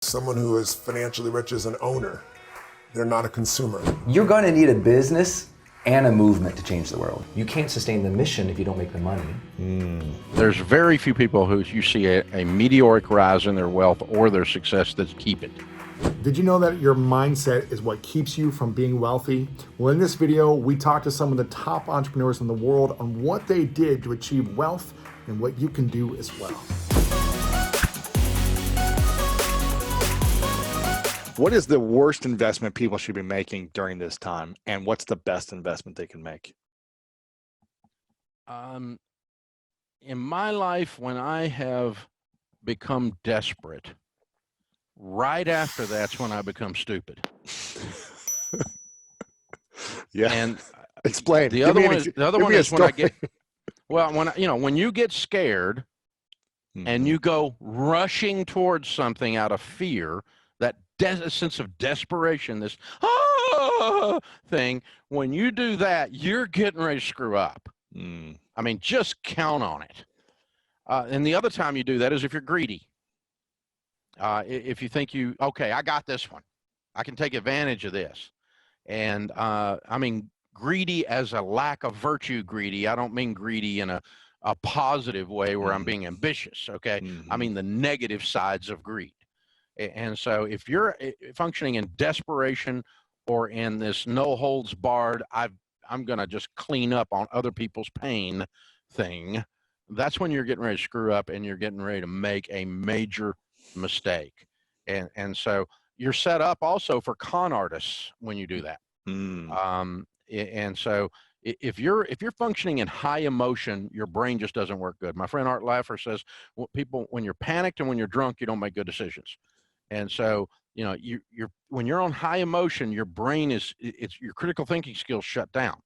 Someone who is financially rich is an owner. They're not a consumer. You're going to need a business and a movement to change the world. You can't sustain the mission if you don't make the money. There's very few people who you see a meteoric rise in their wealth or their success that keep it. Did you know that your mindset is what keeps you from being wealthy? Well, in this video, we talked to some of the top entrepreneurs in the world on what they did to achieve wealth and what you can do as well. What is the worst investment people should be making during this time? And what's the best investment they can make? In my life, when I have become desperate, right after that's when I become stupid. Yeah. And explain. The other one is when I get, well, when you get scared and you go rushing towards something out of fear, that sense of desperation, this thing, when you do that, you're getting ready to screw up. I mean, just count on it. And the other time you do that is if you're greedy. If you think okay, I got this one. I can take advantage of this. And I mean, greedy as a lack of virtue greedy. I don't mean greedy in a positive way where I'm being ambitious, okay? I mean the negative sides of greed. And so if you're functioning in desperation or in this no holds barred, I'm going to just clean up on other people's pain thing, that's when you're getting ready to screw up and you're getting ready to make a major mistake. And so you're set up also for con artists when you do that. And so if you're functioning in high emotion, your brain just doesn't work good. My friend Art Laffer says, when you're panicked and when you're drunk, you don't make good decisions. And so, when you're on high emotion, your brain your critical thinking skills shut down.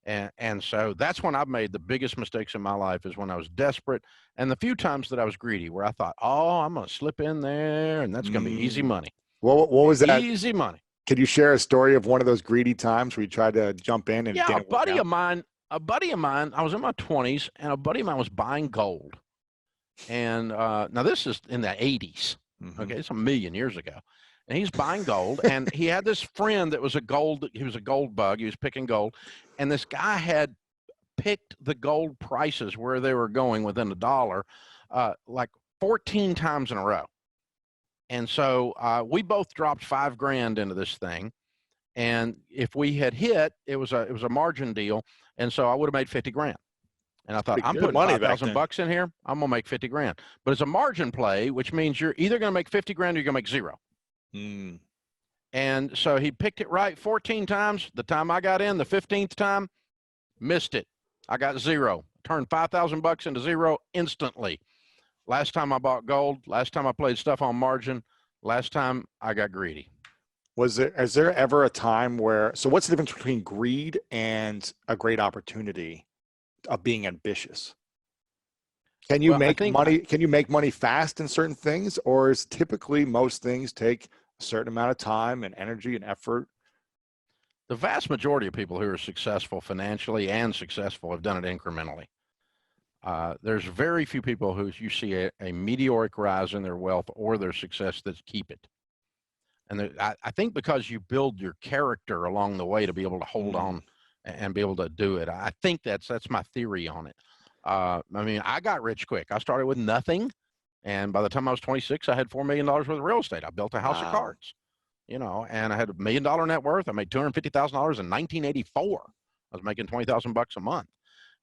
And so that's when I've made the biggest mistakes in my life, is when I was desperate. And the few times that I was greedy, where I thought, I'm going to slip in there and that's going to be easy money. What was that? Easy money. Could you share a story of one of those greedy times where you tried to jump in and a buddy of mine, I was in my 20s, and a buddy of mine was buying gold. And now this is in the 80s. Okay, it's a million years ago. And he's buying gold, and he had this friend that was he was a gold bug. He was picking gold. And this guy had picked the gold prices where they were going within $1, like 14 times in a row. And so we both dropped $5,000 into this thing. And if we had hit, it was a margin deal. And so I would have made 50 grand. And I thought, I'm putting $5,000 in here. I'm going to make 50 grand. But it's a margin play, which means you're either going to make 50 grand or you're going to make zero. And so he picked it right 14 times. The time I got in, the 15th time, missed it. I got zero. Turned $5,000 into zero instantly. Last time I bought gold, last time I played stuff on margin, last time I got greedy. Is there ever a time where, so what's the difference between greed and a great opportunity of being ambitious? Can you make money fast in certain things, or is typically most things take a certain amount of time and energy and effort? The vast majority of people who are successful financially and successful have done it incrementally. There's very few people who you see a meteoric rise in their wealth or their success that keep it. And I think because you build your character along the way to be able to hold on and be able to do it. I think that's my theory on it. I mean, I got rich quick. I started with nothing. And by the time I was 26, I had $4 million worth of real estate. I built a house of cards, and I had $1 million net worth. I made $250,000 in 1984. I was making $20,000 a month,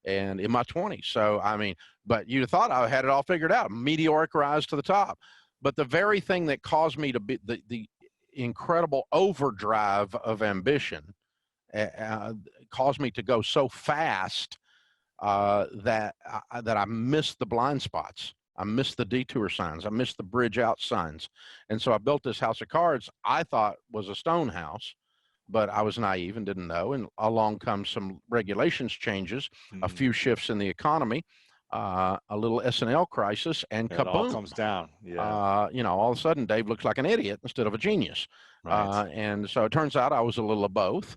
and in my 20s. So, I mean, but you'd have thought I had it all figured out, meteoric rise to the top. But the very thing that caused me to be the incredible overdrive of ambition caused me to go so fast that I missed the blind spots. I missed the detour signs. I missed the bridge out signs. And so I built this house of cards I thought was a stone house, but I was naive and didn't know. And along comes some regulations changes, a few shifts in the economy, a little S&L crisis, and kaboom. It all comes down. Yeah. All of a sudden Dave looks like an idiot instead of a genius. Right. And so it turns out I was a little of both,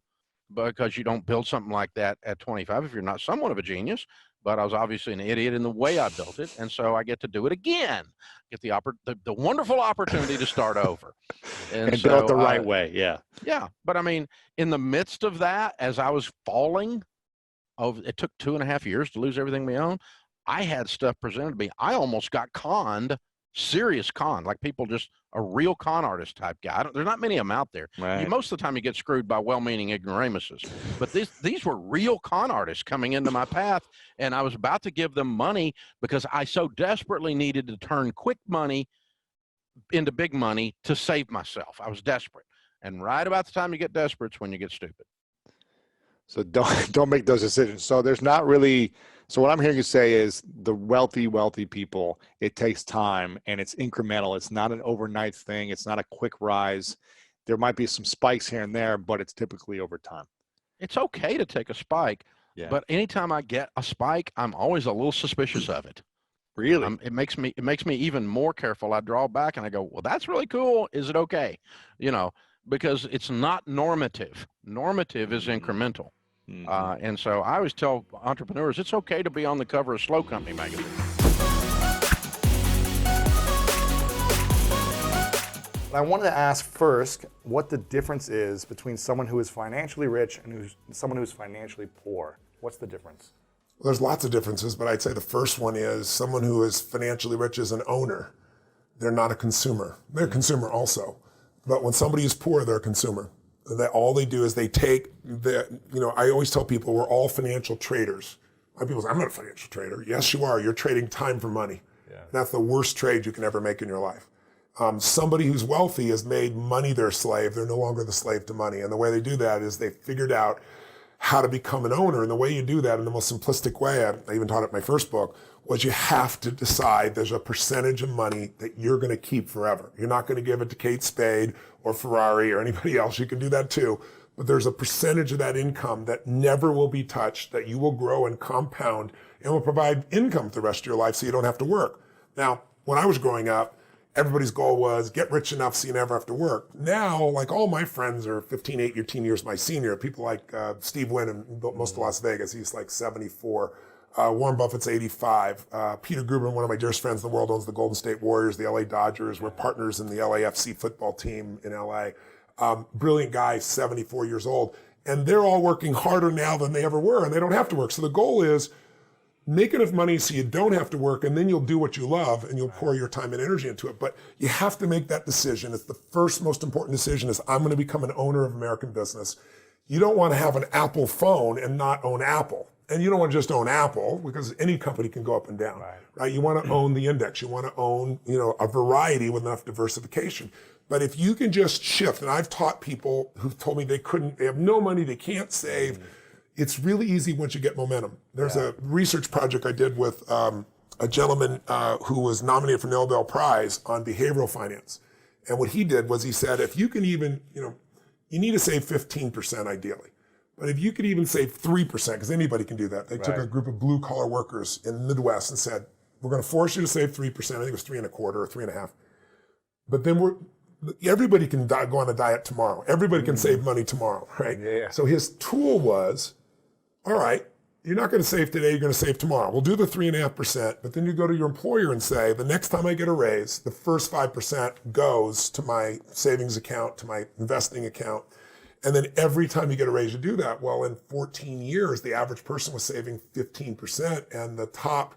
because you don't build something like that at 25 if you're not somewhat of a genius. but I was obviously an idiot in the way I built it. And so I get to do it again, get the wonderful opportunity to start over. And so, build it the right way. Yeah. Yeah. But I mean, in the midst of that, as I was falling, it took 2.5 years to lose everything we own. I had stuff presented to me. I almost got conned, serious con, like people just a real con artist type guy. There's not many of them out there. Right. Most of the time you get screwed by well-meaning ignoramuses. But these were real con artists coming into my path, and I was about to give them money because I so desperately needed to turn quick money into big money to save myself. I was desperate. And right about the time you get desperate is when you get stupid. So don't make those decisions. So there's not really, so what I'm hearing you say is the wealthy people, it takes time and it's incremental. It's not an overnight thing. It's not a quick rise. There might be some spikes here and there, but it's typically over time. It's okay to take a spike, but anytime I get a spike, I'm always a little suspicious of it. Really? It makes me even more careful. I draw back and I go, well, that's really cool. Is it okay? Because it's not normative. Normative is incremental. And so I always tell entrepreneurs, it's okay to be on the cover of Slow Company magazine. I wanted to ask first what the difference is between someone who is financially rich and someone who's financially poor. What's the difference? Well, there's lots of differences, but I'd say the first one is someone who is financially rich is an owner. They're not a consumer. They're a consumer also. But when somebody is poor, they're a consumer. All they do is they take I always tell people we're all financial traders. A lot of people say, I'm not a financial trader. Yes, you are. You're trading time for money. Yeah. That's the worst trade you can ever make in your life. Somebody who's wealthy has made money their slave. They're no longer the slave to money. And the way they do that is they figured out how to become an owner. And the way you do that in the most simplistic way, I even taught it in my first book, was you have to decide there's a percentage of money that you're going to keep forever. You're not going to give it to Kate Spade or Ferrari or anybody else. You can do that too. But there's a percentage of that income that never will be touched, that you will grow and compound and will provide income for the rest of your life so you don't have to work. Now, when I was growing up, everybody's goal was get rich enough so you never have to work. Now, like all my friends are 18 years my senior. People like Steve Wynn built most of Las Vegas. He's like 74. Warren Buffett's 85. Peter Gruber, one of my dearest friends in the world, owns the Golden State Warriors, the LA Dodgers. We're partners in the LAFC football team in LA. Brilliant guy, 74 years old. And they're all working harder now than they ever were, and they don't have to work. So the goal is make enough money so you don't have to work, and then you'll do what you love, and you'll pour your time and energy into it. But you have to make that decision. It's the first most important decision is I'm going to become an owner of American business. You don't want to have an Apple phone and not own Apple. And you don't want to just own Apple because any company can go up and down, right? You want to own the index. You want to own, a variety with enough diversification. But if you can just shift, and I've taught people who've told me they have no money, they can't save. It's really easy once you get momentum. There's a research project I did with a gentleman who was nominated for Nobel Prize on behavioral finance. And what he did was he said, if you can even, you need to save 15% ideally. But if you could even save 3%, because anybody can do that. They took a group of blue collar workers in the Midwest and said, we're going to force you to save 3%. I think it was 3.25 or 3.5. But then everybody can go on a diet tomorrow. Everybody can save money tomorrow, right? Yeah. So his tool was, all right, you're not going to save today, you're going to save tomorrow. We'll do the 3.5%, but then you go to your employer and say, the next time I get a raise, the first 5% goes to my savings account, to my investing account. And then every time you get a raise, you do that. Well, in 14 years, the average person was saving 15%, and the top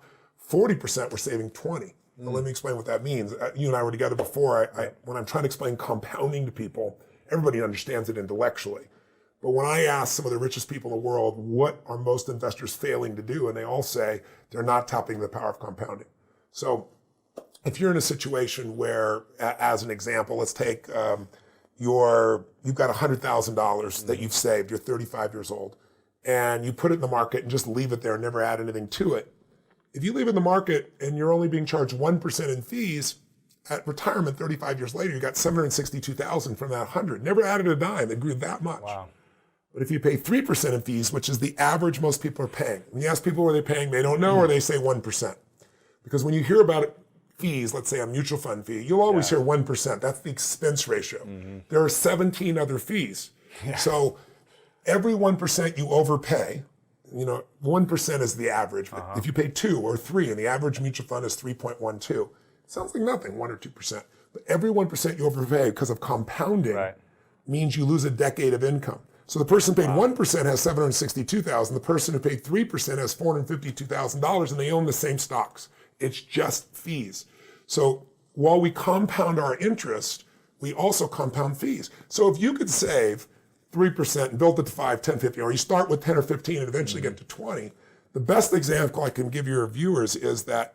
40% were saving 20%. Now, let me explain what that means. You and I were together before. When I'm trying to explain compounding to people, everybody understands it intellectually. But when I ask some of the richest people in the world, what are most investors failing to do? And they all say they're not tapping the power of compounding. So if you're in a situation where, as an example, let's take you've got $100,000 that you've saved, you're 35 years old, and you put it in the market and just leave it there and never add anything to it. If you leave it in the market and you're only being charged 1% in fees, at retirement 35 years later, you got $762,000 from that 100. Never added a dime, it grew that much. Wow. But if you pay 3% in fees, which is the average most people are paying, when you ask people where they're paying, they don't know, or they say 1%. Because when you hear about it, fees, let's say a mutual fund fee, you'll always hear 1%. That's the expense ratio. There are 17 other fees. So every 1% you overpay, 1% is the average. But if you pay 2 or 3 and the average mutual fund is 3.12, it sounds like nothing, 1 or 2%. But every 1% you overpay because of compounding means you lose a decade of income. So the person who paid 1% has $762,000. The person who paid 3% has $452,000, and they own the same stocks. It's just fees. So while we compound our interest, we also compound fees. So if you could save 3% and build it to 5, 10, 15, or you start with 10 or 15 and eventually get to 20, the best example I can give your viewers is that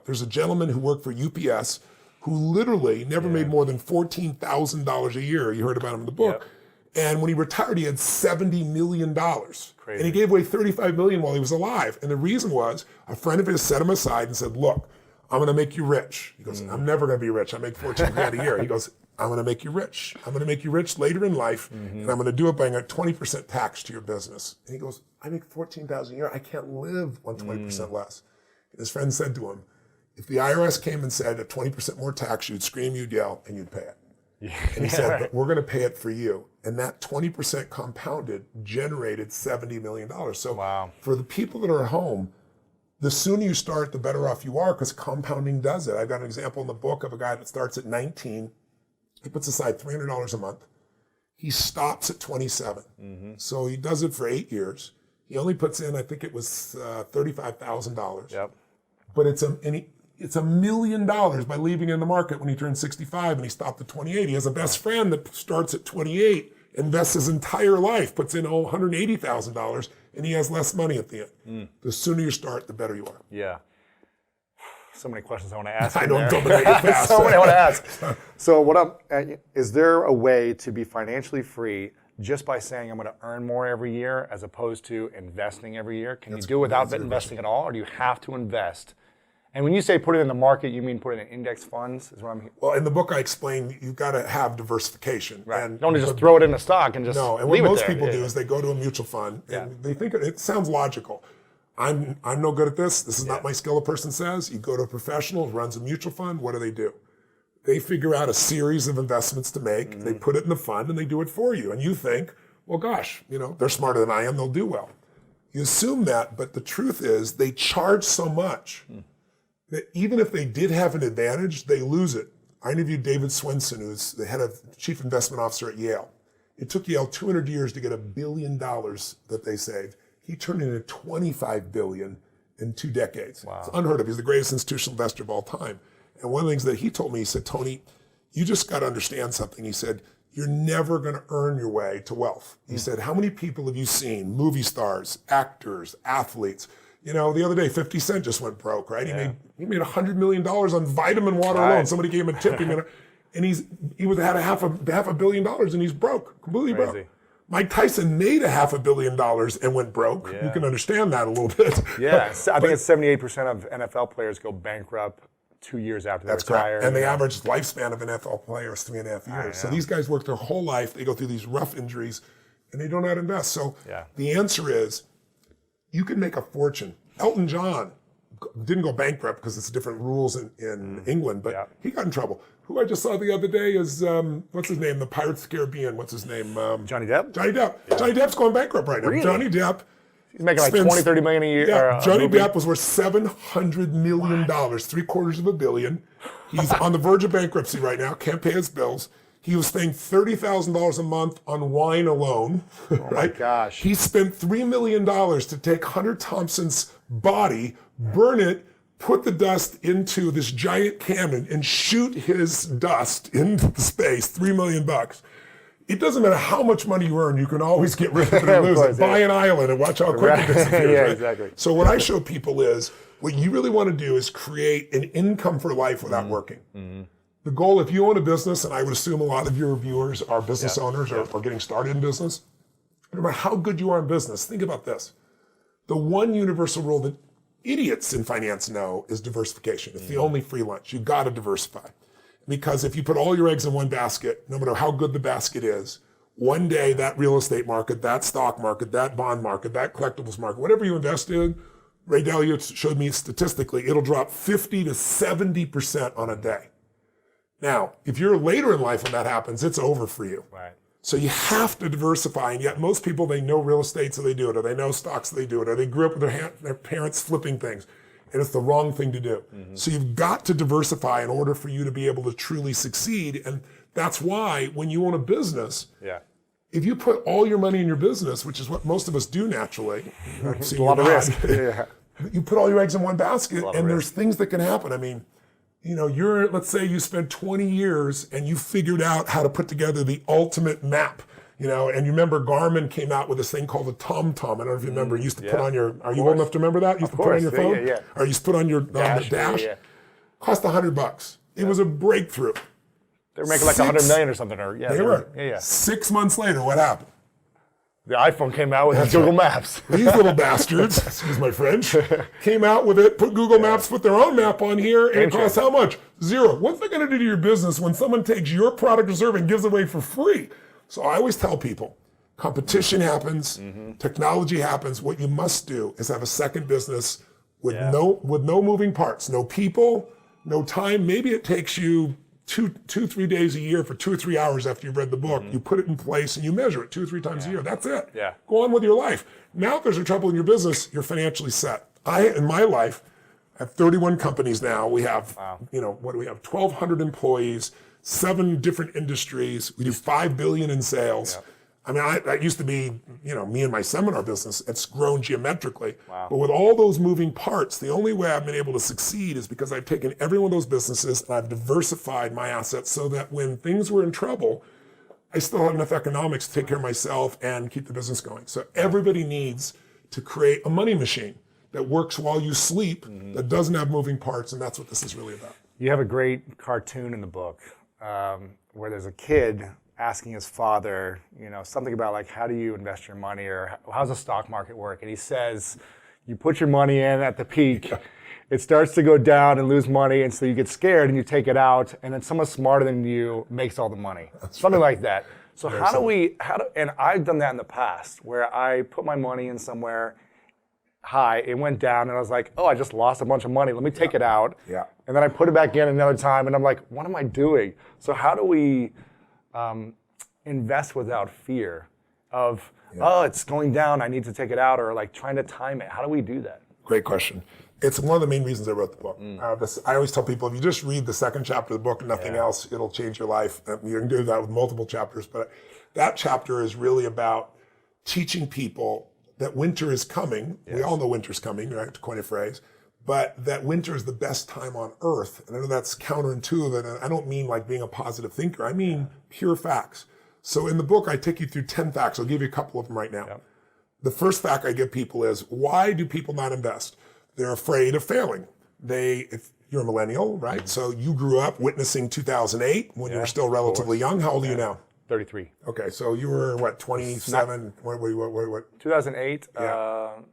there's a gentleman who worked for UPS who literally never made more than $14,000 a year. You heard about him in the book. And when he retired, he had $70 million. Crazy. And he gave away $35 million while he was alive. And the reason was a friend of his set him aside and said, look, I'm going to make you rich. He goes, I'm never going to be rich. I make 14 grand a year. He goes, I'm going to make you rich. I'm going to make you rich later in life, and I'm going to do it by a 20% tax to your business. And he goes, I make $14,000 a year. I can't live on 20% less. And his friend said to him, if the IRS came and said a 20% more tax, you'd scream, you'd yell, and you'd pay it. And he said, but we're going to pay it for you. And that 20% compounded generated $70 million. So for the people that are at home, the sooner you start, the better off you are, because compounding does it. I've got an example in the book of a guy that starts at 19. He puts aside $300 a month. He stops at 27. So he does it for 8 years. He only puts in, I think it was $35,000. Yep. But it's $1 million by leaving it in the market when he turns 65 and he stopped at 28. He has a best friend that starts at 28, invests his entire life, puts in $180,000, and he has less money at the end. The sooner you start, the better you are. Yeah. So many questions I want to ask. I don't dominate it fast. So many I want to ask. So is there a way to be financially free just by saying I'm going to earn more every year as opposed to investing every year? Can you do without investing at all, or do you have to invest? And when you say put it in the market, you mean put it in index funds? Is what I'm. Well, in the book I explain you've got to have diversification. Right. And don't just throw it in a stock and just no. And what most people do is they go to a mutual fund and they think it sounds logical. I'm no good at this. This is not my skill, a person says. You go to a professional who runs a mutual fund. What do? They figure out a series of investments to make. They put it in the fund and they do it for you. And you think, well, gosh, they're smarter than I am. They'll do well. You assume that, but the truth is they charge so much that even if they did have an advantage, they lose it. I interviewed David Swenson, who's the head of chief investment officer at Yale. It took Yale 200 years to get $1 billion that they saved. He turned it into $25 billion in 2 decades. Wow. It's unheard of. He's the greatest institutional investor of all time. And one of the things that he told me, he said, Tony, you just got to understand something. He said, you're never going to earn your way to wealth. He said, how many people have you seen, movie stars, actors, athletes? The other day, 50 Cent just went broke, right? Yeah. He made $100 million on vitamin water alone. Somebody gave him a tip. And he had half a billion dollars and he's broke, completely broke. Mike Tyson made $500 million and went broke. You can understand that a little bit. Yeah, I think it's 78% of NFL players go bankrupt 2 years after they retire. Correct. And the average lifespan of an NFL player is 3.5 years. So these guys work their whole life. They go through these rough injuries and they don't know how to invest. So the answer is you can make a fortune. Elton John didn't go bankrupt because it's different rules in England, but he got in trouble. Who I just saw the other day is, what's his name? The Pirates of the Caribbean. What's his name? Johnny Depp? Johnny Depp. Yeah. Johnny Depp's going bankrupt right now. Really? Johnny Depp. He's making like 20, 30 million a year. Yeah, Johnny Depp was worth $700 million, $750 million. He's on the verge of bankruptcy right now, can't pay his bills. He was paying $30,000 a month on wine alone. Oh my gosh. He spent $3 million to take Hunter Thompson's body, burn it, put the dust into this giant cannon and shoot his dust into space, $3 million. It doesn't matter how much money you earn, you can always get rid of it and lose it. Buy an island and watch how quick it disappears. Exactly. So what I show people is, what you really want to do is create an income for life without working. The goal, if you own a business, and I would assume a lot of your viewers are business owners or getting started in business, no matter how good you are in business, think about this. The one universal rule that idiots in finance know is diversification. It's the only free lunch. You got to diversify. Because if you put all your eggs in one basket, no matter how good the basket is, one day that real estate market, that stock market, that bond market, that collectibles market, whatever you invest in, Ray Dalio showed me statistically, it'll drop 50 to 70% on a day. Now, if you're later in life when that happens, it's over for you. Right. So you have to diversify, and yet most people, they know real estate, so they do it, or they know stocks, so they do it, or they grew up with their parents flipping things, and it's the wrong thing to do. So you've got to diversify in order for you to be able to truly succeed, and that's why when you own a business, if you put all your money in your business, which is what most of us do naturally, it's a lot of risk. You put all your eggs in one basket, and there's things that can happen. I mean, you know, let's say you spent 20 years and you figured out how to put together the ultimate map, you know, and you remember Garmin came out with this thing called the TomTom. I don't know if you remember, you used to put on your, are you old enough to remember that? You used to put on your phone? Or you used to put on your dash? Cost $100. It was a breakthrough. They were making like 100 million or something. Or they were. 6 months later, what happened? The iPhone came out with Google Maps. These little bastards, excuse my French, came out with it, put Google Maps, put their own map on here, and it costs how much? $0. What's that going to do to your business when someone takes your product or service and gives it away for free? So I always tell people, competition happens, technology happens. What you must do is have a second business with no moving parts, no people, no time. Maybe it takes you 3 days a year for 2 or 3 hours after you've read the book. You put it in place and you measure it 2 or 3 times a year. That's it. Go on with your life. Now, if there's a trouble in your business, you're financially set. In my life, I have 31 companies now. We have, you know, what do we have? 1,200 employees, 7 different industries. We do $5 billion in sales. I mean, that used to be, you know, me and my seminar business. It's grown geometrically. But with all those moving parts, the only way I've been able to succeed is because I've taken every one of those businesses and I've diversified my assets so that when things were in trouble, I still have enough economics to take care of myself and keep the business going. So everybody needs to create a money machine that works while you sleep, that doesn't have moving parts, and that's what this is really about. You have a great cartoon in the book where there's a kid asking his father, you know, something about like, how do you invest your money, or how's the stock market work? And he says, you put your money in at the peak, it starts to go down and lose money, and so you get scared and you take it out, and then someone smarter than you makes all the money. Something like that. So and I've done that in the past, where I put my money in somewhere high, it went down, and I was like, oh, I just lost a bunch of money, let me take it out. And then I put it back in another time, and I'm like, what am I doing? So how do we invest without fear of, oh, it's going down, I need to take it out, or like trying to time it? How do we do that? Great question. It's one of the main reasons I wrote the book. I always tell people, if you just read the second chapter of the book and nothing else, it'll change your life. You can do that with multiple chapters, but that chapter is really about teaching people that winter is coming. We all know winter's coming, right, to coin a phrase, but that winter is the best time on earth. And I know that's counterintuitive, and I don't mean like being a positive thinker. I mean pure facts. So in the book, I take you through 10 facts. I'll give you a couple of them right now. The first fact I give people is, why do people not invest? They're afraid of failing. If you're a millennial, right? So you grew up witnessing 2008 when you were still relatively young. How old are you now? 33. Okay, so you were what, 27? What? 2008. 27.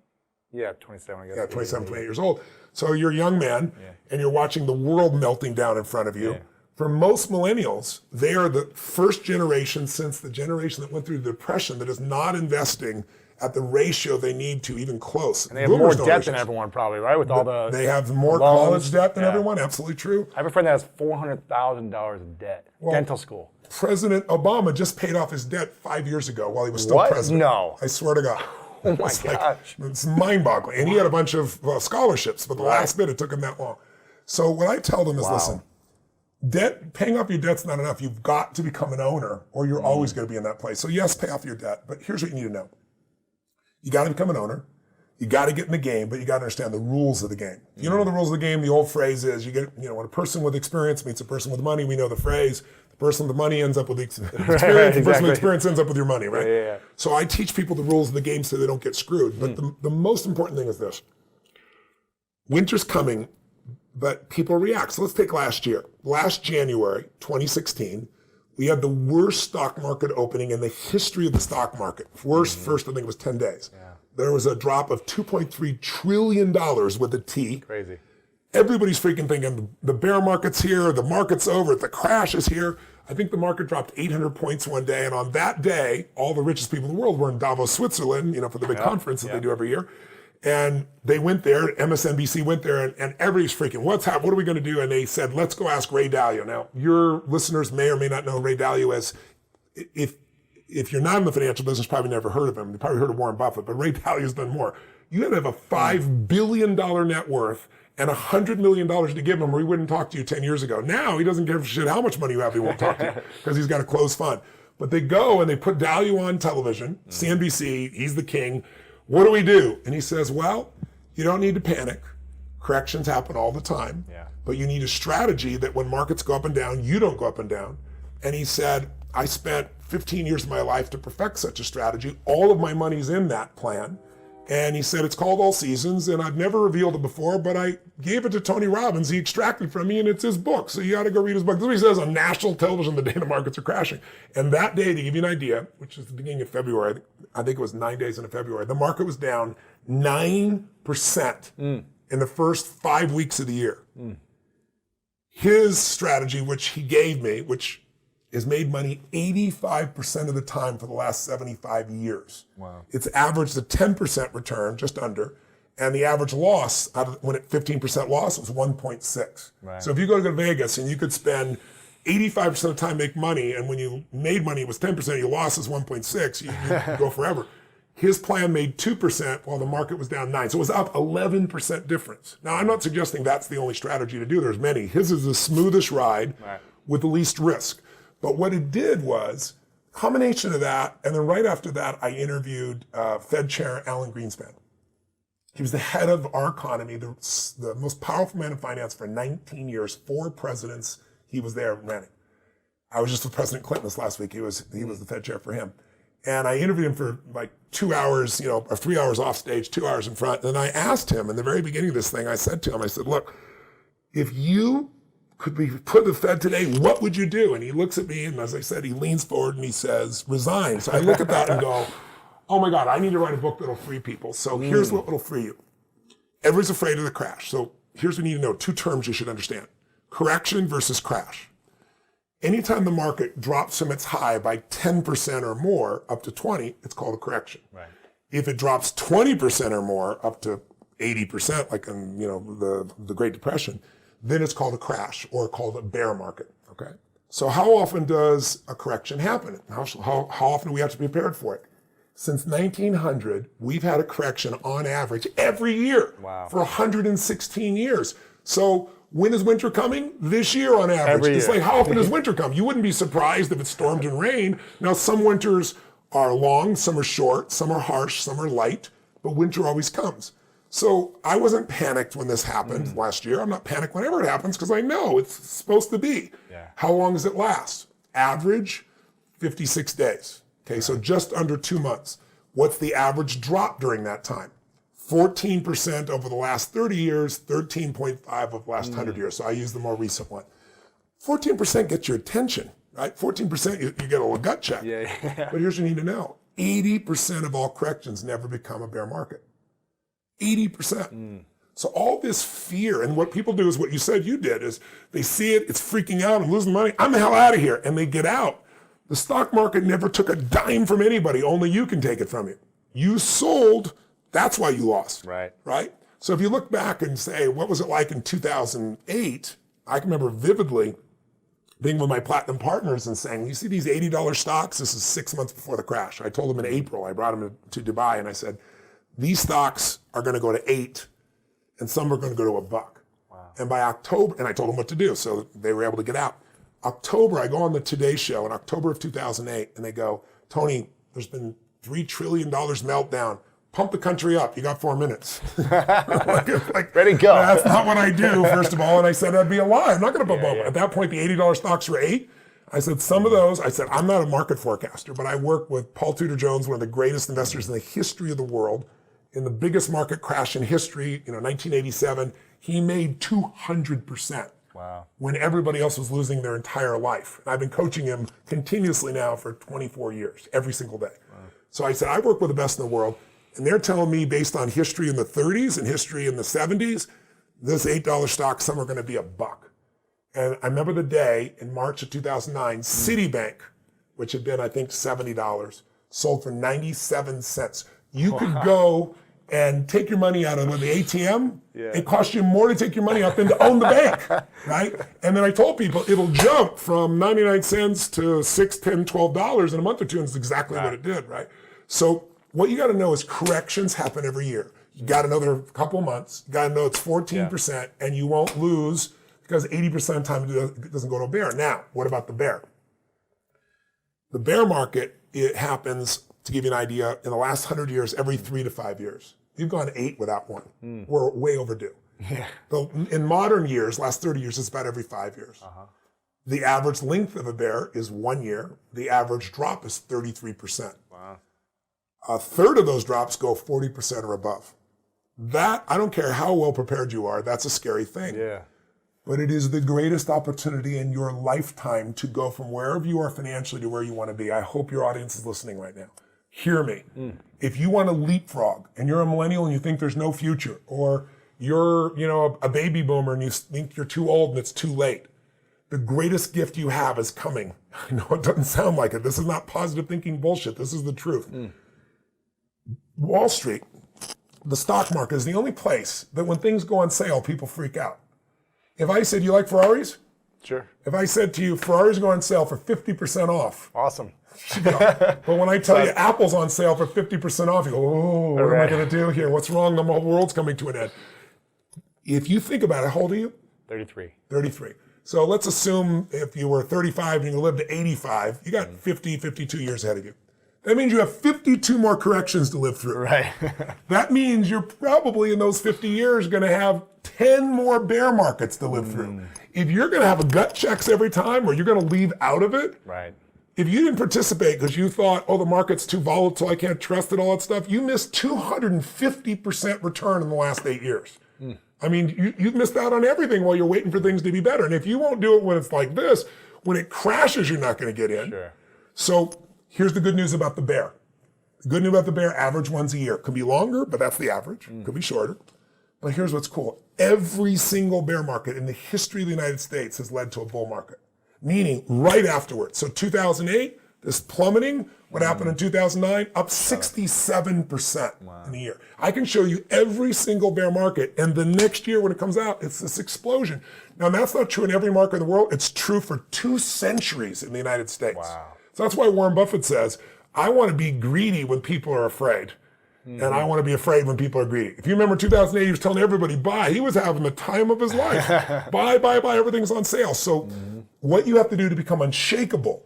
I guess. 27, 28 years old. So you're a young man, and you're watching the world melting down in front of you. For most millennials, they are the first generation since the generation that went through the Depression that is not investing at the ratio they need to, even close. And they have more debt than everyone, probably, right? With all they have more college debt than everyone. Absolutely true. I have a friend that has $400,000 of debt, dental school. President Obama just paid off his debt 5 years ago while he was still president. No. I swear to God. Oh my gosh. It's mind-boggling. And he had a bunch of scholarships, but the last bit, it took him that long. So what I tell them is, listen, paying off your debt's not enough. You've got to become an owner, or you're always going to be in that place. So yes, pay off your debt, but here's what you need to know. You got to become an owner. You got to get in the game, but you got to understand the rules of the game. If you don't know the rules of the game, the old phrase is, when a person with experience meets a person with money, we know the phrase, the person with the money ends up with the experience, the person with experience ends up with your money, right? So I teach people the rules of the game so they don't get screwed. But the most important thing is this. Winter's coming, but people react. So let's take last year. Last January, 2016, we had the worst stock market opening in the history of the stock market. First, I think it was 10 days. There was a drop of $2.3 trillion with a T. Crazy. Everybody's freaking thinking the bear market's here, the market's over, the crash is here. I think the market dropped 800 points one day, and on that day, all the richest people in the world were in Davos, Switzerland, for the big conference that they do every year. And they went there, MSNBC went there, and everybody's freaking, what's happening? What are we going to do? And they said, let's go ask Ray Dalio. Now, your listeners may or may not know Ray Dalio as, if if you're not in the financial business, probably never heard of him. You probably heard of Warren Buffett, but Ray Dalio's done more. You had to have a $5 billion net worth and $100 million to give him, or he wouldn't talk to you 10 years ago. Now he doesn't give a shit how much money you have, he won't talk to you because he's got a closed fund. But they go and they put Dalio on television, CNBC, he's the king. What do we do? And he says, well, you don't need to panic. Corrections happen all the time, but you need a strategy that when markets go up and down, you don't go up and down. And he said, I spent 15 years of my life to perfect such a strategy. All of my money's in that plan. And he said, it's called All Seasons, and I've never revealed it before, but I gave it to Tony Robbins. He extracted from me, and it's his book. So you got to go read his book. This is what he says on national television the day the markets are crashing. And that day, to give you an idea, which is the beginning of February, I think it was 9 days into February, the market was down 9% in the first 5 weeks of the year. His strategy, which he gave me, which has made money 85% of the time for the last 75 years. Wow. It's averaged a 10% return, just under, and the average loss, when it 15% loss, was 1.6. Right. So if you go to Vegas and you could spend 85% of the time make money, and when you made money it was 10%, your loss is 1.6, you go forever. His plan made 2% while the market was down 9%. So it was up 11% difference. Now, I'm not suggesting that's the only strategy to do. There's many. His is the smoothest ride with the least risk. But what it did was a combination of that, and then right after that, I interviewed Fed Chair Alan Greenspan. He was the head of our economy, the most powerful man in finance for 19 years, 4 presidents. He was there running. I was just with President Clinton this last week. He was the Fed chair for him. And I interviewed him for like 2 hours, or 3 hours off stage, 2 hours in front. And I asked him in the very beginning of this thing, I said to him, I said, look, if you could be put in the Fed today, what would you do? And he looks at me, and as I said, he leans forward and he says, resign. So I look at that and go, oh my God, I need to write a book that'll free people. So here's what will free you. Everybody's afraid of the crash. So here's what you need to know, 2 terms you should understand. Correction versus crash. Anytime the market drops from its high by 10% or more up to 20, it's called a correction. Right. If it drops 20% or more up to 80%, like in the Great Depression, then it's called a crash or called a bear market, okay? So how often does a correction happen? How often do we have to be prepared for it? Since 1900, we've had a correction on average every year for 116 years. So when is winter coming? This year on average. It's like, how often does winter come? You wouldn't be surprised if it stormed and rained. Now, some winters are long, some are short, some are harsh, some are light, but winter always comes. So I wasn't panicked when this happened last year. I'm not panicked whenever it happens because I know it's supposed to be. Yeah. How long does it last? Average, 56 days. Okay, so just under 2 months. What's the average drop during that time? 14% over the last 30 years, 13.5 over the last 100 years. So I use the more recent one. 14% gets your attention, right? 14% you get a little gut check. Yeah. But here's what you need to know. 80% of all corrections never become a bear market. 80%. So all this fear, and what people do is what you said you did, is they see it, it's freaking out, I'm losing money, I'm the hell out of here, and they get out. The stock market never took a dime from anybody, only you can take it from you. You sold, that's why you lost. Right? So if you look back and say, what was it like in 2008, I can remember vividly being with my platinum partners and saying, you see these $80 stocks? This is 6 months before the crash. I told them in April, I brought them to Dubai, and I said, these stocks are going to go to 8, and some are going to go to $1. Wow. And by October, and I told them what to do, so they were able to get out. October, I go on the Today Show in October of 2008, and they go, Tony, there's been $3 trillion meltdown. Pump the country up. You got 4 minutes. like, ready to go. That's not what I do, first of all. And I said, I'd be a lie. I'm not going to pump up. At that point, the $80 stocks were 8. I said, some of those, I said, I'm not a market forecaster, but I work with Paul Tudor Jones, one of the greatest investors in the history of the world. In the biggest market crash in history, 1987, he made 200%. Wow. When everybody else was losing their entire life. And I've been coaching him continuously now for 24 years, every single day. Wow. So I said, I work with the best in the world. And they're telling me, based on history in the 30s and history in the 70s, this $8 stock, some are going to be $1. And I remember the day in March of 2009, Citibank, which had been, I think, $70, sold for 97 cents. You could go and take your money out of the ATM, it costs you more to take your money out than to own the bank, right? And then I told people it'll jump from 99 cents to $6, $10, $12 in a month or two, and it's exactly what it did, right? So what you got to know is corrections happen every year. You got another couple months. You got to know it's 14%, and you won't lose because 80% of the time it doesn't go to a bear. Now, what about the bear? The bear market, it happens, to give you an idea, in the last 100 years, every 3 to 5 years. We've gone 8 without one. We're way overdue. Yeah. So in modern years, last 30 years, it's about every 5 years. The average length of a bear is 1 year. The average drop is 33%. Wow. A third of those drops go 40% or above. That, I don't care how well prepared you are, that's a scary thing. Yeah. But it is the greatest opportunity in your lifetime to go from wherever you are financially to where you want to be. I hope your audience is listening right now. Hear me. If you want to leapfrog and you're a millennial and you think there's no future, or you're, a baby boomer and you think you're too old and it's too late, the greatest gift you have is coming. I know it doesn't sound like it. This is not positive thinking bullshit. This is the truth. Wall Street, the stock market, is the only place that when things go on sale, people freak out. If I said, you like Ferraris? Sure. If I said to you, Ferraris go on sale for 50% off. Awesome. But when I tell you Apple's on sale for 50% off, you go, oh, what am I going to do here? What's wrong? The whole world's coming to an end. If you think about it, how old are you? 33. 33. So let's assume if you were 35 and you lived to 85, you got 50, 52 years ahead of you. That means you have 52 more corrections to live through. Right. That means you're probably in those 50 years going to have 10 more bear markets to live through. If you're going to have a gut checks every time, or you're going to leave out of it, Right. if you didn't participate because you thought, oh, the market's too volatile, I can't trust it, all that stuff, you missed 250% return in the last 8 years. I mean, you've missed out on everything while you're waiting for things to be better. And if you won't do it when it's like this, when it crashes, you're not going to get in. Sure. So here's the good news about the bear. The good news about the bear, average ones a year. Could be longer, but that's the average. Could be shorter. But here's what's cool. Every single bear market in the history of the United States has led to a bull market, meaning right afterwards. So 2008, this plummeting, what happened in 2009? Up 67% in a year. I can show you every single bear market, and the next year when it comes out, it's this explosion. Now, that's not true in every market in the world. It's true for 2 centuries in the United States. Wow. So that's why Warren Buffett says, I want to be greedy when people are afraid. And I want to be afraid when people are greedy. If you remember 2008, he was telling everybody, buy. He was having the time of his life. Buy, everything's on sale. So what you have to do to become unshakable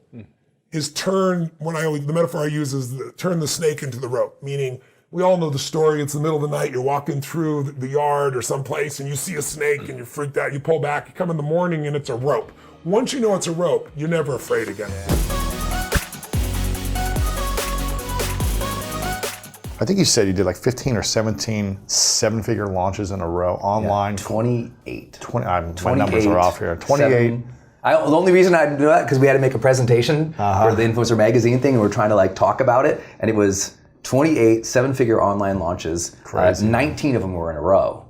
is turn, the metaphor I use is turn the snake into the rope, meaning we all know the story. It's the middle of the night. You're walking through the yard or someplace and you see a snake and you're freaked out. You pull back, you come in the morning and it's a rope. Once you know it's a rope, you're never afraid again. I think you said you did like 15 or 17 7-figure launches in a row online. 28. 20. My numbers are off here. 28. The only reason I do that because we had to make a presentation for the Influencer Magazine thing, and we are trying to talk about it, and it was 28 7-figure online launches. Crazy. 19 of them were in a row.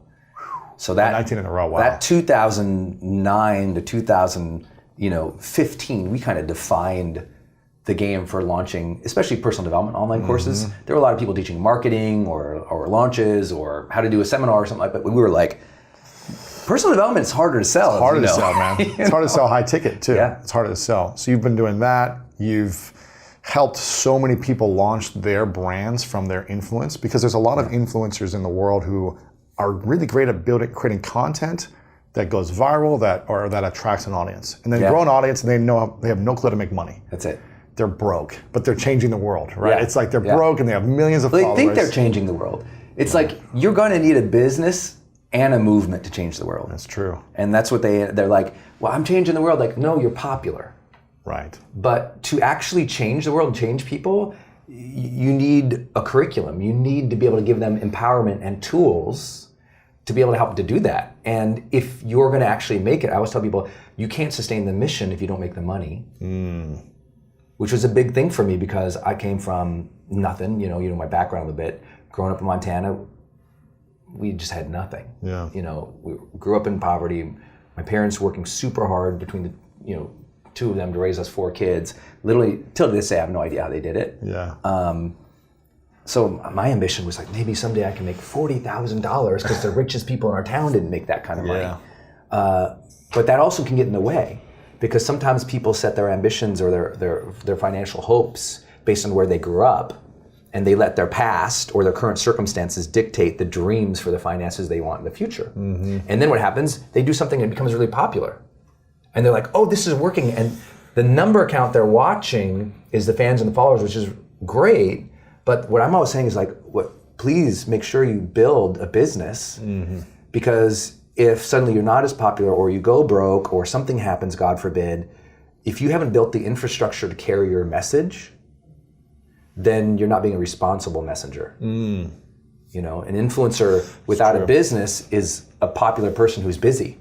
So that 19 in a row. Wow. That 2009 to 2015, we kind of defined the game for launching, especially personal development online courses. There were a lot of people teaching marketing or launches or how to do a seminar or something like that. But we were like, personal development is harder to sell. It's harder to sell, man. It's hard to sell high ticket too. Yeah. It's harder to sell. So you've been doing that. You've helped so many people launch their brands from their influence, because there's a lot of influencers in the world who are really great at creating content that goes viral, that attracts an audience. And then grow an audience and they have no clue to make money. That's it. They're broke, but they're changing the world, right? Yeah. It's like they're broke and they have millions of followers. They think they're changing the world. It's like you're going to need a business and a movement to change the world. That's true. And that's what they're like, well, I'm changing the world. Like, no, you're popular. Right. But to actually change the world and change people, you need a curriculum. You need to be able to give them empowerment and tools to be able to help them to do that. And if you're going to actually make it, I always tell people, you can't sustain the mission if you don't make the money. Which was a big thing for me because I came from nothing, you know my background a little bit. Growing up in Montana, we just had nothing. Yeah. We grew up in poverty. My parents working super hard between the, two of them to raise us 4 kids. Literally, till this day, I have no idea how they did it. Yeah. So my ambition was like, maybe someday I can make $40,000 because the richest people in our town didn't make that kind of money. But that also can get in the way, because sometimes people set their ambitions or their financial hopes based on where they grew up, and they let their past or their current circumstances dictate the dreams for the finances they want in the future. And then what happens, they do something and it becomes really popular. And they're like, oh, this is working. And the number count they're watching is the fans and the followers, which is great. But what I'm always saying is like, please make sure you build a business, because if suddenly you're not as popular or you go broke or something happens, God forbid, if you haven't built the infrastructure to carry your message, then you're not being a responsible messenger. You know, an influencer without a business is a popular person who's busy.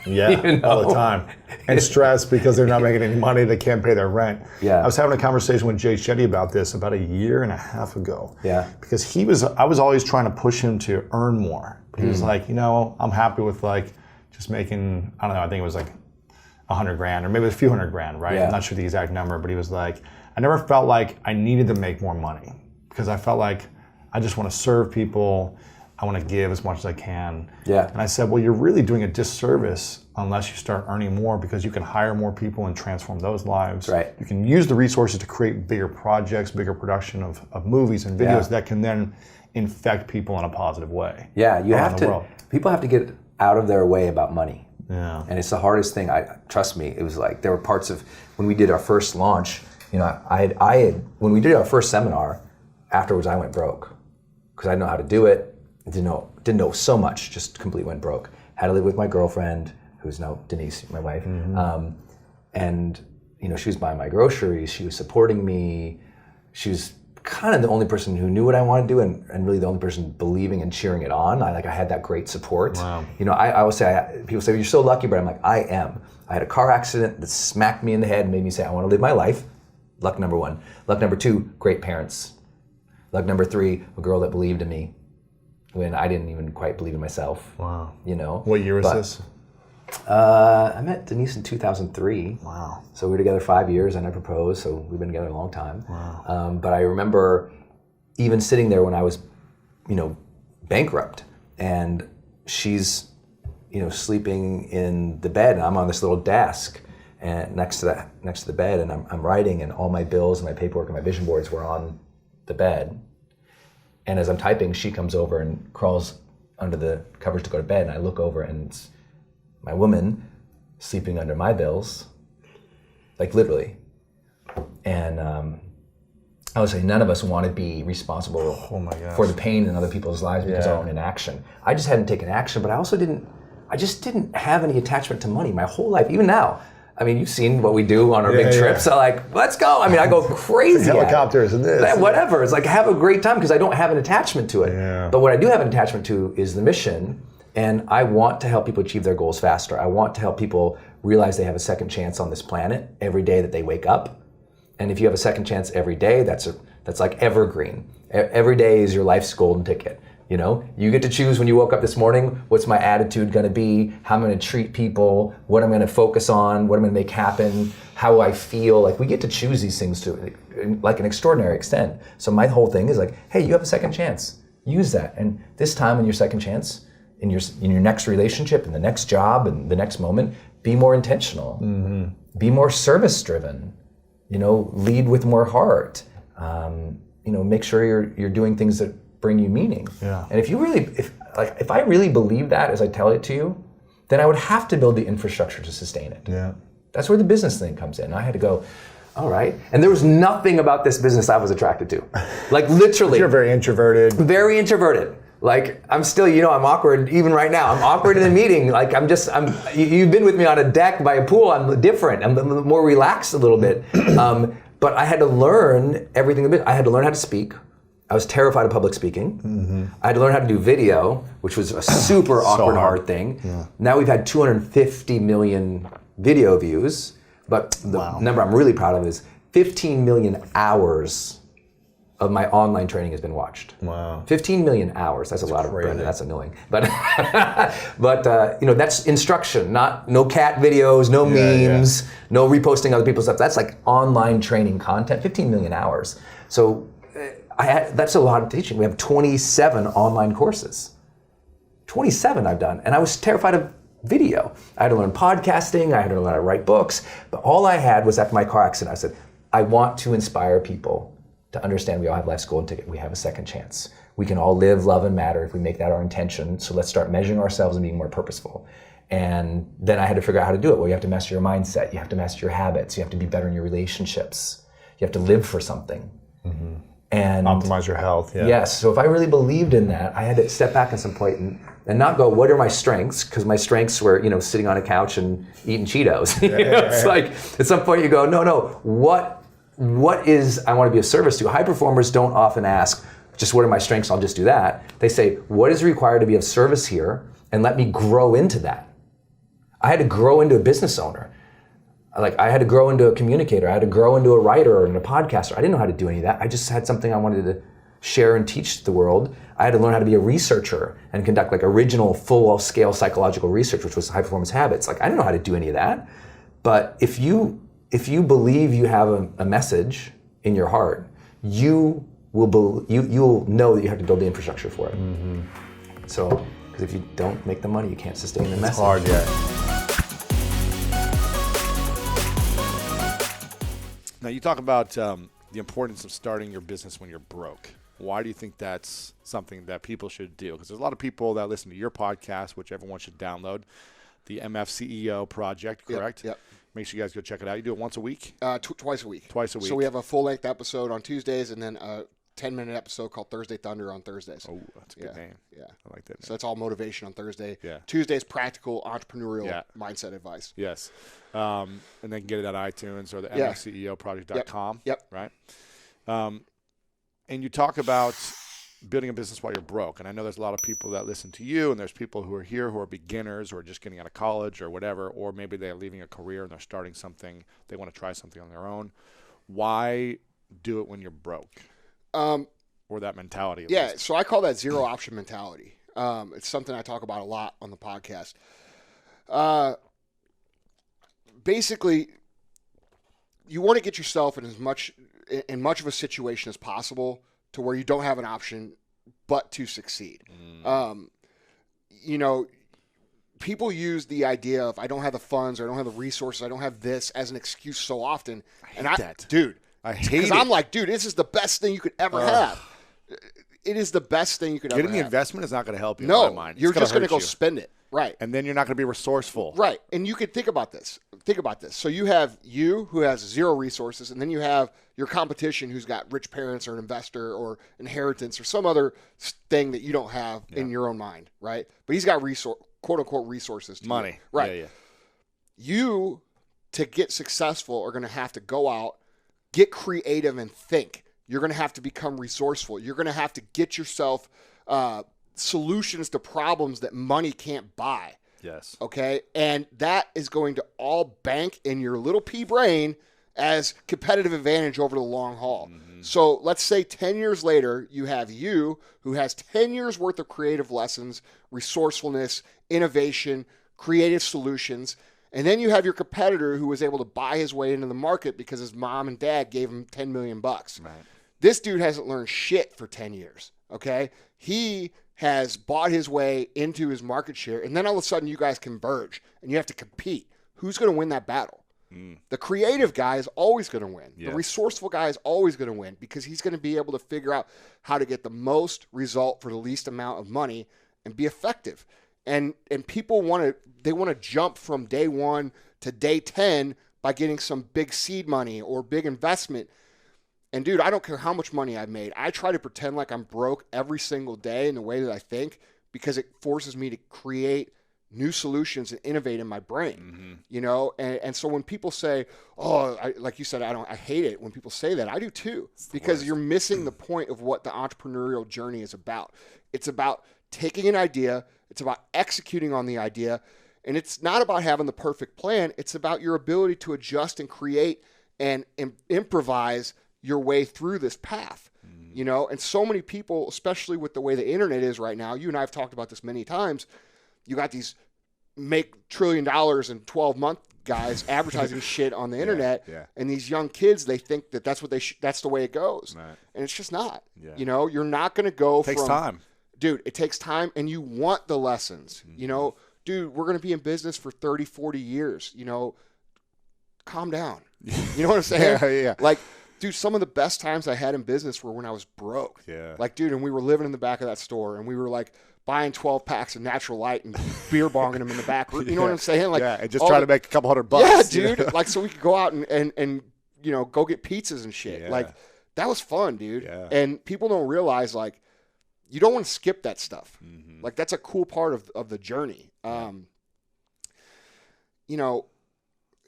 Yeah, you know? all the time. And stressed because they're not making any money, they can't pay their rent. Yeah. I was having a conversation with Jay Shetty about this about a year and a half ago. Yeah. Because I was always trying to push him to earn more. But he was like, you know, I'm happy with like just making, I don't know, I think it was like $100,000 or maybe a few $100,000, right? Yeah. I'm not sure the exact number, but he was like, I never felt like I needed to make more money, because I felt like I just want to serve people. I want to give as much as I can. Yeah. And I said, well, you're really doing a disservice unless you start earning more, because you can hire more people and transform those lives. Right. You can use the resources to create bigger projects, bigger production of movies and videos that can then infect people in a positive way. Yeah, you have to, world. people have to get out of their way about money. Yeah. And it's the hardest thing. Trust me, it was like, there were parts of, when we did our first launch, you know, I had when we did our first seminar, afterwards I went broke, because I didn't know how to do it. I didn't know so much, just completely went broke. Had to live with my girlfriend, who's now Denise, my wife. And you know, she was buying my groceries, she was supporting me. She was kind of the only person who knew what I wanted to do, and really the only person believing and cheering it on. I had that great support. Wow. You know, I always say, people say, you're so lucky, but I'm like, I am. I had a car accident that smacked me in the head and made me say, I want to live my life. Luck number one. Luck number two, great parents. Luck number three, a girl that believed in me when I didn't even quite believe in myself. Wow. You know. What year was this? I met Denise in 2003. Wow. So we were together 5 years, and I proposed, so we've been together a long time. Wow. But I remember even sitting there when I was, you know, bankrupt, and she's, you know, sleeping in the bed, and I'm on this little desk and next to the bed, and I'm writing, and all my bills and my paperwork and my vision boards were on the bed. And as I'm typing, she comes over and crawls under the covers to go to bed, and I look over, and it's my woman sleeping under my bills, like literally. And I would say none of us want to be responsible for the pain in other people's lives because of our own inaction. I just hadn't taken action, but I just didn't have any attachment to money my whole life, even now. I mean, you've seen what we do on our big trips. So like, let's go. I mean, I go crazy. Helicopters and this. Whatever. It's like, have a great time, because I don't have an attachment to it. Yeah. But what I do have an attachment to is the mission. And I want to help people achieve their goals faster. I want to help people realize they have a second chance on this planet every day that they wake up. And if you have a second chance every day, that's like evergreen. Every day is your life's golden ticket. You know, you get to choose when you woke up this morning, what's my attitude going to be, how I'm going to treat people, what I'm going to focus on, what I'm going to make happen, how I feel. Like, we get to choose these things to like an extraordinary extent. So my whole thing is like, hey, you have a second chance. Use that. And this time in your second chance, in your next relationship, in the next job, and the next moment, be more intentional. Be more service driven. You know, lead with more heart. You know, make sure you're doing things that bring you meaning. Yeah. And if I really believe that as I tell it to you, then I would have to build the infrastructure to sustain it. Yeah. That's where the business thing comes in. I had to go, all right. And there was nothing about this business I was attracted to. Like, literally. You're very introverted. Very introverted. Like, I'm still, you know, I'm awkward even right now. I'm awkward in a meeting. Like, you've been with me on a deck by a pool. I'm different. I'm more relaxed a little bit. But I had to learn everything. I had to learn how to speak. I was terrified of public speaking. I had to learn how to do video, which was a super awkward, hard thing. Yeah. Now we've had 250 million video views, but the number I'm really proud of is 15 million hours of my online training has been watched. Wow. 15 million hours. That's a lot of Brendon. That's annoying. But you know, that's instruction, no cat videos, no memes, no reposting other people's stuff. That's like online training content, 15 million hours. So that's a lot of teaching. We have 27 online courses. 27 I've done. And I was terrified of video. I had to learn podcasting. I had to learn how to write books. But all I had was after my car accident, I said, I want to inspire people to understand we all have life's golden ticket. We have a second chance. We can all live, love, and matter if we make that our intention. So let's start measuring ourselves and being more purposeful. And then I had to figure out how to do it. Well, you have to master your mindset. You have to master your habits. You have to be better in your relationships. You have to live for something. Mm-hmm. And optimize your health. Yeah. Yes. So if I really believed in that, I had to step back at some point and not go, what are my strengths? Because my strengths were, sitting on a couch and eating Cheetos. It's like at some point you go, no. What is I want to be of service to? High performers don't often ask, just what are my strengths? I'll just do that. They say, what is required to be of service here? And let me grow into that. I had to grow into a business owner. I had to grow into a communicator. I had to grow into a writer and a podcaster. I didn't know how to do any of that. I just had something I wanted to share and teach to the world. I had to learn how to be a researcher and conduct original full-scale psychological research, which was high performance habits. I didn't know how to do any of that. But if you believe you have a message in your heart, you will know that you have to build the infrastructure for it. Mm-hmm. So, because if you don't make the money, you can't sustain the message. It's hard, yeah. Now, you talk about the importance of starting your business when you're broke. Why do you think that's something that people should do? Because there's a lot of people that listen to your podcast, which everyone should download, the MFCEO Project, correct? Yep. Make sure you guys go check it out. You do it once a week? Twice a week. Twice a week. So we have a full-length episode on Tuesdays and then a 10-minute episode called Thursday Thunder on Thursdays. Oh, that's a good name. Yeah. I like that name. So that's all motivation on Thursday. Yeah. Tuesday's practical entrepreneurial mindset advice. Yes. And then get it at iTunes or the MFCEOproject.com. Yep. Right? And you talk about building a business while you're broke. And I know there's a lot of people that listen to you, and there's people who are here who are beginners or just getting out of college or whatever, or maybe they're leaving a career and they're starting something. They want to try something on their own. Why do it when you're broke? Or that mentality. At least. So I call that zero option mentality. It's something I talk about a lot on the podcast. Basically, you want to get yourself in much of a situation as possible to where you don't have an option but to succeed. People use the idea of I don't have the funds or I don't have the resources, I don't have this as an excuse so often. I hate that. Dude. I hate it. Because I'm like, dude, this is the best thing you could ever have. It is the best thing you could ever have. Getting the investment is not going to help you. No, in my mind. you're just going to go spend it. Right. And then you're not going to be resourceful. Right. And you could think about this. So you have you who has zero resources, and then you have your competition who's got rich parents or an investor or inheritance or some other thing that you don't have in your own mind, right? But he's got quote unquote resources. Money. Right. Yeah. You, to get successful, are going to have to go out, get creative, and think. You're going to have to become resourceful. You're going to have to get yourself solutions to problems that money can't buy. Yes. Okay? And that is going to all bank in your little pea brain as competitive advantage over the long haul. Mm-hmm. So let's say 10 years later, you have you who has 10 years worth of creative lessons, resourcefulness, innovation, creative solutions. And then you have your competitor who was able to buy his way into the market because his mom and dad gave him $10 million. Right. This dude hasn't learned shit for 10 years. Okay? He has bought his way into his market share, and then all of a sudden you guys converge and you have to compete. Who's going to win that battle? The creative guy is always going to win. Yes. The resourceful guy is always going to win because he's going to be able to figure out how to get the most result for the least amount of money and be effective. And people want to jump from day 1 to day 10 by getting some big seed money or big investment. And dude, I don't care how much money I've made. I try to pretend like I'm broke every single day in the way that I think because it forces me to create new solutions and innovate in my brain, And so when people say, like you said, I hate it when people say that. I do too, because you're missing the point of what the entrepreneurial journey is about. It's about taking an idea. It's about executing on the idea. And it's not about having the perfect plan. It's about your ability to adjust and create and improvise your way through this path, and so many people, especially with the way the internet is right now, you and I have talked about this many times, you got these make $1 trillion in 12 months guys advertising shit on the internet, yeah. and these young kids, they think that that's what that's the way it goes, Right. and it's just not. Yeah. You know, you're not going to go. It takes time, dude. It takes time, and you want the lessons. You know, dude, we're going to be in business for 30, 40 years. You know, calm down. You know what I'm saying? yeah. Like, dude, some of the best times I had in business were when I was broke. Yeah. Like, dude, and we were living in the back of that store, and we were like buying 12 packs of Natural Light and beer bonging them in the back. You know what I'm saying? Like, and just try to make a couple $100. Yeah, dude. Like, so we could go out and you know, go get pizzas and shit. Yeah. Like, that was fun, dude. Yeah. And people don't realize, like, you don't want to skip that stuff. Like, that's a cool part of the journey. You know,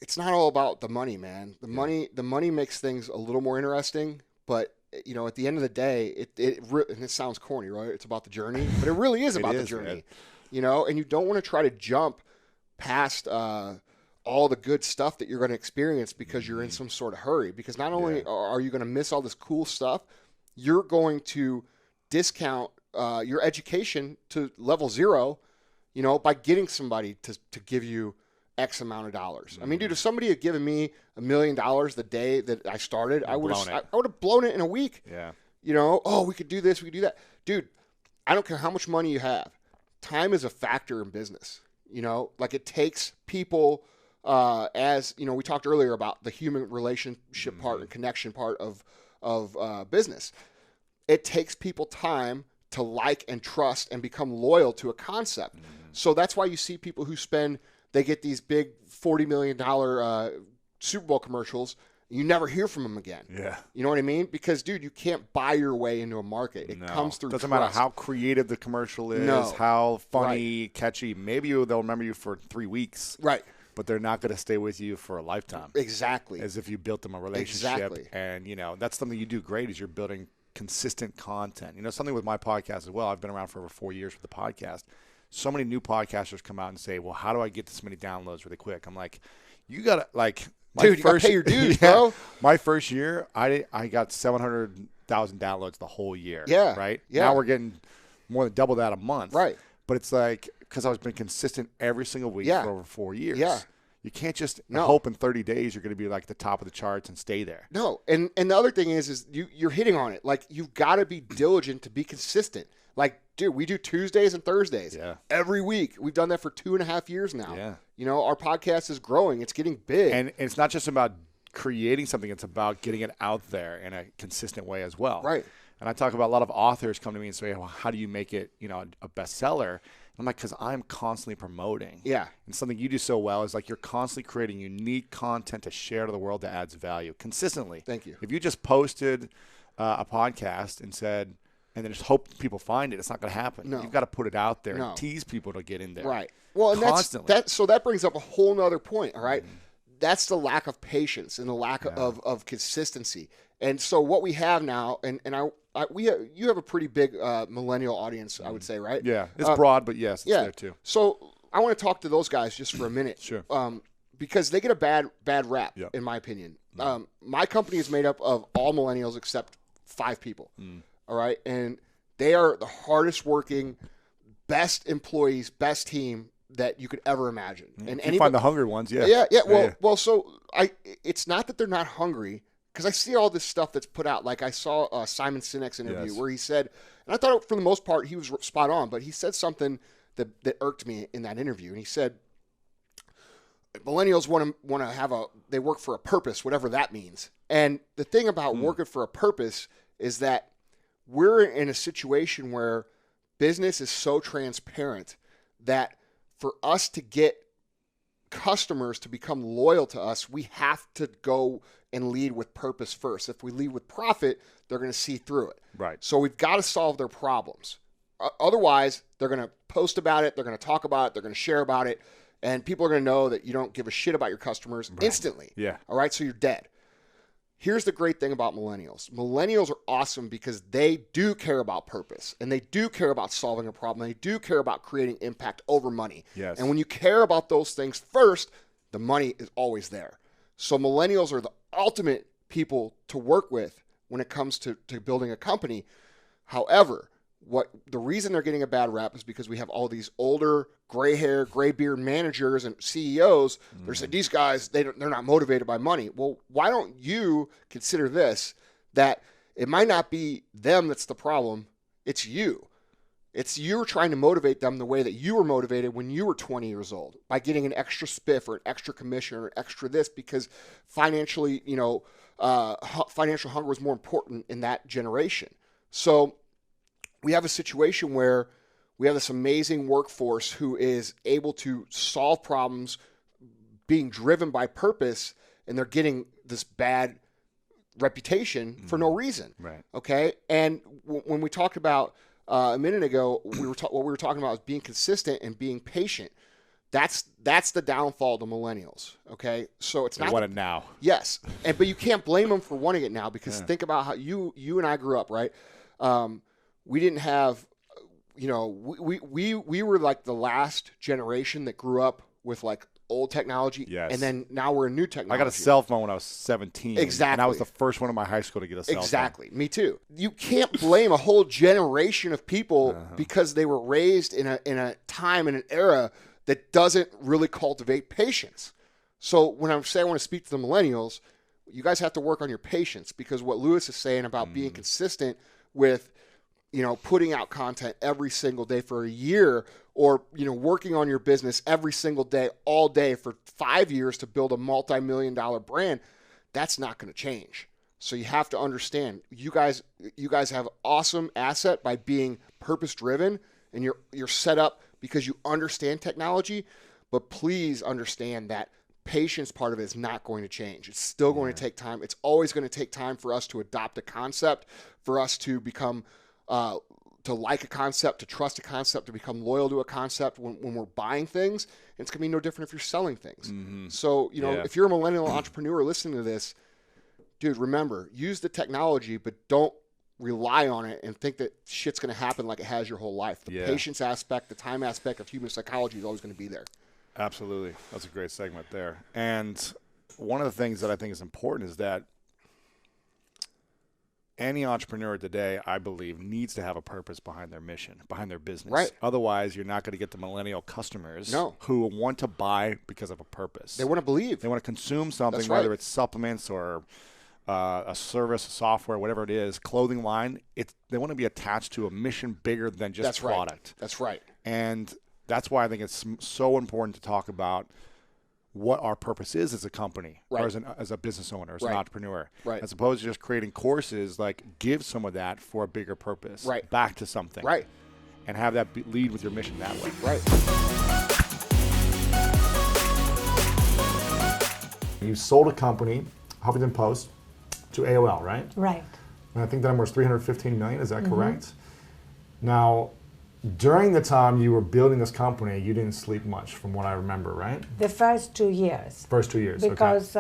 it's not all about the money, man. The money makes things a little more interesting, but you know, at the end of the day, and it sounds corny, right? It's about the journey, but it really is about the journey, man. You know, and you don't want to try to jump past all the good stuff that you're going to experience because you're in some sort of hurry. Because not only are you going to miss all this cool stuff, you're going to discount your education to level 0, you know, by getting somebody to give you X amount of dollars. I mean, dude, if somebody had given me $1 million the day that I started, I would have blown it in a week. Yeah. You know, oh, we could do this, we could do that. Dude, I don't care how much money you have. Time is a factor in business. You know, like it takes people, as, you know, we talked earlier about the human relationship part and connection part of business. It takes people time to like and trust and become loyal to a concept. So that's why you see people who they get these big $40 million Super Bowl commercials. You never hear from them again. Yeah. You know what I mean? Because, dude, you can't buy your way into a market. It comes through Doesn't trust. matter how creative the commercial is, how funny, catchy. Maybe they'll remember you for 3 weeks. Right. But they're not going to stay with you for a lifetime. Exactly. As if you built them a relationship. Exactly. And, you know, that's something you do great is you're building consistent content. You know, something with my podcast as well. I've been around for over 4 years with the podcast. So many new podcasters come out and say, well, how do I get this many downloads really quick? I'm like, you got to, like, dude, you got to pay your dues, bro. My first year, I got 700,000 downloads the whole year. Yeah. Right? Yeah. Now we're getting more than double that a month. Right. But it's like, because I've been consistent every single week for over 4 years. Yeah. You can't just hope in 30 days you're going to be like the top of the charts and stay there. No. And the other thing is you're hitting on it. Like, you've got to be diligent to be consistent. Like, dude, we do Tuesdays and Thursdays every week. We've done that for 2.5 years now. Yeah. You know, our podcast is growing. It's getting big. And it's not just about creating something. It's about getting it out there in a consistent way as well. Right. And I talk about a lot of authors come to me and say, well, how do you make it, you know, a bestseller? And I'm like, because I'm constantly promoting. Yeah. And something you do so well is like you're constantly creating unique content to share to the world that adds value consistently. Thank you. If you just posted a podcast and said, and then just hope people find it, it's not going to happen. No. You've got to put it out there and tease people to get in there. Right. Well, and constantly. so that brings up a whole nother point, all right? That's the lack of patience and the lack of consistency. And so what we have now, you have a pretty big millennial audience, I would say, right? Yeah. It's broad, but yes, it's there too. So I want to talk to those guys just for a minute. Sure. Because they get a bad rap, in my opinion. My company is made up of all millennials except 5 people. All right. And they are the hardest working, best employees, best team that you could ever imagine. And you find the hungry ones, Yeah. Well, so it's not that they're not hungry, because I see all this stuff that's put out. Like I saw Simon Sinek's interview where he said, and I thought for the most part he was spot on, but he said something that irked me in that interview. And he said, millennials want to they work for a purpose, whatever that means. And the thing about working for a purpose is that we're in a situation where business is so transparent that for us to get customers to become loyal to us, we have to go and lead with purpose first. If we lead with profit, they're going to see through it. Right. So we've got to solve their problems. Otherwise, they're going to post about it, they're going to talk about it, they're going to share about it, and people are going to know that you don't give a shit about your customers instantly. Yeah. All right, so you're dead. Here's the great thing about millennials. Millennials are awesome because they do care about purpose, and they do care about solving a problem. They do care about creating impact over money. Yes. And when you care about those things first, the money is always there. So millennials are the ultimate people to work with when it comes to building a company. However, the reason they're getting a bad rap is because we have all these older, gray hair, gray beard managers and CEOs. They're saying these guys, they're not motivated by money. Well, why don't you consider this, that it might not be them that's the problem, it's you. It's you're trying to motivate them the way that you were motivated when you were 20 years old, by getting an extra spiff or an extra commission or extra this, because financially, financial hunger was more important in that generation. So we have a situation where we have this amazing workforce who is able to solve problems, being driven by purpose, and they're getting this bad reputation for no reason. Right. Okay. And when we talked about a minute ago, what we were talking about is being consistent and being patient. That's the downfall of the millennials. Okay. So it's They not want it now. Yes. But you can't blame them for wanting it now, because think about how you and I grew up, right? We didn't have, we were like the last generation that grew up with like old technology. Yes. And then now we're in new technology. I got a cell phone when I was 17. Exactly. And I was the first one in my high school to get a cell phone. Exactly. Me too. You can't blame a whole generation of people because they were raised in a time, in an era that doesn't really cultivate patience. So when I say I want to speak to the millennials, you guys have to work on your patience, because what Lewis is saying about being consistent with, putting out content every single day for a year, or, working on your business every single day, all day for 5 years to build a multi-million-dollar brand, that's not going to change. So you have to understand, you guys have awesome asset by being purpose-driven, and you're set up because you understand technology, but please understand that patience part of it is not going to change. It's still going to take time. It's always going to take time for us to adopt a concept, for us to become to like a concept, to trust a concept, to become loyal to a concept when we're buying things. And it's going to be no different if you're selling things. So, if you're a millennial entrepreneur listening to this, dude, remember, use the technology, but don't rely on it and think that shit's going to happen like it has your whole life. The patience aspect, the time aspect of human psychology is always going to be there. Absolutely. That's a great segment there. And one of the things that I think is important is that any entrepreneur today, I believe, needs to have a purpose behind their mission, behind their business. Right. Otherwise, you're not going to get the millennial customers No. who want to buy because of a purpose. They want to believe. They want to consume something, That's whether right. it's supplements or a service, a software, whatever it is, clothing line. They want to be attached to a mission bigger than just That's product. Right. That's right. And that's why I think it's so important to talk about what our purpose is as a company, or as a business owner, as an entrepreneur, as opposed to just creating courses. Like, give some of that for a bigger purpose, back to something, and have that lead with your mission that way. You sold a company, Huffington Post, to AOL, right? Right. And I think the number was $315 million. Is that correct? Now, during the time you were building this company, you didn't sleep much, from what I remember, right? The first 2 years. First 2 years, because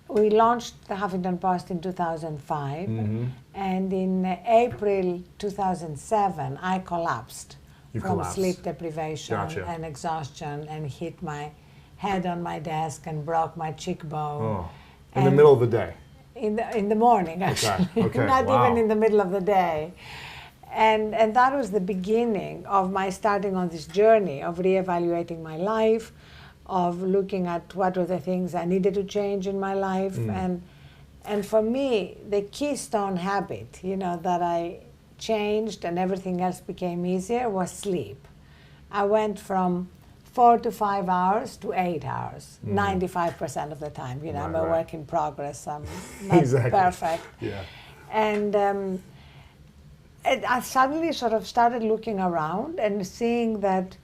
we launched the Huffington Post in 2005, and in April 2007, I collapsed from sleep deprivation and exhaustion, and hit my head on my desk and broke my cheekbone. In the middle of the day? In the morning, actually. Not even in the middle of the day. And that was the beginning of my starting on this journey of reevaluating my life, of looking at what were the things I needed to change in my life. And for me, the keystone habit, that I changed and everything else became easier, was sleep. I went from 4 to 5 hours to 8 hours, 95% of the time. I'm a work in progress. I'm not perfect. And I suddenly sort of started looking around and seeing that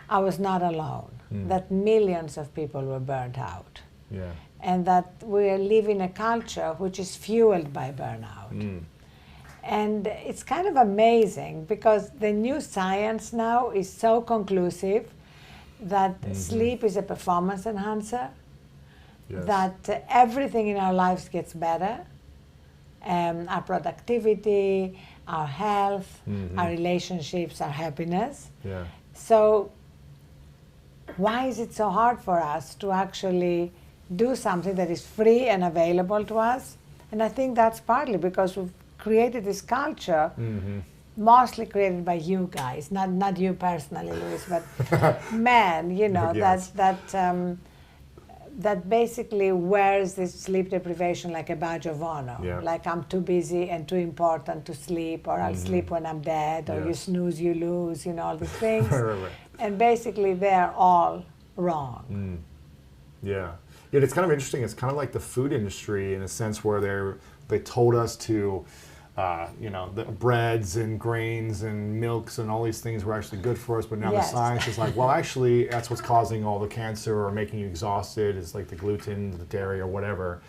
I was not alone, that millions of people were burnt out, and that we live in a culture which is fueled by burnout. And it's kind of amazing, because the new science now is so conclusive that sleep is a performance enhancer, that everything in our lives gets better, our productivity, our health, our relationships, our happiness. So why is it so hard for us to actually do something that is free and available to us? And I think that's partly because we've created this culture mostly created by you guys, not you personally, Luis, but men, you know, Yes. that basically wears this sleep deprivation like a badge of honor. Yeah. Like I'm too busy and too important to sleep, or I'll sleep when I'm dead, or you snooze, you lose, you know, all these things. Right. And basically they're all wrong. Yeah. Yet it's kind of interesting. It's kind of like the food industry in a sense where they told us to, you know, the breads and grains and milks and all these things were actually good for us, but now the science is like, well, actually, that's what's causing all the cancer or making you exhausted. It's like the gluten, the dairy, or whatever.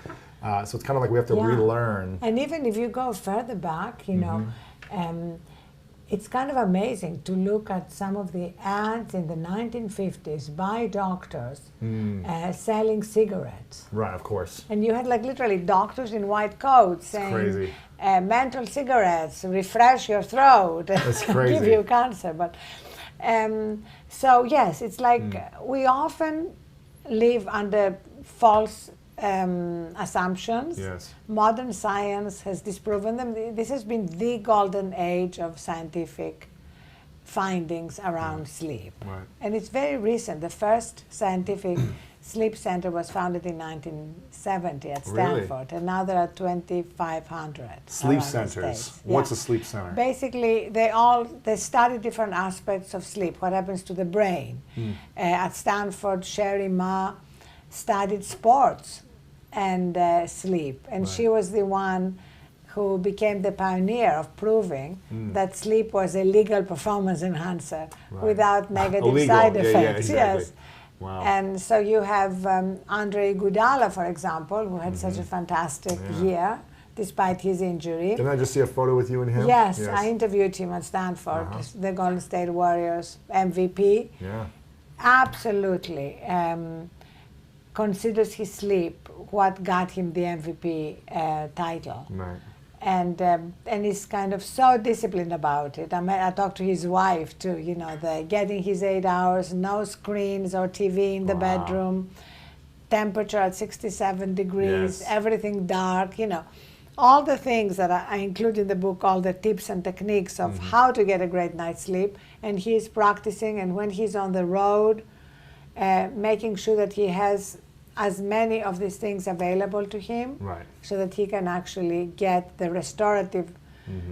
So it's kind of like we have to relearn. And even if you go further back, you know, it's kind of amazing to look at some of the ads in the 1950s by doctors selling cigarettes. Right, of course. And you had like literally doctors in white coats saying, crazy. Menthol cigarettes, refresh your throat, That's crazy. give you cancer. But so yes, it's like we often live under false assumptions. Yes. Modern science has disproven them. This has been the golden age of scientific findings around sleep. Right. And it's very recent. The first scientific sleep center was founded in 1970 at Stanford, and now there are 2,500 Sleep around the centers. States. What's Yeah. a sleep center? Basically, they study different aspects of sleep, what happens to the brain. At Stanford, Sherry Ma studied sports and sleep, and she was the one who became the pioneer of proving that sleep was a legal performance enhancer without negative Illegal. side Yeah, effects. exactly. Yes. Wow. And so you have Andre Iguodala, for example, who had such a fantastic year despite his injury. Didn't I just see a photo with you and him? Yes, I interviewed him at Stanford, the Golden State Warriors MVP. Yeah. Absolutely considers his sleep what got him the MVP title. Right. And he's kind of so disciplined about it. I talked to his wife too, you know, getting his 8 hours, no screens or TV in the bedroom, temperature at 67 degrees, everything dark, you know. All the things that I include in the book, all the tips and techniques of how to get a great night's sleep. And he's practicing, and when he's on the road, making sure that he has as many of these things available to him, so that he can actually get the restorative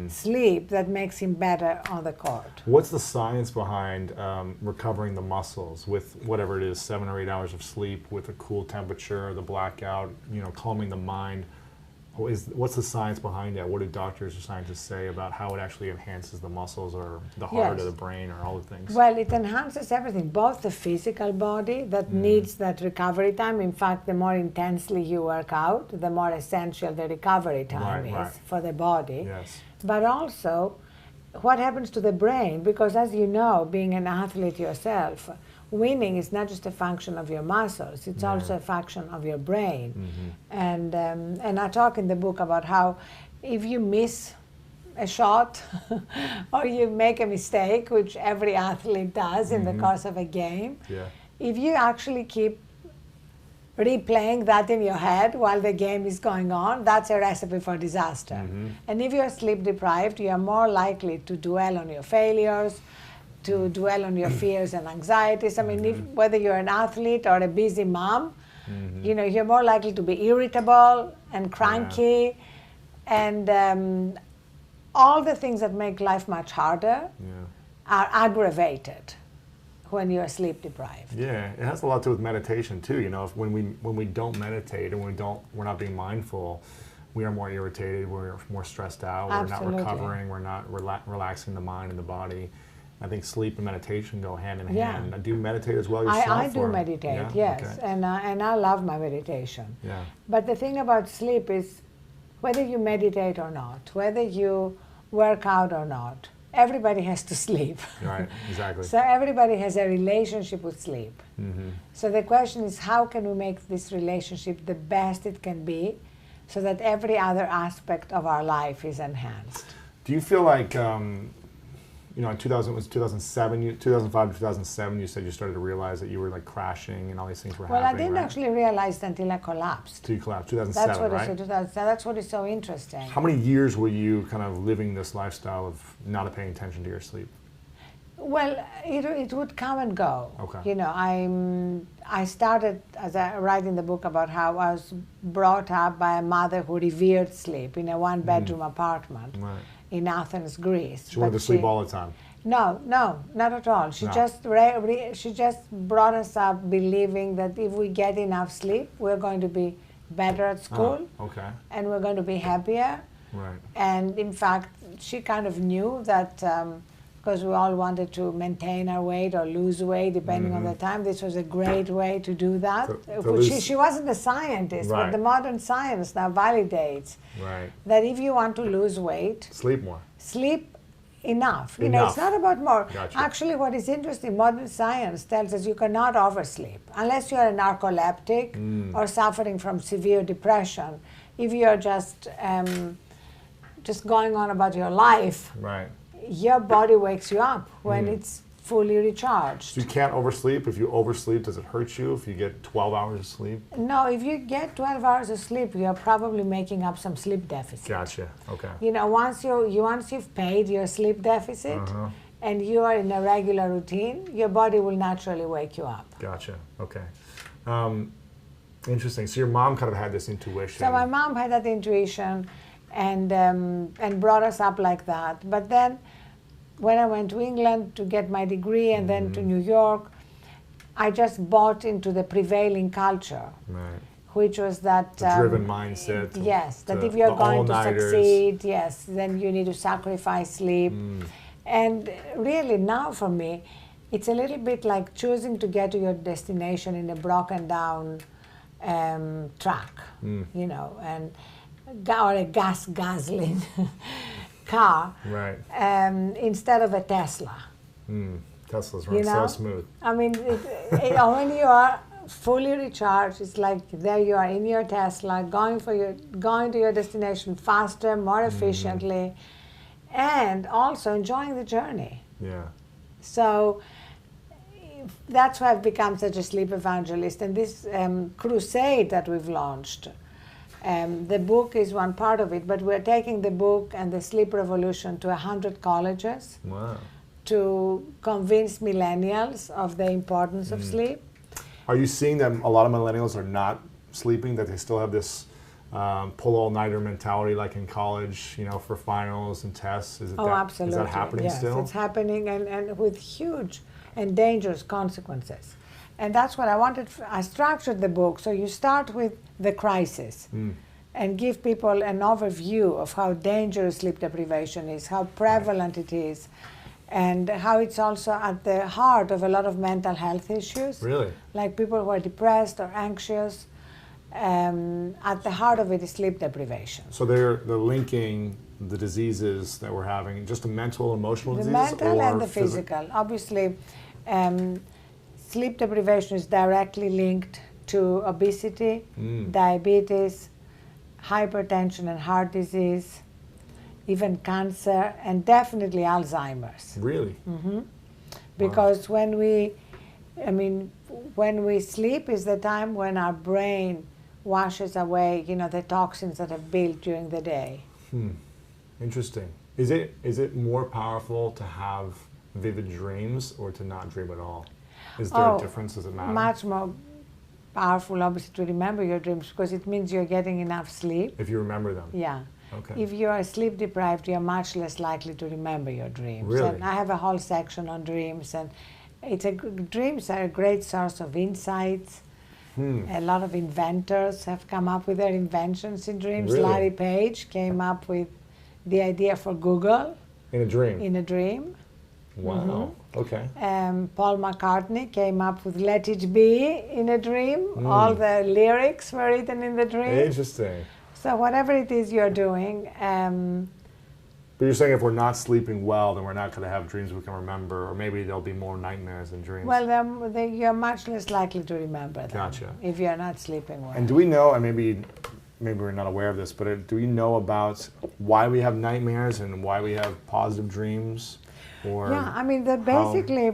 sleep that makes him better on the court. What's the science behind recovering the muscles with whatever it is, 7 or 8 hours of sleep with a cool temperature, the blackout, you know, calming the mind? What's the science behind that? What do doctors or scientists say about how it actually enhances the muscles or the heart or the brain or all the things? Well, it enhances everything, both the physical body that needs that recovery time. In fact, the more intensely you work out, the more essential the recovery time is for the body. Yes. But also, what happens to the brain? Because as you know, being an athlete yourself, winning is not just a function of your muscles, it's also a function of your brain. And I talk in the book about how if you miss a shot or you make a mistake, which every athlete does in the course of a game, if you actually keep replaying that in your head while the game is going on, that's a recipe for disaster. And if you're sleep deprived, you are more likely to dwell on your failures, to dwell on your fears and anxieties. I mean, whether you're an athlete or a busy mom, you know, you're more likely to be irritable and cranky, and all the things that make life much harder are aggravated when you're sleep deprived. Yeah, it has a lot to do with meditation too. You know, when we don't meditate and we're not being mindful, we are more irritated, we're more stressed out, Absolutely. We're not recovering, we're not relaxing the mind and the body. I think sleep and meditation go hand in hand. Do you meditate as well yourself? I do meditate, yes, Okay. and I love my meditation. Yeah. But the thing about sleep is, whether you meditate or not, whether you work out or not, everybody has to sleep. Right, exactly. So everybody has a relationship with sleep. So the question is, how can we make this relationship the best it can be, so that every other aspect of our life is enhanced? Do you feel like you know, in 2007, 2005 to 2007, you said you started to realize that you were like crashing and all these things were happening. Well, I didn't actually realize until I collapsed. Until you collapsed, 2007, that's what right? That's what is so interesting. How many years were you kind of living this lifestyle of not paying attention to your sleep? Well, it would come and go. Okay. You know, I started, as I write in the book, about how I was brought up by a mother who revered sleep in a one-bedroom apartment in Athens, Greece. She wanted to sleep all the time. No, not at all. She just brought us up believing that if we get enough sleep, we're going to be better at school. And we're going to be happier. Right. And in fact, she kind of knew that because we all wanted to maintain our weight or lose weight, depending on the time. This was a great way to do that. She wasn't a scientist, but the modern science now validates that if you want to lose weight, sleep more. Sleep enough. You know, it's not about more. Actually, what is interesting, modern science tells us you cannot oversleep unless you are a narcoleptic or suffering from severe depression. If you are just going on about your life, your body wakes you up when it's fully recharged. So you can't oversleep. If you oversleep, does it hurt you if you get 12 hours of sleep? No, if you get 12 hours of sleep, you're probably making up some sleep deficit. Gotcha. Okay. You know, once you've paid your sleep deficit and you are in a regular routine, your body will naturally wake you up. Gotcha. Okay. Interesting. So your mom kind of had this intuition. So my mom had that intuition and brought us up like that. But then when I went to England to get my degree and then to New York, I just bought into the prevailing culture, which was that the driven mindset. Yes, that if you're going to succeed, then you need to sacrifice sleep. And really now for me, it's a little bit like choosing to get to your destination in a broken down track, you know, or a gas guzzling car, instead of a Tesla. Teslas run so smooth. I mean, when you are fully recharged, it's like there you are in your Tesla, going to your destination faster, more efficiently, and also enjoying the journey. Yeah. So that's why I've become such a sleep evangelist. And this crusade that we've launched, the book is one part of it, but we're taking the book and the sleep revolution to 100 colleges to convince millennials of the importance of sleep. Are you seeing that a lot of millennials are not sleeping, that they still have this pull all-nighter mentality like in college, you know, for finals and tests? Absolutely. Is that happening still? Yes, it's happening, and with huge and dangerous consequences. And that's what I wanted. I structured the book so you start with the crisis and give people an overview of how dangerous sleep deprivation is, how prevalent it is, and how it's also at the heart of a lot of mental health issues. Really? Like people who are depressed or anxious. At the heart of it is sleep deprivation. So they're linking the diseases that we're having, just the mental, emotional diseases? The mental and the physical. Obviously, sleep deprivation is directly linked to obesity, diabetes, hypertension and heart disease, even cancer, and definitely Alzheimer's. Really? Because when we sleep is the time when our brain washes away, you know, the toxins that have built during the day. Interesting. Is it more powerful to have vivid dreams or to not dream at all? Is there a difference? Does it matter? Much more powerful, obviously, to remember your dreams because it means you're getting enough sleep. If you remember them. Yeah. Okay. If you are sleep deprived, you're much less likely to remember your dreams. Really? And I have a whole section on dreams, and dreams are a great source of insights. A lot of inventors have come up with their inventions in dreams. Really? Larry Page came up with the idea for Google. In a dream? In a dream. Wow. Okay. Paul McCartney came up with Let It Be in a dream. All the lyrics were written in the dream. Interesting. So whatever it is you're doing. But you're saying if we're not sleeping well, then we're not going to have dreams we can remember, or maybe there'll be more nightmares than dreams. Well, you're much less likely to remember them. Gotcha. If you're not sleeping well. And do we know, and maybe we're not aware of this, but do we know about why we have nightmares and why we have positive dreams? Or yeah, I mean, basically,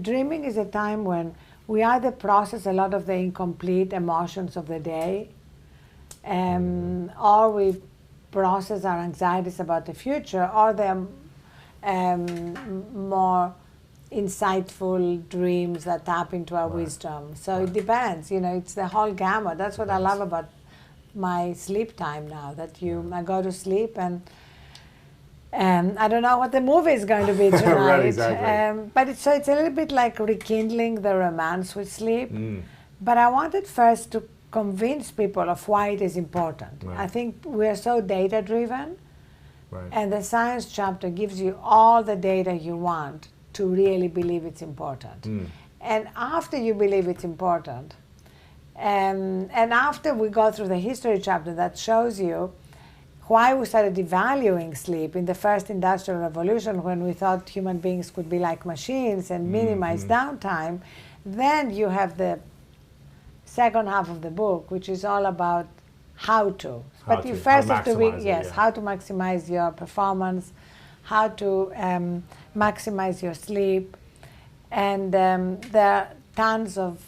dreaming is a time when we either process a lot of the incomplete emotions of the day, or we process our anxieties about the future, or the more insightful dreams that tap into our wisdom. So it depends, it's the whole gamut. That's what I love about my sleep time now, that I go to sleep and I don't know what the movie is going to be tonight. Right, exactly. But it's a little bit like rekindling the romance with sleep. But I wanted first to convince people of why it is important. Right. I think we're so data driven, Right. and the science chapter gives you all the data you want to really believe it's important. And after you believe it's important, and after we go through the history chapter that shows you why we started devaluing sleep in the first industrial revolution, when we thought human beings could be like machines and minimize downtime, then you have the second half of the book, which is all about how to. But you first have to how to maximize your performance, how to maximize your sleep, and there are tons of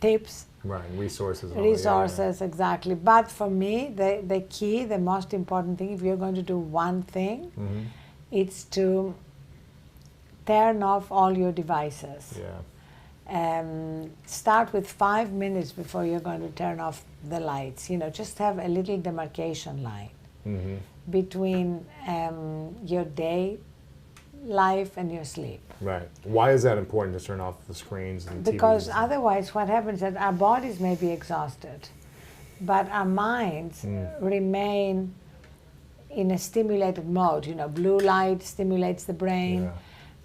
tips. Right, resources. Exactly. But for me, the key, the most important thing, if you're going to do one thing, it's to turn off all your devices. Start with 5 minutes before you're going to turn off the lights. Just have a little demarcation line between your day life and your sleep. Right. Why is that important to turn off the screens and Because TVs? otherwise what happens is that our bodies may be exhausted, but our minds remain in a stimulated mode. Blue light stimulates the brain,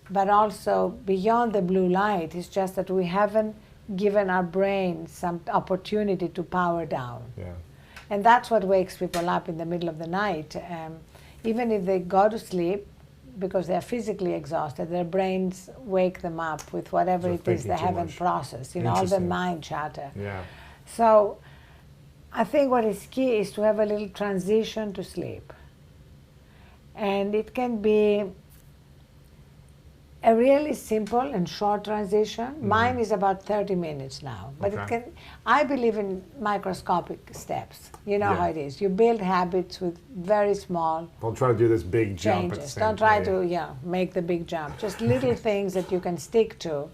but also beyond the blue light, it's just that we haven't given our brain some opportunity to power down. And that's what wakes people up in the middle of the night. Even if they go to sleep, because they're physically exhausted, their brains wake them up with whatever it is they haven't processed, all the mind chatter. So I think what is key is to have a little transition to sleep. And it can be a really simple and short transition. Mine is about 30 minutes now, but I believe in microscopic steps. You know how it is. You build habits with very small Don't try to do this big jump changes. at the same Don't try to make the big jump. Just little things that you can stick to.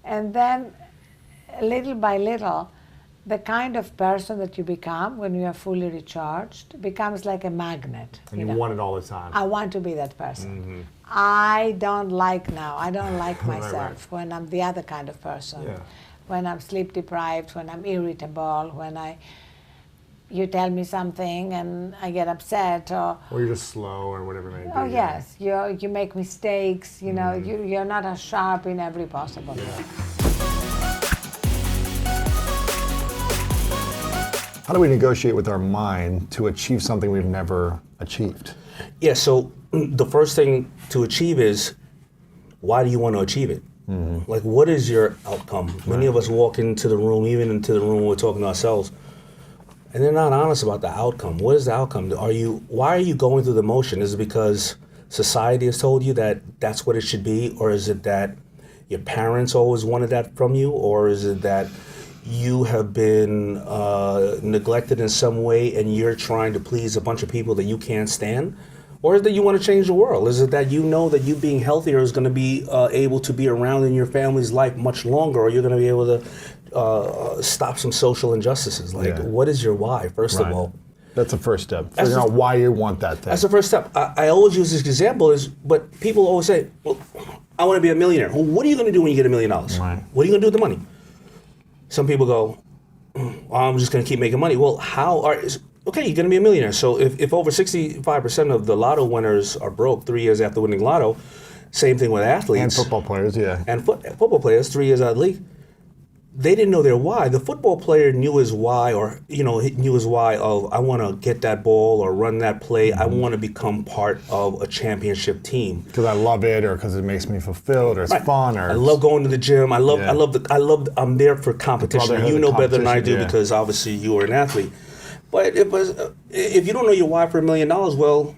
And then little by little, the kind of person that you become when you are fully recharged becomes like a magnet. And you want it all the time. I want to be that person. I don't like myself when I'm the other kind of person. When I'm sleep deprived, when I'm irritable, when you tell me something and I get upset, or you're just slow, or whatever it may be. Oh yes, you make mistakes. You're not as sharp in every possible way. How do we negotiate with our mind to achieve something we've never achieved? Yeah, so the first thing to achieve is, why do you want to achieve it? Like, what is your outcome? Many of us walk into the room, even into the room when we're talking to ourselves, and they're not honest about the outcome. What is the outcome? Why are you going through the motion? Is it because society has told you that that's what it should be? Or is it that your parents always wanted that from you? Or is it that you have been neglected in some way and you're trying to please a bunch of people that you can't stand? Or is it that you want to change the world? Is it that you know that you being healthier is going to be able to be around in your family's life much longer, or you're going to be able to stop some social injustices? Like, what is your why, first of all? That's the first step. Figuring out why you want that thing. That's the first step. I always use this example, but people always say, well, I want to be a millionaire. Well, what are you going to do when you get $1 million? Right. What are you going to do with the money? Some people go, well, I'm just going to keep making money. Well, okay, you're going to be a millionaire. So if over 65% of the lotto winners are broke 3 years after winning lotto, same thing with athletes. And football players, And football players, 3 years out of the league. They didn't know their why. The football player knew his why, knew his why of, I want to get that ball or run that play. I want to become part of a championship team. Because I love it, or because it makes me fulfilled, or it's fun, or I love going to the gym. I'm there for competition. You know better than I do because obviously you are an athlete. But if you don't know your why for $1 million, well,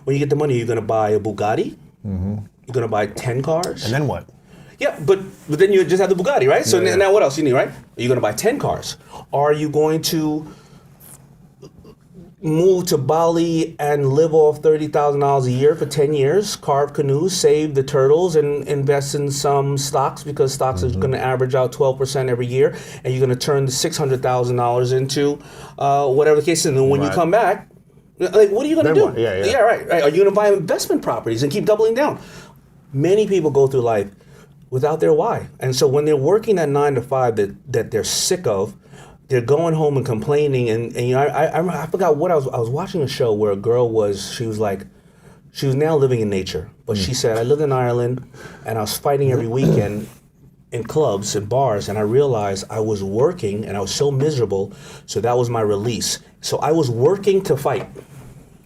when you get the money, you're going to buy a Bugatti, You're going to buy 10 cars. And then what? Yeah, but then you just have the Bugatti, right? So now what else you need, right? Are you going to buy 10 cars? Are you going to move to Bali and live off $30,000 a year for 10 years, carve canoes, save the turtles, and invest in some stocks because stocks are going to average out 12% every year, and you're going to turn the $600,000 into whatever the case is. And then when you come back, like, what are you going to do? What? Yeah, right. Are you going to buy investment properties and keep doubling down? Many people go through life without their why. And so when they're working that 9 to 5 that they're sick of, they're going home and complaining, and you know, I forgot what I was watching a show where a girl she was now living in nature, but she said, I lived in Ireland and I was fighting every weekend in clubs and bars, and I realized I was working and I was so miserable, so that was my release. So I was working to fight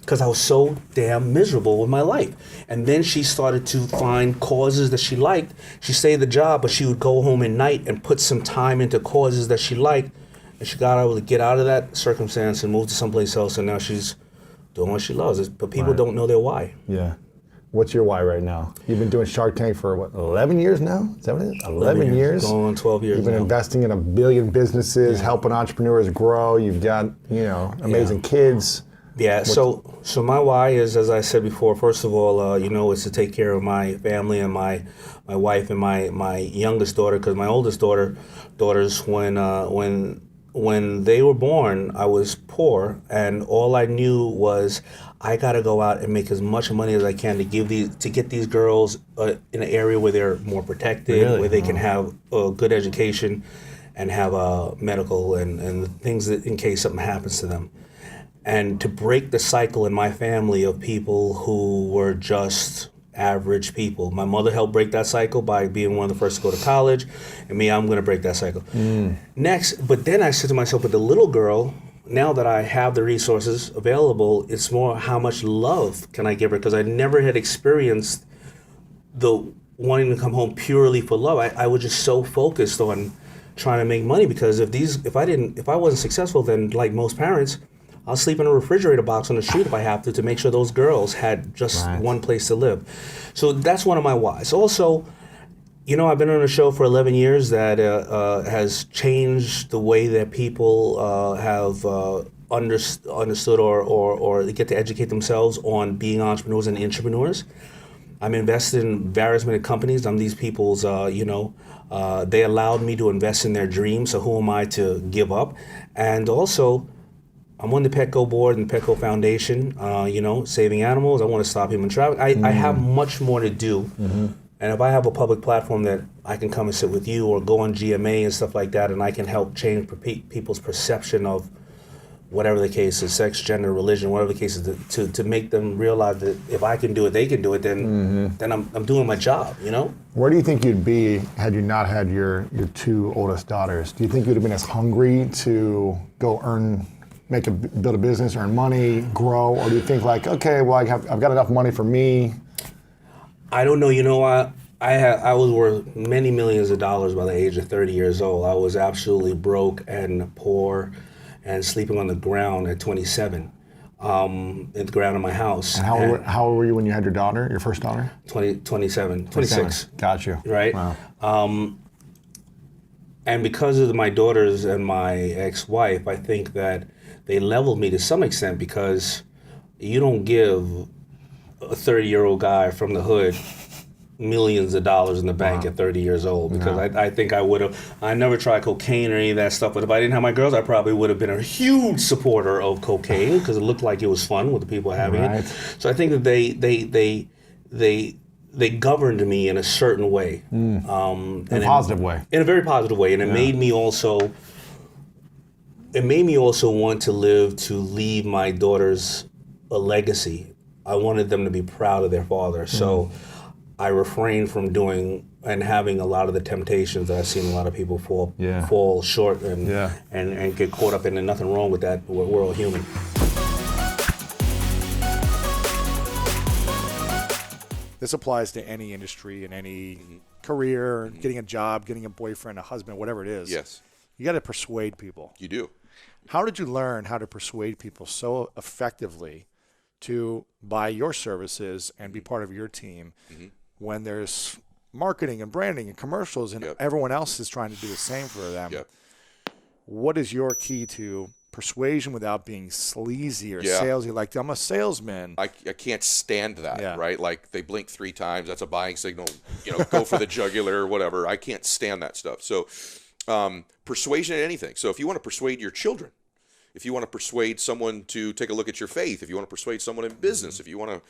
because I was so damn miserable with my life. And then she started to find causes that she liked. She stayed at the job, but she would go home at night and put some time into causes that she liked. And she got able to get out of that circumstance and move to someplace else, and now she's doing what she loves. But people don't know their why. Yeah. What's your why right now? You've been doing Shark Tank for, what, 11 years now? Is that what it is? 11 years? Going on 12 years. You've been investing in 1 billion businesses, helping entrepreneurs grow. You've got, amazing kids. Yeah, so my why is, as I said before, first of all, is to take care of my family and my wife and my youngest daughter, because my oldest daughters, when they were born, I was poor, and all I knew was I got to go out and make as much money as I can to get these girls in an area where they're more protected, where they can have a good education and have a medical and things that in case something happens to them. And to break the cycle in my family of people who were just average people. My mother helped break that cycle by being one of the first to go to college, and I'm going to break that cycle. Next, but then I said to myself, with the little girl, now that I have the resources available, it's more how much love can I give her, because I never had experienced the wanting to come home purely for love. I was just so focused on trying to make money, because if I wasn't successful, then like most parents, I'll sleep in a refrigerator box on the street if I have to make sure those girls had just one place to live. So that's one of my whys. Also, I've been on a show for 11 years that has changed the way that people have understood or they get to educate themselves on being entrepreneurs and intrapreneurs. I'm invested in various many companies. I'm these people's, they allowed me to invest in their dreams, so who am I to give up? And also, I'm on the Petco board and the Petco Foundation, saving animals. I want to stop human trafficking. I have much more to do. And if I have a public platform that I can come and sit with you or go on GMA and stuff like that, and I can help change people's perception of whatever the case is, sex, gender, religion, whatever the case is, to make them realize that if I can do it, they can do it, then I'm doing my job, Where do you think you'd be had you not had your 2 oldest daughters? Do you think you'd have been as hungry to go build a business, earn money, grow, or do you think like, okay, well, I've got enough money for me? I don't know. I was worth many millions of dollars by the age of 30 years old. I was absolutely broke and poor and sleeping on the ground at 27, at the ground of my house. And how old were you when you had your first daughter? 27, 26. Got you. Right? Wow. And because of my daughters and my ex-wife, I think that they leveled me to some extent, because you don't give a 30-year-old guy from the hood millions of dollars in the bank at 30 years old, because I think I never tried cocaine or any of that stuff, but if I didn't have my girls, I probably would have been a huge supporter of cocaine, because it looked like it was fun with the people having it. So I think that they governed me in a certain way. In a positive way. In a very positive way, and it made me also want to leave my daughters a legacy. I wanted them to be proud of their father. So I refrained from doing and having a lot of the temptations that I've seen a lot of people fall short and get caught up in, and nothing wrong with that. We're all human. This applies to any industry and any career, getting a job, getting a boyfriend, a husband, whatever it is. Yes. You got to persuade people. You do. How did you learn how to persuade people so effectively to buy your services and be part of your team when there's marketing and branding and commercials and everyone else is trying to do the same for them? What is your key to persuasion without being sleazy or salesy? Like, I'm a salesman. I can't stand that, right? Like, they blink 3 times. That's a buying signal. Go for the jugular or whatever. I can't stand that stuff. So persuasion in anything. So if you want to persuade your children, if you want to persuade someone to take a look at your faith, if you want to persuade someone in business, if you want to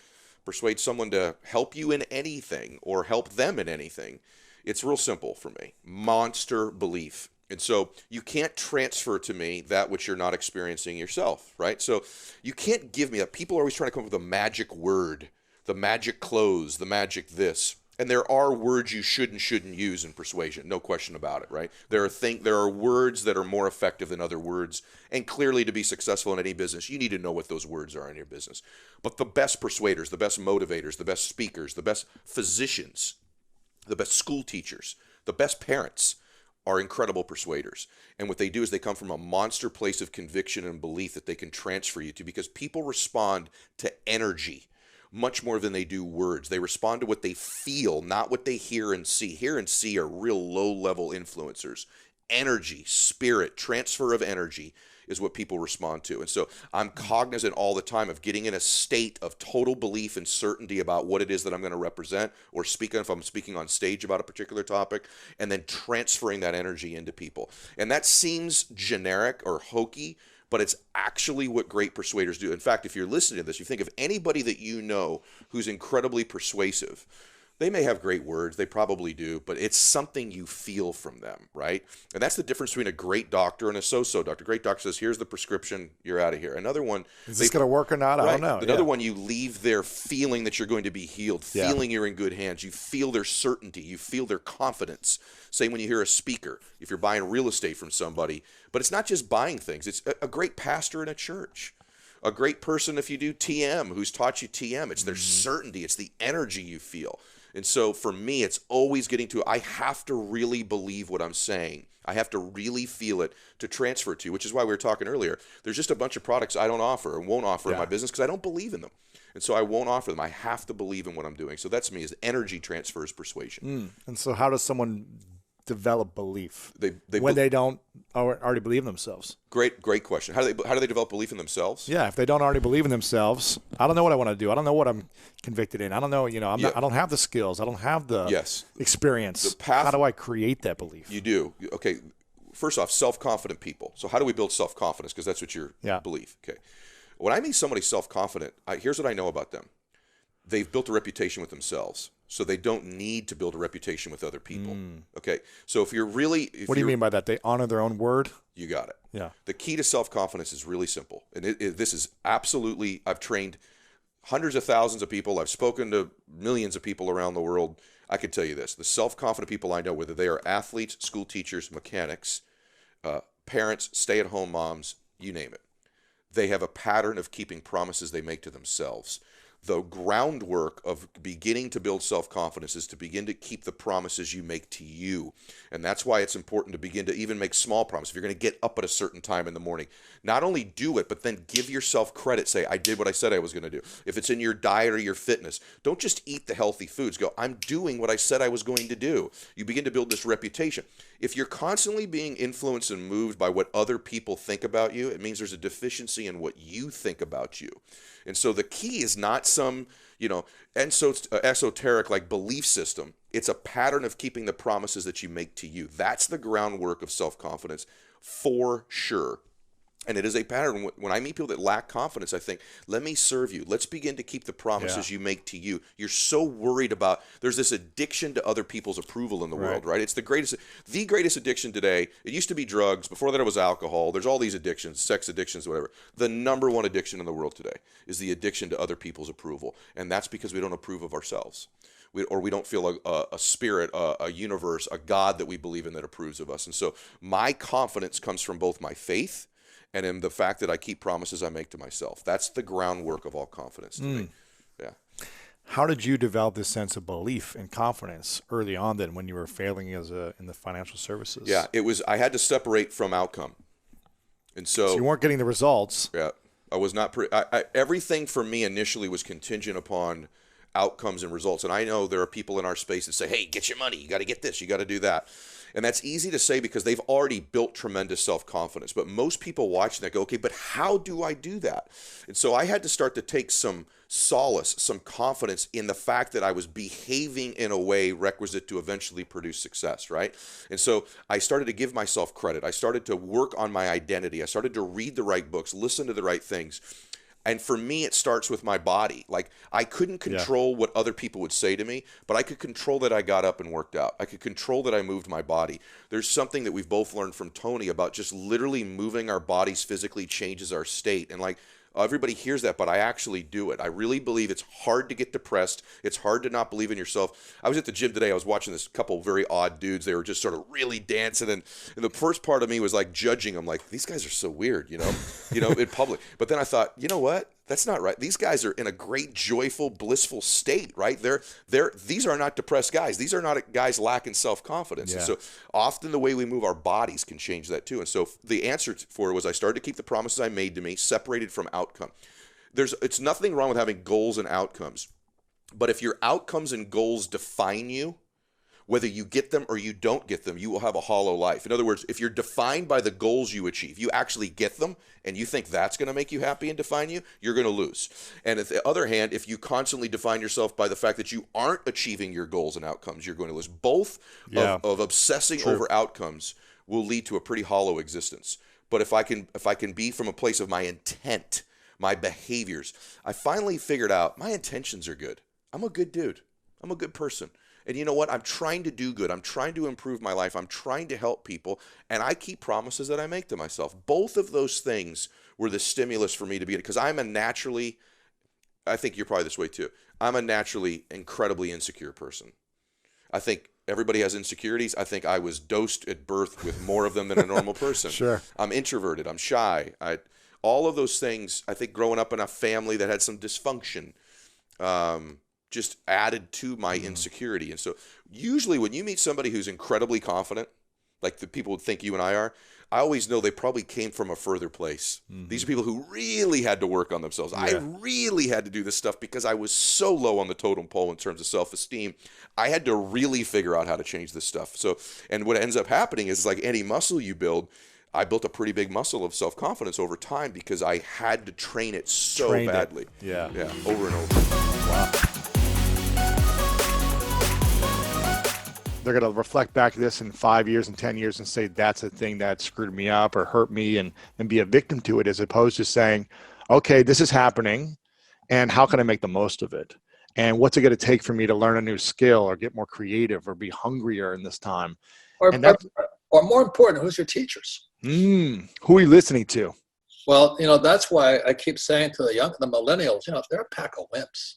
persuade someone to help you in anything or help them in anything, it's real simple for me. Monster belief. And so you can't transfer to me that which you're not experiencing yourself, right? So you can't give me that. People are always trying to come up with a magic word, the magic close, the magic this. And there are words you should and shouldn't use in persuasion, no question about it, right? There are words that are more effective than other words. And clearly, to be successful in any business, you need to know what those words are in your business. But the best persuaders, the best motivators, the best speakers, the best physicians, the best school teachers, the best parents are incredible persuaders. And what they do is they come from a monster place of conviction and belief that they can transfer you to, because people respond to energy much more than they do words. They respond to what they feel, not what they hear and see. Hear and see are real low-level influencers. Energy, spirit, transfer of energy is what people respond to. And so I'm cognizant all the time of getting in a state of total belief and certainty about what it is that I'm going to represent or speak on, if I'm speaking on stage about a particular topic, and then transferring that energy into people. And that seems generic or hokey, but it's actually what great persuaders do. In fact, if you're listening to this, you think of anybody that you know who's incredibly persuasive. They may have great words, they probably do, but it's something you feel from them, right? And that's the difference between a great doctor and a so-so doctor. Great doctor says, here's the prescription, you're out of here. Another one, is this going to work or not? I don't know. Another one, you leave there feeling that you're going to be healed, feeling you're in good hands. You feel their certainty, you feel their confidence. Same when you hear a speaker, if you're buying real estate from somebody. But it's not just buying things. It's a great pastor in a church. A great person, if you do TM, who's taught you TM. It's their certainty. It's the energy you feel. And so for me, it's always getting to, I have to really believe what I'm saying. I have to really feel it to transfer it to, which is why we were talking earlier. There's just a bunch of products I don't offer and won't offer in my business because I don't believe in them. And so I won't offer them. I have to believe in what I'm doing. So that's me, is energy transfers persuasion. And so how does someone develop belief when they don't already believe in themselves? Great question. How do they develop belief in themselves? Yeah, if they don't already believe in themselves, I don't know what I want to do. I don't know what I'm convicted in. I don't know. I don't have the skills. I don't have the experience. How do I create that belief? You do. Okay. First off, self-confident people. So how do we build self-confidence? Because that's what your belief. Okay. When I meet somebody self-confident, here's what I know about them. They've built a reputation with themselves. So they don't need to build a reputation with other people. Okay. So if you're really... What do you mean by that? They honor their own word? You got it. Yeah. The key to self-confidence is really simple. And this is absolutely... I've trained hundreds of thousands of people. I've spoken to millions of people around the world. I can tell you this. The self-confident people I know, whether they are athletes, school teachers, mechanics, parents, stay-at-home moms, you name it. They have a pattern of keeping promises they make to themselves. The groundwork of beginning to build self-confidence is to begin to keep the promises you make to you. And that's why it's important to begin to even make small promises. If you're going to get up at a certain time in the morning, not only do it, but then give yourself credit. Say, I did what I said I was going to do. If it's in your diet or your fitness, don't just eat the healthy foods. Go, I'm doing what I said I was going to do. You begin to build this reputation. If you're constantly being influenced and moved by what other people think about you, it means there's a deficiency in what you think about you. And so the key is not some, esoteric like belief system. It's a pattern of keeping the promises that you make to you. That's the groundwork of self-confidence for sure. And it is a pattern. When I meet people that lack confidence, I think, let me serve you. Let's begin to keep the promises you make to you. You're so worried about, there's this addiction to other people's approval in the world, right? It's the greatest addiction today. It used to be drugs. Before that, it was alcohol. There's all these addictions, sex addictions, whatever. The number one addiction in the world today is the addiction to other people's approval. And that's because we don't approve of ourselves. We don't feel a spirit, a universe, a God that we believe in that approves of us. And so my confidence comes from both my faith and in the fact that I keep promises I make to myself. That's the groundwork of all confidence to me. Yeah. How did you develop this sense of belief and confidence early on then when you were failing in the financial services? Yeah, I had to separate from outcome. And so you weren't getting the results. Yeah. I was not. Everything for me initially was contingent upon outcomes and results. And I know there are people in our space that say, "Hey, get your money. You got to get this. You got to do that." And that's easy to say because they've already built tremendous self-confidence. But most people watch that go, "Okay, but how do I do that?" And so I had to start to take some solace, some confidence in the fact that I was behaving in a way requisite to eventually produce success, right? And so I started to give myself credit. I started to work on my identity. I started to read the right books, listen to the right things. And for me, it starts with my body. Like, I couldn't control what other people would say to me, but I could control that I got up and worked out. I could control that I moved my body. There's something that we've both learned from Tony about just literally moving our bodies physically changes our state. And like, everybody hears that, but I actually do it. I really believe it's hard to get depressed. It's hard to not believe in yourself. I was at the gym today. I was watching this couple very odd dudes. They were just sort of really dancing. And the first part of me was like judging them. Like, these guys are so weird, you know, in public. But then I thought, you know what? That's not right. These guys are in a great, joyful, blissful state, right? These are not depressed guys. These are not guys lacking self-confidence. Yeah. And so often the way we move our bodies can change that too. And so the answer for it was I started to keep the promises I made to me separated from outcome. It's nothing wrong with having goals and outcomes. But if your outcomes and goals define you, whether you get them or you don't get them, you will have a hollow life. In other words, if you're defined by the goals you achieve, you actually get them, and you think that's going to make you happy and define you, you're going to lose. And on the other hand, if you constantly define yourself by the fact that you aren't achieving your goals and outcomes, you're going to lose. Both of obsessing over outcomes will lead to a pretty hollow existence. But if I can be from a place of my intent, my behaviors, I finally figured out my intentions are good. I'm a good dude. I'm a good person. And you know what? I'm trying to do good. I'm trying to improve my life. I'm trying to help people. And I keep promises that I make to myself. Both of those things were the stimulus for me to be it. Because I think you're probably this way too. I'm a naturally incredibly insecure person. I think everybody has insecurities. I think I was dosed at birth with more of them than a normal person. Sure. I'm introverted. I'm shy. All of those things, I think growing up in a family that had some dysfunction, just added to my insecurity. And so usually when you meet somebody who's incredibly confident, like the people would think you and I are, I always know they probably came from a further place. These are people who really had to work on themselves. I really had to do this stuff because I was so low on the totem pole in terms of self-esteem. I had to really figure out how to change this stuff. So, and what ends up happening is like any muscle you build, I built a pretty big muscle of self-confidence over time because I had to train it so badly. Yeah, over and over. Wow. They're going to reflect back to this in 5 years and 10 years and say, that's the thing that screwed me up or hurt me, and be a victim to it, as opposed to saying, okay, this is happening, and how can I make the most of it? And what's it going to take for me to learn a new skill or get more creative or be hungrier in this time? Or more important, who's your teachers? Who are you listening to? Well, that's why I keep saying to the millennials, they're a pack of wimps.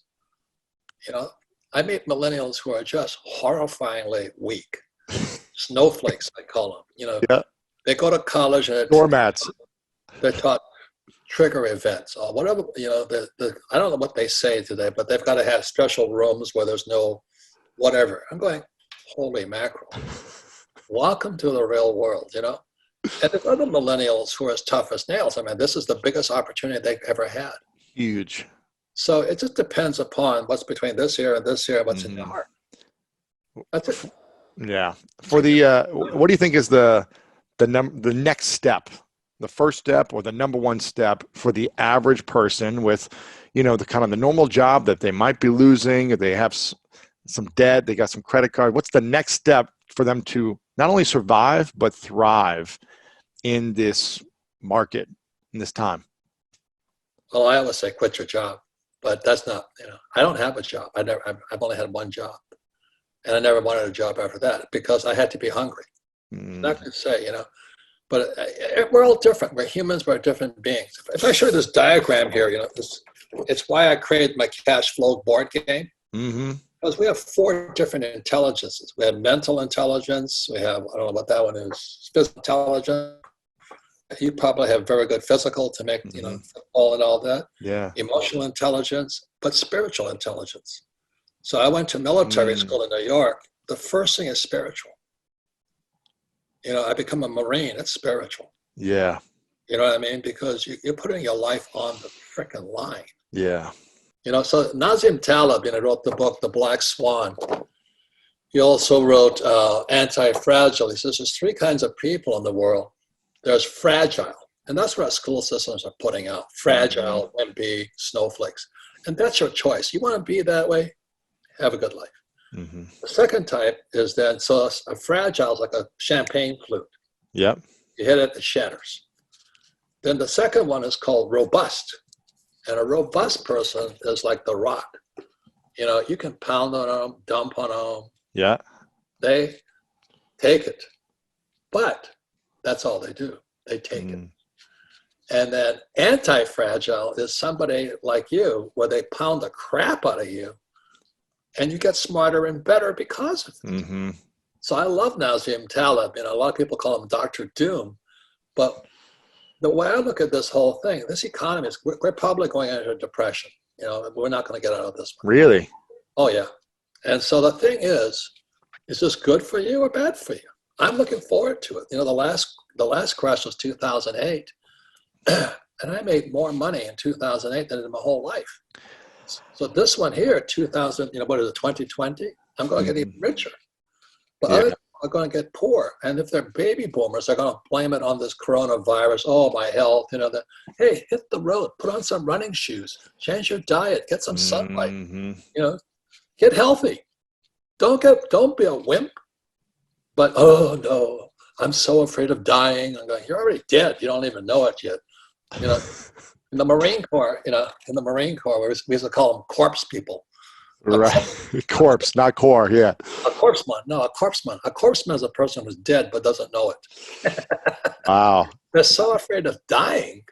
I meet millennials who are just horrifyingly weak. Snowflakes, I call them. They go to college and doormats. They're taught trigger events or whatever. I don't know what they say today, but they've got to have special rooms where there's no whatever. I'm going, holy mackerel. Welcome to the real world, And there's other millennials who are as tough as nails. I mean, this is the biggest opportunity they've ever had. Huge. So it just depends upon what's between this year and this year, what's in your heart. That's it. Yeah. For the what do you think is the next step, the first step or the number one step for the average person with, the kind of the normal job that they might be losing, or they have some debt, they got some credit card. What's the next step for them to not only survive but thrive in this market, in this time? Well, I always say quit your job. But that's not, I don't have a job. I've only had one job. And I never wanted a job after that because I had to be hungry. Not to say, but we're all different. We're humans, we're different beings. If I show you this diagram here, it's why I created my cash flow board game. Because we have 4 different intelligences. We have mental intelligence. We have, I don't know what that one is, physical intelligence. You probably have very good physical to make, football and all that. Yeah. Emotional intelligence, but spiritual intelligence. So I went to military school in New York. The first thing is spiritual. I become a Marine. It's spiritual. Yeah. You know what I mean? Because you're putting your life on the frickin' line. Yeah. You know, so Nassim Taleb, wrote the book, The Black Swan. He also wrote Anti-Fragile. He says there's three kinds of people in the world. There's fragile, and that's what our school systems are putting out. Fragile, wimpy, snowflakes. And that's your choice. You want to be that way? Have a good life. Mm-hmm. The second type is then, so a fragile is like a champagne flute. Yep. You hit it, it shatters. Then the second one is called robust. And a robust person is like the rock. You can pound on them, dump on them. Yeah. They take it. But that's all they do. They take it. And then anti-fragile is somebody like you, where they pound the crap out of you, and you get smarter and better because of it. Mm-hmm. So I love Nassim Taleb. A lot of people call him Dr. Doom. But the way I look at this whole thing, this economy is, we're probably going into a depression. We're not going to get out of this one. Really? Oh, yeah. And so the thing is this good for you or bad for you? I'm looking forward to it. The last crash was 2008. And I made more money in 2008 than in my whole life. So this one here, 2020, I'm going to get even richer. But other people are going to get poor. And if they're baby boomers, they're going to blame it on this coronavirus. Oh, my health, hey, hit the road, put on some running shoes, change your diet, get some sunlight, get healthy. Don't be a wimp. But, oh, no, I'm so afraid of dying. I'm going, you're already dead. You don't even know it yet. In the Marine Corps, we used to call them corpse people. Right. Corpse, not core. Yeah. A corpseman. No, a corpseman. A corpseman is a person who's dead but doesn't know it. Wow. They're so afraid of dying.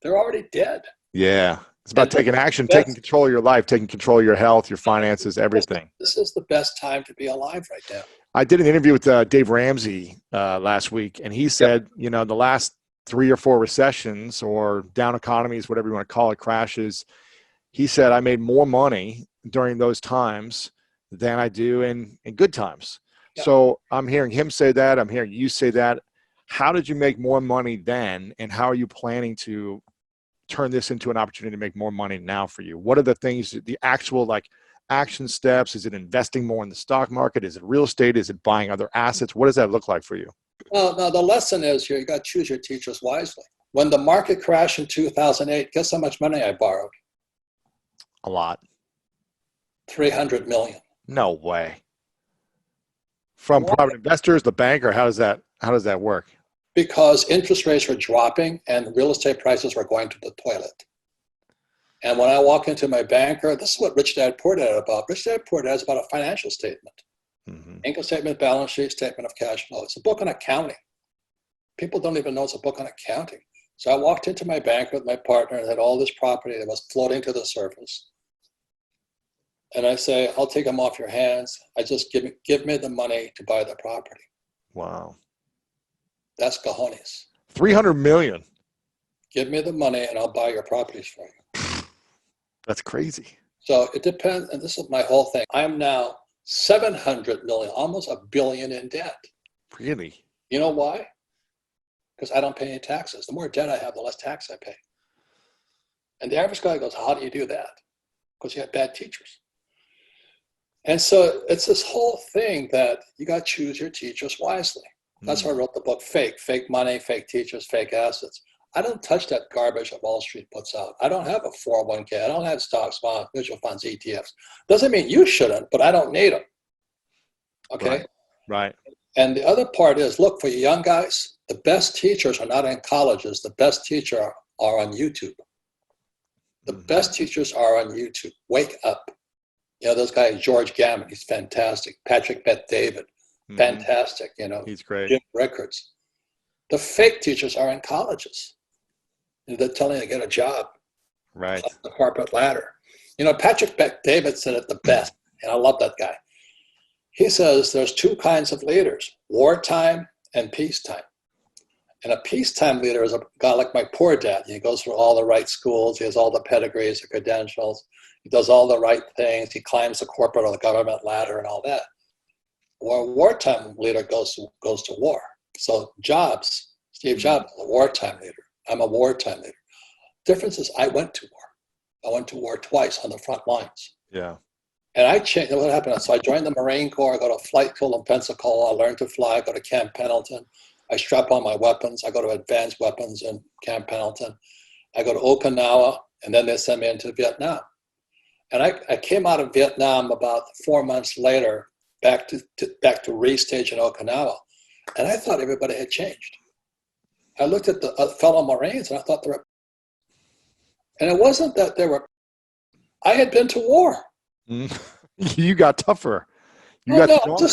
They're already dead. Yeah. It's about taking action, taking control of your life, taking control of your health, your finances, everything. This is the best time to be alive right now. I did an interview with Dave Ramsey last week, and he said, the last 3 or 4 recessions or down economies, whatever you want to call it, crashes, he said, I made more money during those times than I do in good times. Yeah. So I'm hearing him say that. I'm hearing you say that. How did you make more money then? And how are you planning to turn this into an opportunity to make more money now for you? What are the things, the actual action steps? Is it investing more in the stock market? Is it real estate? Is it buying other assets? What does that look like for you? Well, no, the lesson is here, you got to choose your teachers wisely. When the market crashed in 2008, guess how much money I borrowed? A lot. 300 million. No way. From private investors, the bank, or how does that work? Because interest rates were dropping and real estate prices were going to the toilet. And when I walk into my banker, this is what Rich Dad Poor Dad about. Rich Dad Poor Dad is about a financial statement. Mm-hmm. Income statement, balance sheet, statement of cash flow. It's a book on accounting. People don't even know it's a book on accounting. So I walked into my banker with my partner and had all this property that was floating to the surface. And I say, I'll take them off your hands. I just give me the money to buy the property. Wow. That's cojones. 300 million. Give me the money and I'll buy your properties for you. That's crazy. So it depends. And this is my whole thing. I'm now 700 million, almost $1 billion in debt. Really? You know why? Because I don't pay any taxes. The more debt I have, the less tax I pay. And the average guy goes, how do you do that? Because you have bad teachers. And so it's this whole thing that you got to choose your teachers wisely. That's why I wrote the book, Fake money, fake teachers, fake assets. I don't touch that garbage that Wall Street puts out. I don't have a 401k. I don't have stocks, bonds, mutual funds, ETFs. Doesn't mean you shouldn't, but I don't need them. Okay? Right. And the other part is, look, for you young guys, the best teachers are not in colleges. The best teachers are on YouTube. The best teachers are on YouTube. Wake up. This guy, George Gammon, he's fantastic. Patrick Bet-David, fantastic. He's great. Jim Rickards. The fake teachers are in colleges. They're telling you to get a job. Right. Up the corporate ladder. Patrick Bet-David said it the best, and I love that guy. He says there's 2 kinds of leaders, wartime and peacetime. And a peacetime leader is a guy like my poor dad. He goes through all the right schools. He has all the pedigrees, the credentials. He does all the right things. He climbs the corporate or the government ladder and all that. Well, a wartime leader goes to war. So Steve Jobs is a wartime leader. I'm a wartime leader. Difference is I went to war. I went to war twice on the front lines. Yeah. And I changed. What happened? So I joined the Marine Corps. I go to flight school in Pensacola. I learned to fly. I go to Camp Pendleton. I strap on my weapons. I go to advanced weapons in Camp Pendleton. I go to Okinawa, and then they send me into Vietnam. And I came out of Vietnam about 4 months later, back to restage in Okinawa, and I thought everybody had changed. I looked at the fellow Marines, and I thought they were, and it wasn't that they were. I had been to war. You got tougher. You got stronger.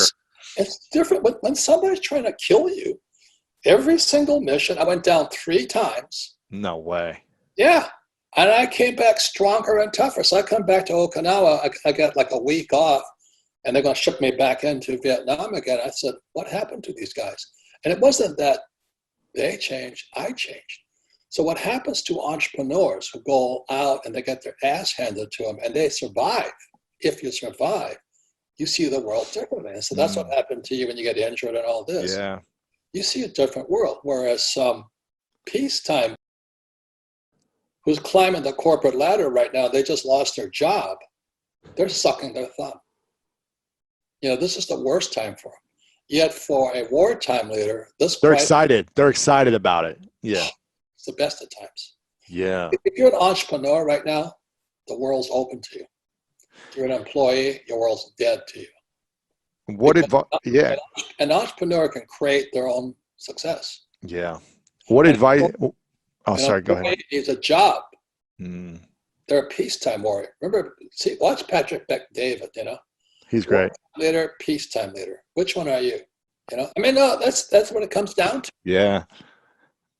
It's different when somebody's trying to kill you. Every single mission, I went down 3 times. No way. Yeah. And I came back stronger and tougher. So I come back to Okinawa. I got like a week off, and they're going to ship me back into Vietnam again. I said, what happened to these guys? And it wasn't that they changed, I changed. So what happens to entrepreneurs who go out and they get their ass handed to them and they survive? If you survive, you see the world differently. And so that's what happened to you when you get injured and all this. Yeah. You see a different world. Whereas peacetime, who's climbing the corporate ladder right now, they just lost their job. They're sucking their thumb. This is the worst time for them. Yet for a wartime leader, they're excited. They're excited about it. Yeah. It's the best of times. Yeah. If you're an entrepreneur right now, the world's open to you. If you're an employee, your world's dead to you. What advice? Yeah. An entrepreneur can create their own success. Yeah. What advice? Oh, sorry. Go ahead. It's a job. They're a peacetime warrior. Remember, watch Patrick Bet-David. He's great. Leader, peacetime leader. Which one are you? No, that's what it comes down to. Yeah,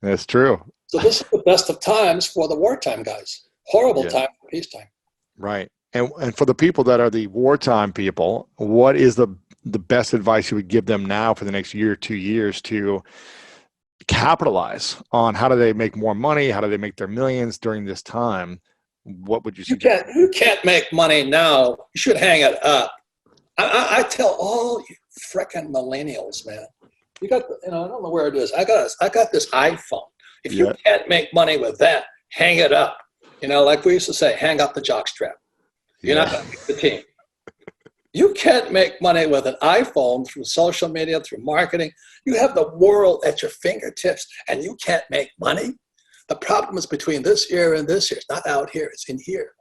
that's true. So this is the best of times for the wartime guys. Horrible time for peacetime. Right. And for the people that are the wartime people, what is the best advice you would give them now for the next year or 2 years to capitalize on? How do they make more money? How do they make their millions during this time? What would you suggest? You can't make money now. You should hang it up. I tell all you frickin' millennials, man. You got, I don't know where it is. I got this iPhone. If you can't make money with that, hang it up. Like we used to say, hang up the jockstrap. You're not going to beat the team. You can't make money with an iPhone through social media, through marketing. You have the world at your fingertips, and you can't make money. The problem is between this ear and this ear. It's not out here. It's in here.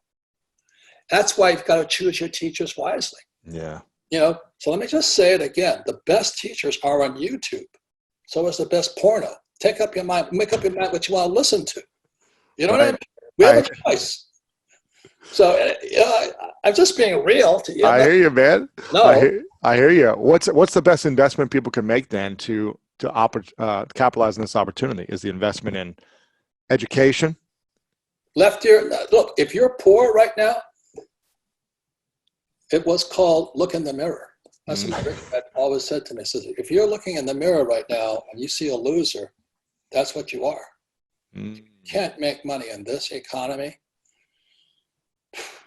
That's why you've got to choose your teachers wisely. Yeah. So let me just say it again. The best teachers are on YouTube. So is the best porno. Make up your mind what you want to listen to. You know what I mean? We have a choice. So I'm just being real to you. I hear you, man. No. I hear you. What's the best investment people can make then to capitalize on this opportunity? Is the investment in education? Left ear. Look, if you're poor right now, it was called look in the mirror. That's what Rick always said to me. He says, if you're looking in the mirror right now and you see a loser, that's what you are. You can't make money in this economy.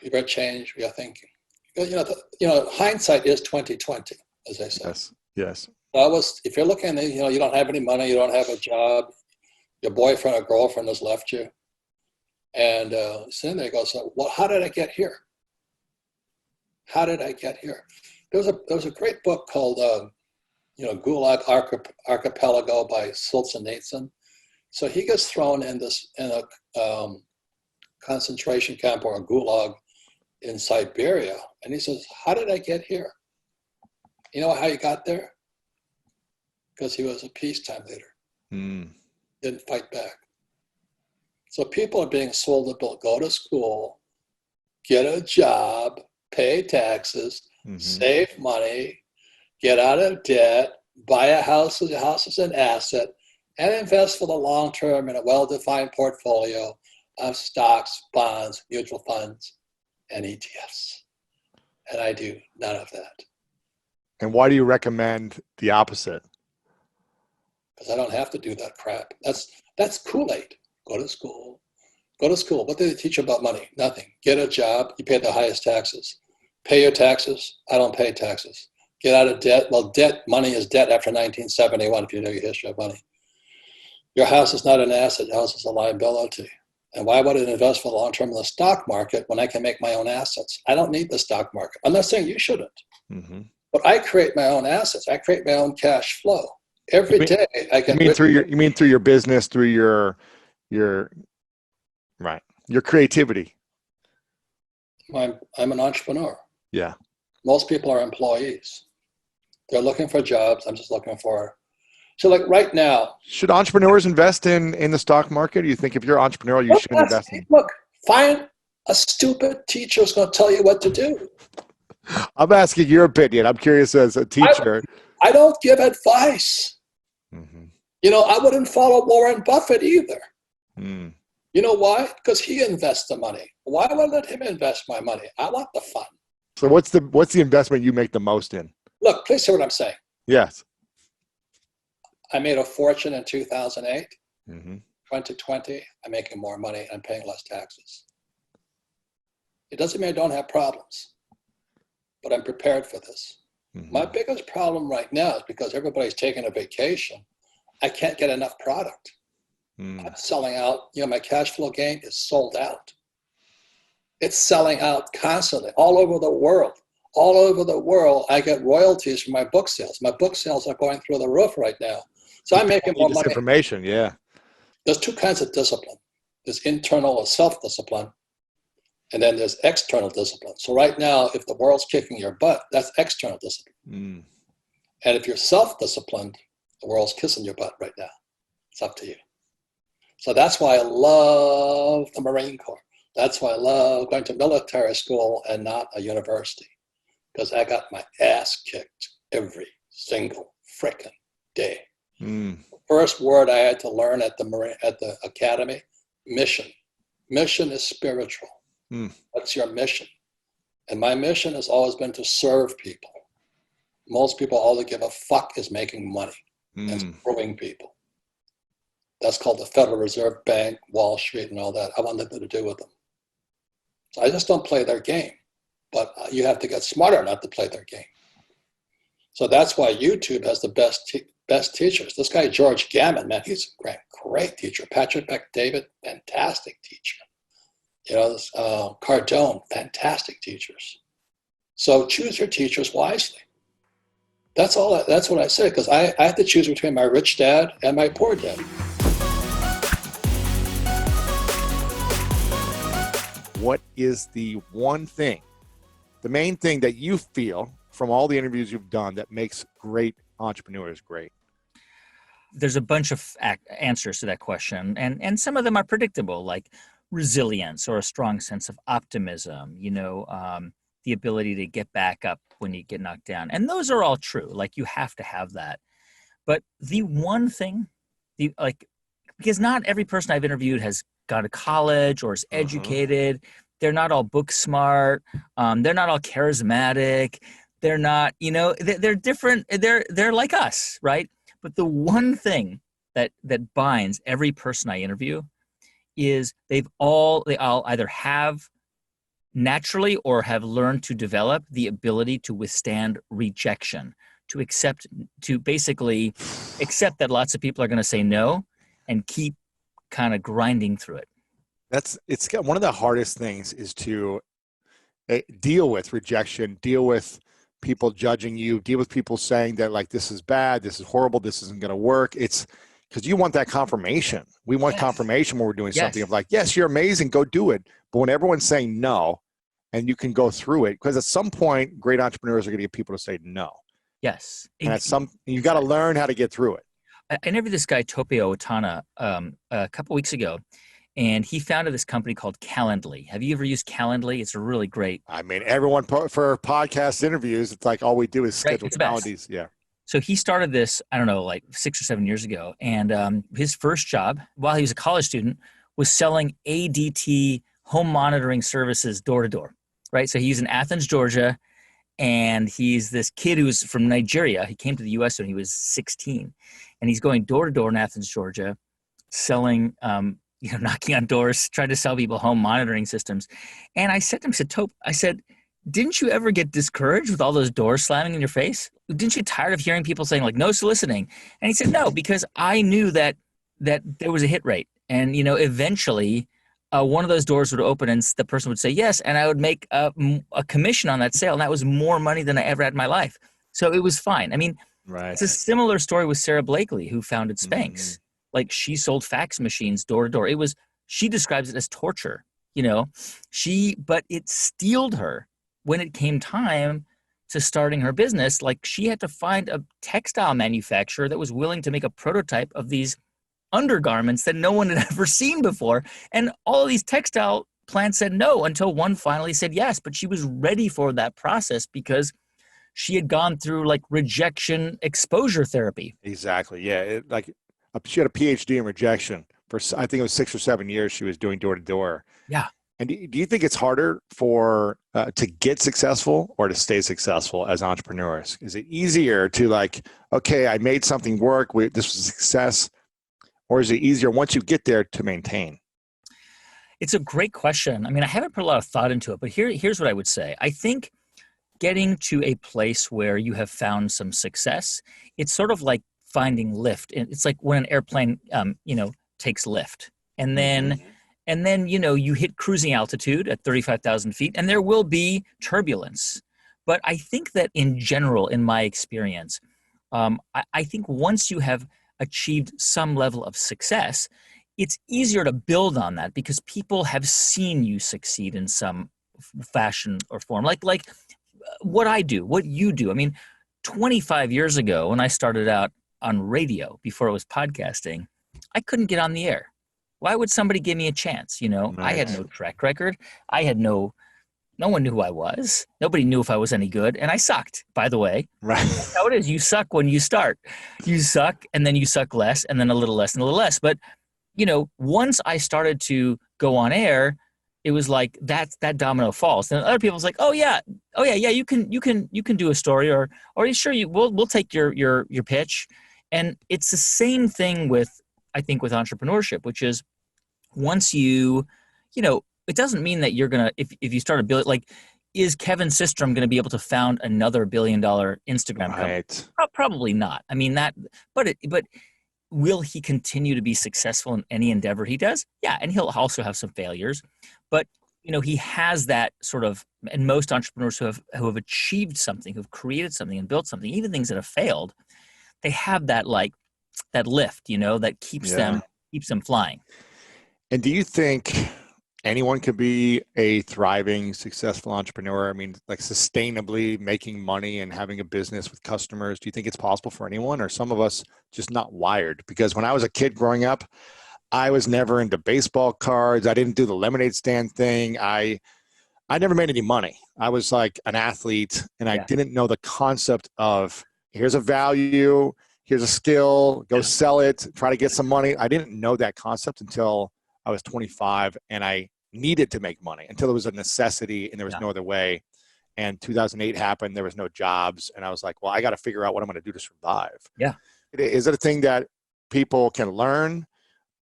You better change your thinking. Hindsight is 20/20, as they say. Yes. If you're looking, you don't have any money, you don't have a job, your boyfriend or girlfriend has left you, and sitting there goes, well, how did I get here? How did I get here? There was a great book called, Gulag Archipelago by Solzhenitsyn. So he gets thrown in a concentration camp or a gulag in Siberia, and he says, "How did I get here?" You know how he got there? Because he was a peacetime leader. Didn't fight back. So people are being sold to go to school, get a job, pay taxes, save money, get out of debt, buy a house. The house is an asset, and invest for the long term in a well-defined portfolio of stocks, bonds, mutual funds, and ETFs. And I do none of that. And why do you recommend the opposite? Because I don't have to do that crap. That's Kool-Aid. Go to school. What do they teach you about money? Nothing. Get a job. You pay the highest taxes. Pay your taxes. I don't pay taxes. Get out of debt. Well, money is debt after 1971, if you know your history of money. Your house is not an asset. Your house is a liability. And why would I invest for the long term in the stock market when I can make my own assets? I don't need the stock market. I'm not saying you shouldn't. Mm-hmm. But I create my own assets. I create my own cash flow. Every day I can. You mean through your business, through your right, your creativity. I'm an entrepreneur. Yeah. Most people are employees. They're looking for jobs. I'm just looking for. So like right now. Should entrepreneurs invest in the stock market? Do you think if you're entrepreneurial, you should invest in? Look, find a stupid teacher who's going to tell you what to do. I'm asking your opinion. I'm curious as a teacher. I don't give advice. Mm-hmm. You know, I wouldn't follow Warren Buffett either. Mm. You know why? Because he invests the money. Why would I let him invest my money? I want the fun. So what's the investment you make the most in? Look, please hear what I'm saying. Yes. I made a fortune in 2008. Mm-hmm. 2020, I'm making more money and paying less taxes. It doesn't mean I don't have problems, but I'm prepared for this. Mm-hmm. My biggest problem right now is because everybody's taking a vacation, I can't get enough product. I'm selling out. You know, my cash flow game is sold out. It's selling out constantly all over the world. All over the world, I get royalties from my book sales. My book sales are going through the roof right now. So I'm making more money. Information, yeah. There's two kinds of discipline. There's internal or self-discipline, and then there's external discipline. So right now, if the world's kicking your butt, that's external discipline. Mm. And if you're self-disciplined, the world's kissing your butt right now. It's up to you. So that's why I love the Marine Corps. That's why I love going to military school and not a university, because I got my ass kicked every single frickin' day. Mm. The first word I had to learn at the academy, mission. Mission is spiritual. Mm. What's your mission? And my mission has always been to serve people. Most people, all they give a fuck is making money and screwing people. That's called the Federal Reserve Bank, Wall Street, and all that. I want nothing to do with them. So I just don't play their game. But you have to get smarter not to play their game. So that's why YouTube has the best teachers. This guy, George Gammon, man, he's a great teacher. Patrick Beck-David, fantastic teacher. You know, Cardone, fantastic teachers. So choose your teachers wisely. That's all. That's what I say, because I have to choose between my rich dad and my poor dad. What is the one thing, the main thing that you feel from all the interviews you've done that makes great entrepreneurs great? There's a bunch of answers to that question, and some of them are predictable, like resilience or a strong sense of optimism, you know, the ability to get back up when you get knocked down. And those are all true. Like, you have to have that. But the one thing, because not every person I've interviewed has gone to college or is educated. They're not all book smart. They're not all charismatic. They're not, you know, they're different. They're like us, right? But the one thing that binds every person I interview is they all either have naturally or have learned to develop the ability to withstand rejection, to basically accept that lots of people are going to say no and keep kind of grinding through it. It's one of the hardest things is to deal with rejection, deal with people judging you, deal with people saying that, like, this is bad, this is horrible, this isn't going to work. It's because you want that confirmation. We want confirmation when we're doing something of like, yes, you're amazing, go do it. But when everyone's saying no, and you can go through it, because at some point, great entrepreneurs are going to get people to say no. Yes. And you got to learn how to get through it. I interviewed this guy, Topio Otana, a couple weeks ago, and he founded this company called Calendly. Have you ever used Calendly? It's a really great. I mean, everyone for podcast interviews, it's like all we do is schedule calendars. Yeah. So he started this, I don't know, like 6 or 7 years ago. And his first job, while he was a college student, was selling ADT home monitoring services door to door, right? So he's in Athens, Georgia, and he's this kid who's from Nigeria. He came to the U.S. when he was 16. And he's going door to door in Athens, Georgia, selling, knocking on doors, trying to sell people home monitoring systems. And I said to him, Tope, I said, didn't you ever get discouraged with all those doors slamming in your face? Didn't you get tired of hearing people saying, like, no soliciting? And he said, no, because I knew that that there was a hit rate. And, eventually one of those doors would open and the person would say yes. And I would make a commission on that sale. And that was more money than I ever had in my life. So it was fine. I mean, it's a similar story with Sarah Blakely, who founded Spanx. Like, she sold fax machines door to door. She describes it as torture, but it steeled her when it came time to starting her business. Like, she had to find a textile manufacturer that was willing to make a prototype of these undergarments that no one had ever seen before. And all of these textile plants said no until one finally said yes. But she was ready for that process because she had gone through like rejection exposure therapy. Exactly. Yeah. She had a PhD in rejection for, I think it was 6 or 7 years she was doing door to door. Yeah. And do you think it's harder to get successful or to stay successful as entrepreneurs? Is it easier to okay, I made something work, this was a success, or is it easier once you get there to maintain? It's a great question. I mean, I haven't put a lot of thought into it, but here's what I would say. I think getting to a place where you have found some success, it's sort of like finding lift. It's like when an airplane, takes lift, and then you hit cruising altitude at 35,000 feet, and there will be turbulence. But I think that in general, in my experience, I think once you have achieved some level of success, it's easier to build on that because people have seen you succeed in some fashion or form. Like what I do, what you do. I mean, 25 years ago, when I started out on radio before it was podcasting, I couldn't get on the air. Why would somebody give me a chance? I had no track record. I had no one knew who I was. Nobody knew if I was any good. And I sucked, by the way. Right. That's how it is. You suck when you start. You suck, and then you suck less, and then a little less and a little less. But, once I started to go on air, it was like that domino falls. And other people's like, yeah, you can do a story, or sure, we'll take your pitch. And it's the same thing with entrepreneurship, which is once it doesn't mean that you're going to, if you start a billion, is Kevin Systrom going to be able to found another $1 billion Instagram company? Probably not. I mean but will he continue to be successful in any endeavor he does? Yeah. And he'll also have some failures, but he has that sort of, and most entrepreneurs who have achieved something, who've created something and built something, even things that have failed, they have that that lift, that keeps them flying. And do you think anyone could be a thriving, successful entrepreneur? I mean, sustainably making money and having a business with customers. Do you think it's possible for anyone, or some of us just not wired? Because when I was a kid growing up, I was never into baseball cards. I didn't do the lemonade stand thing. I never made any money. I was like an athlete, and I didn't know the concept of here's a value, here's a skill, go sell it, try to get some money. I didn't know that concept until I was 25, and I needed to make money until it was a necessity and there was no other way. And 2008 happened, there was no jobs, and I was like, well, I got to figure out what I'm going to do to survive. Yeah. Is it a thing that people can learn,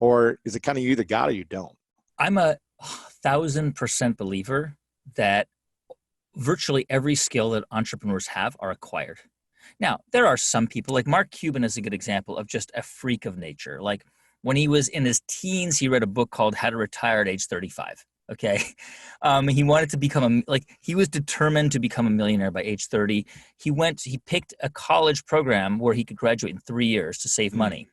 or is it kind of you either got or you don't? I'm a 1,000% believer that virtually every skill that entrepreneurs have are acquired. Now, there are some people, like Mark Cuban is a good example of just a freak of nature. Like when he was in his teens, he read a book called How to Retire at Age 35. Okay. He wanted to become he was determined to become a millionaire by age 30. He picked a college program where he could graduate in 3 years to save money.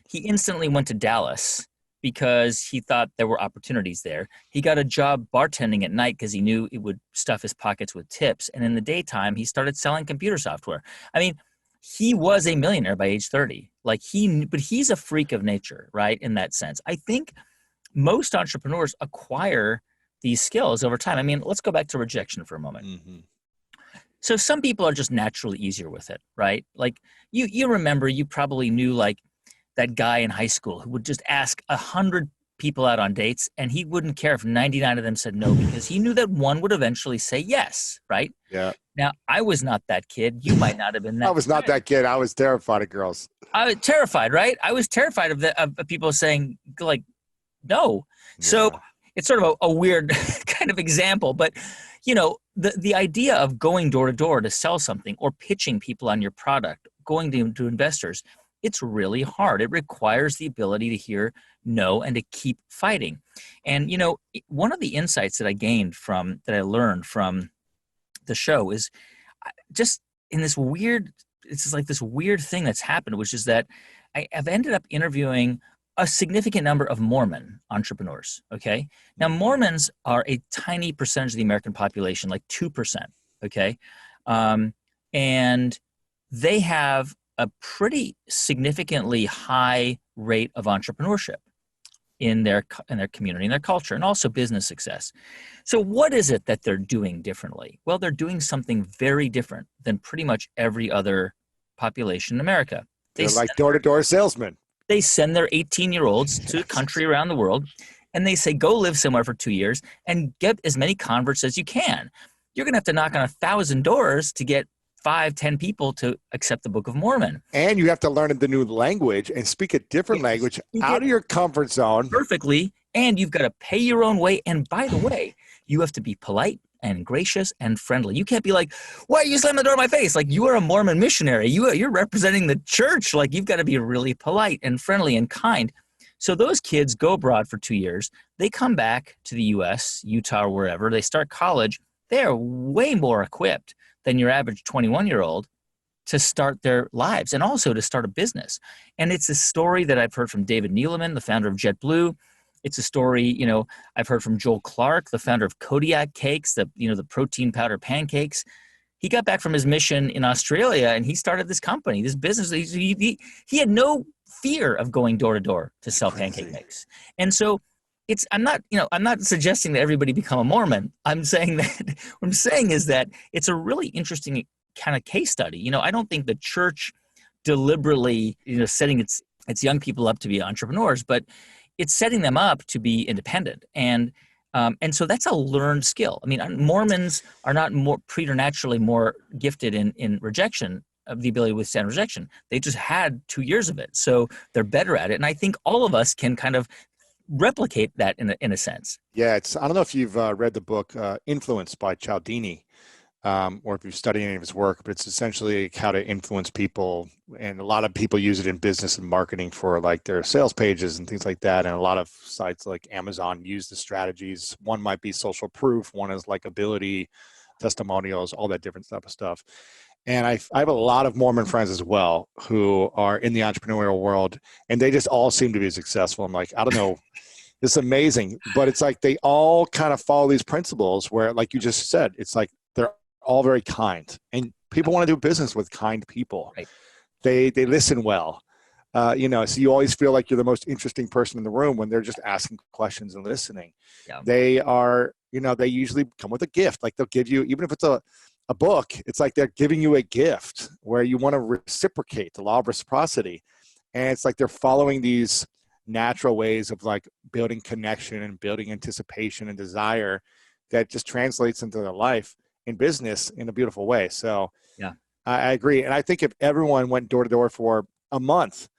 He instantly went to Dallas because he thought there were opportunities there. He got a job bartending at night because he knew it would stuff his pockets with tips. And in the daytime, he started selling computer software. I mean, he was a millionaire by age 30. But he's a freak of nature, right? In that sense. I think most entrepreneurs acquire these skills over time. I mean, let's go back to rejection for a moment. Mm-hmm. So some people are just naturally easier with it, right? Like you remember, you probably knew that guy in high school who would just ask 100 people out on dates, and he wouldn't care if 99 of them said no because he knew that one would eventually say yes, right? Yeah. Now, I was not that kid. You might not have been that I was not that kid. I was terrified of girls. I was terrified, right? I was terrified of people saying, no. Yeah. So it's sort of a weird kind of example, but, the idea of going door to door to sell something or pitching people on your product, going to investors, it's really hard. It requires the ability to hear no and to keep fighting. And, one of the insights that I learned from the show is just in this weird, it's just like this weird thing that's happened, which is that I've ended up interviewing a significant number of Mormon entrepreneurs. Okay. Now, Mormons are a tiny percentage of the American population, like 2%. Okay. And they have a pretty significantly high rate of entrepreneurship in their community, in their culture, and also business success. So what is it that they're doing differently? Well, they're doing something very different than pretty much every other population in America. They're like door-to-door salesmen. They send their 18-year-olds to a country around the world, and they say, go live somewhere for 2 years and get as many converts as you can. You're going to have to knock on 1,000 doors to get 5-10 people to accept the Book of Mormon. And you have to learn the new language and speak a different language out of your comfort zone. Perfectly. And you've got to pay your own way. And by the way, you have to be polite and gracious and friendly. You can't be like, why you slam the door in my face? Like, you are a Mormon missionary. You're representing the church. Like, you've got to be really polite and friendly and kind. So those kids go abroad for 2 years. They come back to the U.S., Utah, or wherever. They start college. They are way more equipped than your average 21-year-old to start their lives and also to start a business. And it's a story that I've heard from David Neeleman, the founder of JetBlue. It's a story, I've heard from Joel Clark, the founder of Kodiak Cakes, the protein powder pancakes. He got back from his mission in Australia and he started this company, this business. He had no fear of going door to door to sell pancake mix. And so I'm not suggesting that everybody become a Mormon. I'm saying that what I'm saying is that it's a really interesting kind of case study. I don't think the church deliberately, setting its young people up to be entrepreneurs, but it's setting them up to be independent. And so that's a learned skill. I mean, Mormons are not more preternaturally more gifted in rejection, of the ability to withstand rejection. They just had 2 years of it. So they're better at it. And I think all of us can kind of replicate that in a sense. Yeah, I don't know if you've read the book Influence by Cialdini, or if you've studied any of his work, but it's essentially how to influence people. And a lot of people use it in business and marketing for like their sales pages and things like that. And a lot of sites like Amazon use the strategies. One might be social proof. One is like ability, testimonials, all that different type of stuff. And I have a lot of Mormon friends as well who are in the entrepreneurial world, and they just all seem to be successful. I'm like, I don't know, it's amazing. But it's like they all kind of follow these principles where, like you just said, it's like they're all very kind. And people want to do business with kind people. Right. They listen well. So you always feel like you're the most interesting person in the room when they're just asking questions and listening. Yeah. They are, they usually come with a gift. Like they'll give you, even if it's a book, it's like they're giving you a gift where you want to reciprocate, the law of reciprocity. And it's like they're following these natural ways of like building connection and building anticipation and desire that just translates into their life in business in a beautiful way. So yeah, I agree. And I think if everyone went door to door for a month,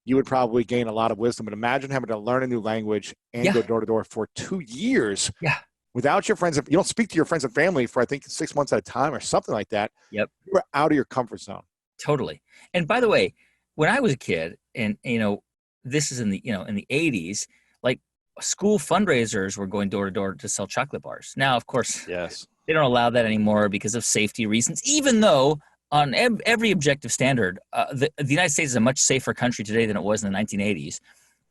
you would probably gain a lot of wisdom. But imagine having to learn a new language and go door to door for 2 years. Yeah. Without your friends, you don't speak to your friends and family for, I think, 6 months at a time or something like that. Yep. You're out of your comfort zone. Totally. And by the way, when I was a kid, and this is in the 80s, like school fundraisers were going door to door to sell chocolate bars. Now, of course, yes, they don't allow that anymore because of safety reasons, even though on every objective standard, the United States is a much safer country today than it was in the 1980s.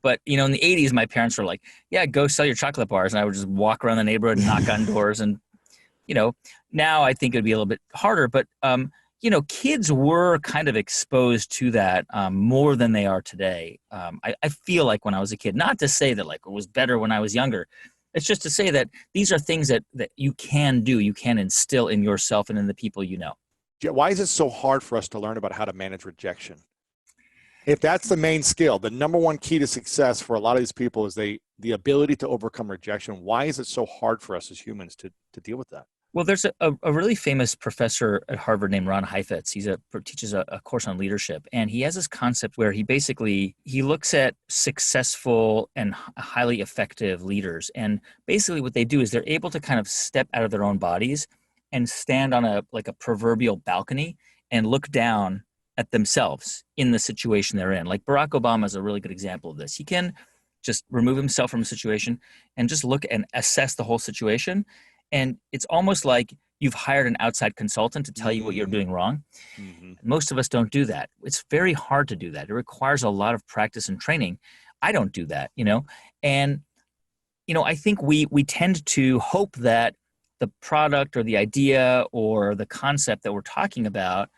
But, in the 80s, my parents were like, yeah, go sell your chocolate bars. And I would just walk around the neighborhood and knock on doors. And, now I think it would be a little bit harder. But, kids were kind of exposed to that more than they are today. I feel like when I was a kid, not to say that like it was better when I was younger. It's just to say that these are things that you can do. You can instill in yourself and in the people you know. Why is it so hard for us to learn about how to manage rejection? If that's the main skill, the number one key to success for a lot of these people is the ability to overcome rejection. Why is it so hard for us as humans to deal with that? Well, there's a really famous professor at Harvard named Ron Heifetz. He teaches a course on leadership, and he has this concept where he looks at successful and highly effective leaders, and basically what they do is they're able to kind of step out of their own bodies and stand on a proverbial balcony and look down at themselves in the situation they're in. Like Barack Obama is a really good example of this. He can just remove himself from a situation and just look and assess the whole situation. And it's almost like you've hired an outside consultant to tell you what you're doing wrong. Most of us don't do that. It's very hard to do that. It requires a lot of practice and training. I don't do that, And, I think we tend to hope that the product or the idea or the concept that we're talking about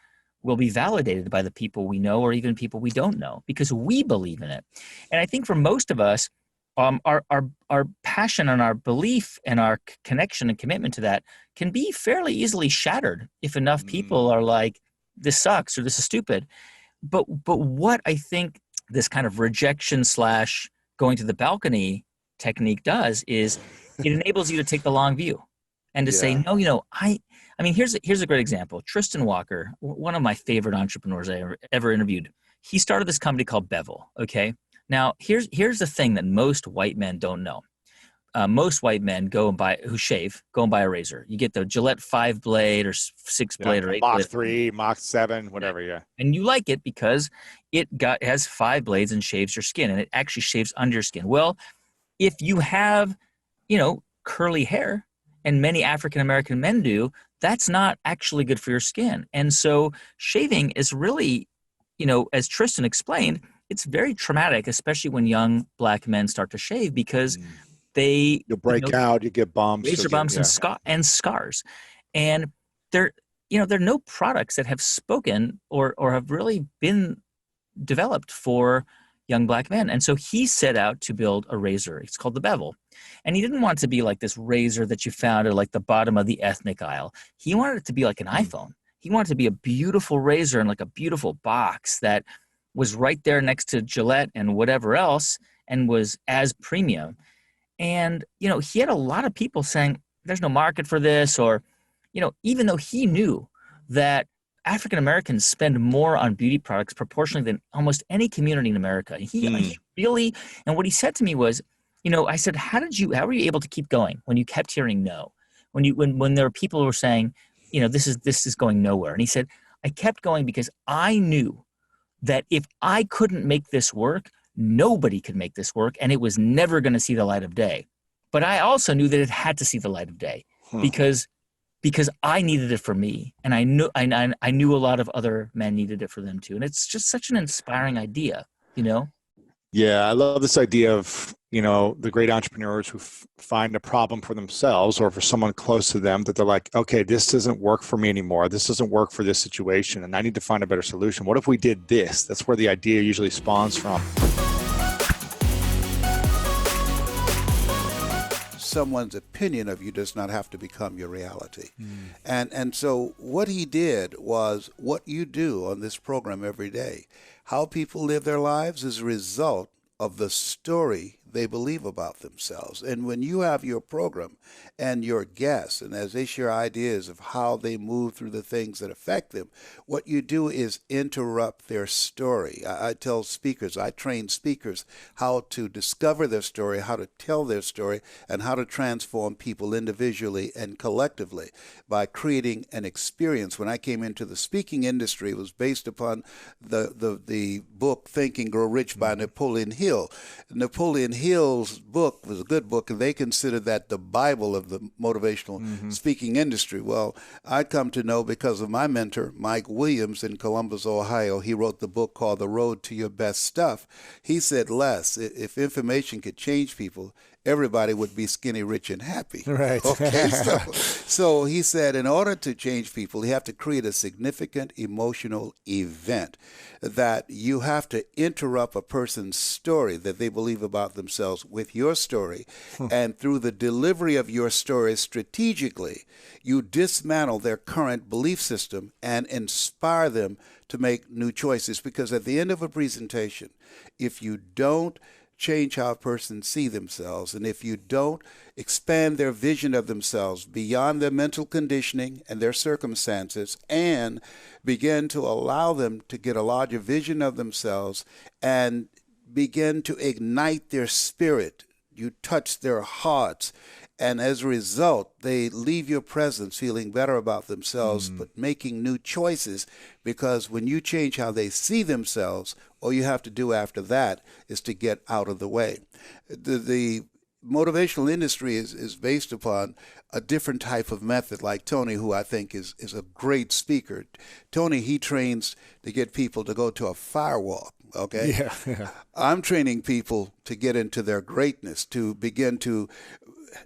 will be validated by the people we know or even people we don't know because we believe in it. And I think for most of us, our passion and our belief and our connection and commitment to that can be fairly easily shattered if enough people are like, this sucks or this is stupid. But what I think this kind of rejection / going to the balcony technique does is it enables you to take the long view and to say, no, I mean, here's a great example. Tristan Walker, one of my favorite entrepreneurs I ever interviewed, he started this company called Bevel, okay? Now, here's the thing that most white men don't know. Most white men go and buy a razor. You get the Gillette 5-blade or 6-blade or 8-blade. Mach 3, Mach 7, whatever, And you like it because it has 5 blades and shaves your skin, and it actually shaves under your skin. Well, if you have, curly hair, and many African-American men do, that's not actually good for your skin. And so shaving is really, as Tristan explained, it's very traumatic, especially when young black men start to shave because you'll break out, you get bumps, razor bumps and scars. And there are no products that have spoken or have really been developed for young black men. And so he set out to build a razor. It's called the Bevel. And he didn't want it to be like this razor that you found at like the bottom of the ethnic aisle. He wanted it to be like an iPhone. He wanted it to be a beautiful razor and like a beautiful box that was right there next to Gillette and whatever else and was as premium. And, he had a lot of people saying, there's no market for this, or, even though he knew that African Americans spend more on beauty products proportionally than almost any community in America. He really, and what he said to me was, I said, how were you able to keep going when you kept hearing no? When there were people who were saying, this is going nowhere. And he said, I kept going because I knew that if I couldn't make this work, nobody could make this work, and it was never going to see the light of day. But I also knew that it had to see the light of day because I needed it for me, and I knew a lot of other men needed it for them too. And it's just such an inspiring idea, Yeah, I love this idea of, the great entrepreneurs who find a problem for themselves or for someone close to them that they're like, okay, this doesn't work for me anymore. This doesn't work for this situation, and I need to find a better solution. What if we did this? That's where the idea usually spawns from. Someone's opinion of you does not have to become your reality. And so what he did was what you do on this program every day. How people live their lives is a result of the story they believe about themselves. And when you have your program and your guests, and as they share ideas of how they move through the things that affect them, what you do is interrupt their story. I tell speakers, I train speakers how to discover their story, how to tell their story, and how to transform people individually and collectively by creating an experience. When I came into the speaking industry, it was based upon the book Think and Grow Rich by Napoleon Hill. Napoleon Hill's book was a good book, and they considered that the Bible of the motivational speaking industry. Well, I come to know because of my mentor, Mike Williams in Columbus, Ohio. He wrote the book called The Road to Your Best Stuff. He said, Les, if information could change people, everybody would be skinny, rich, and happy. Right. Okay. So he said, in order to change people, you have to create a significant emotional event that you have to interrupt a person's story that they believe about themselves with your story. And through the delivery of your story strategically, you dismantle their current belief system and inspire them to make new choices. Because at the end of a presentation, if you don't change how a person see themselves, and if you don't expand their vision of themselves beyond their mental conditioning and their circumstances, and begin to allow them to get a larger vision of themselves and begin to ignite their spirit, you touch their hearts And as a result, they leave your presence feeling better about themselves, but making new choices, because when you change how they see themselves, all you have to do after that is to get out of the way. The motivational industry is based upon a different type of method, like Tony, who I think is a great speaker. Tony, he trains to get people to go to a firewalk, okay? Yeah. I'm training people to get into their greatness, to begin to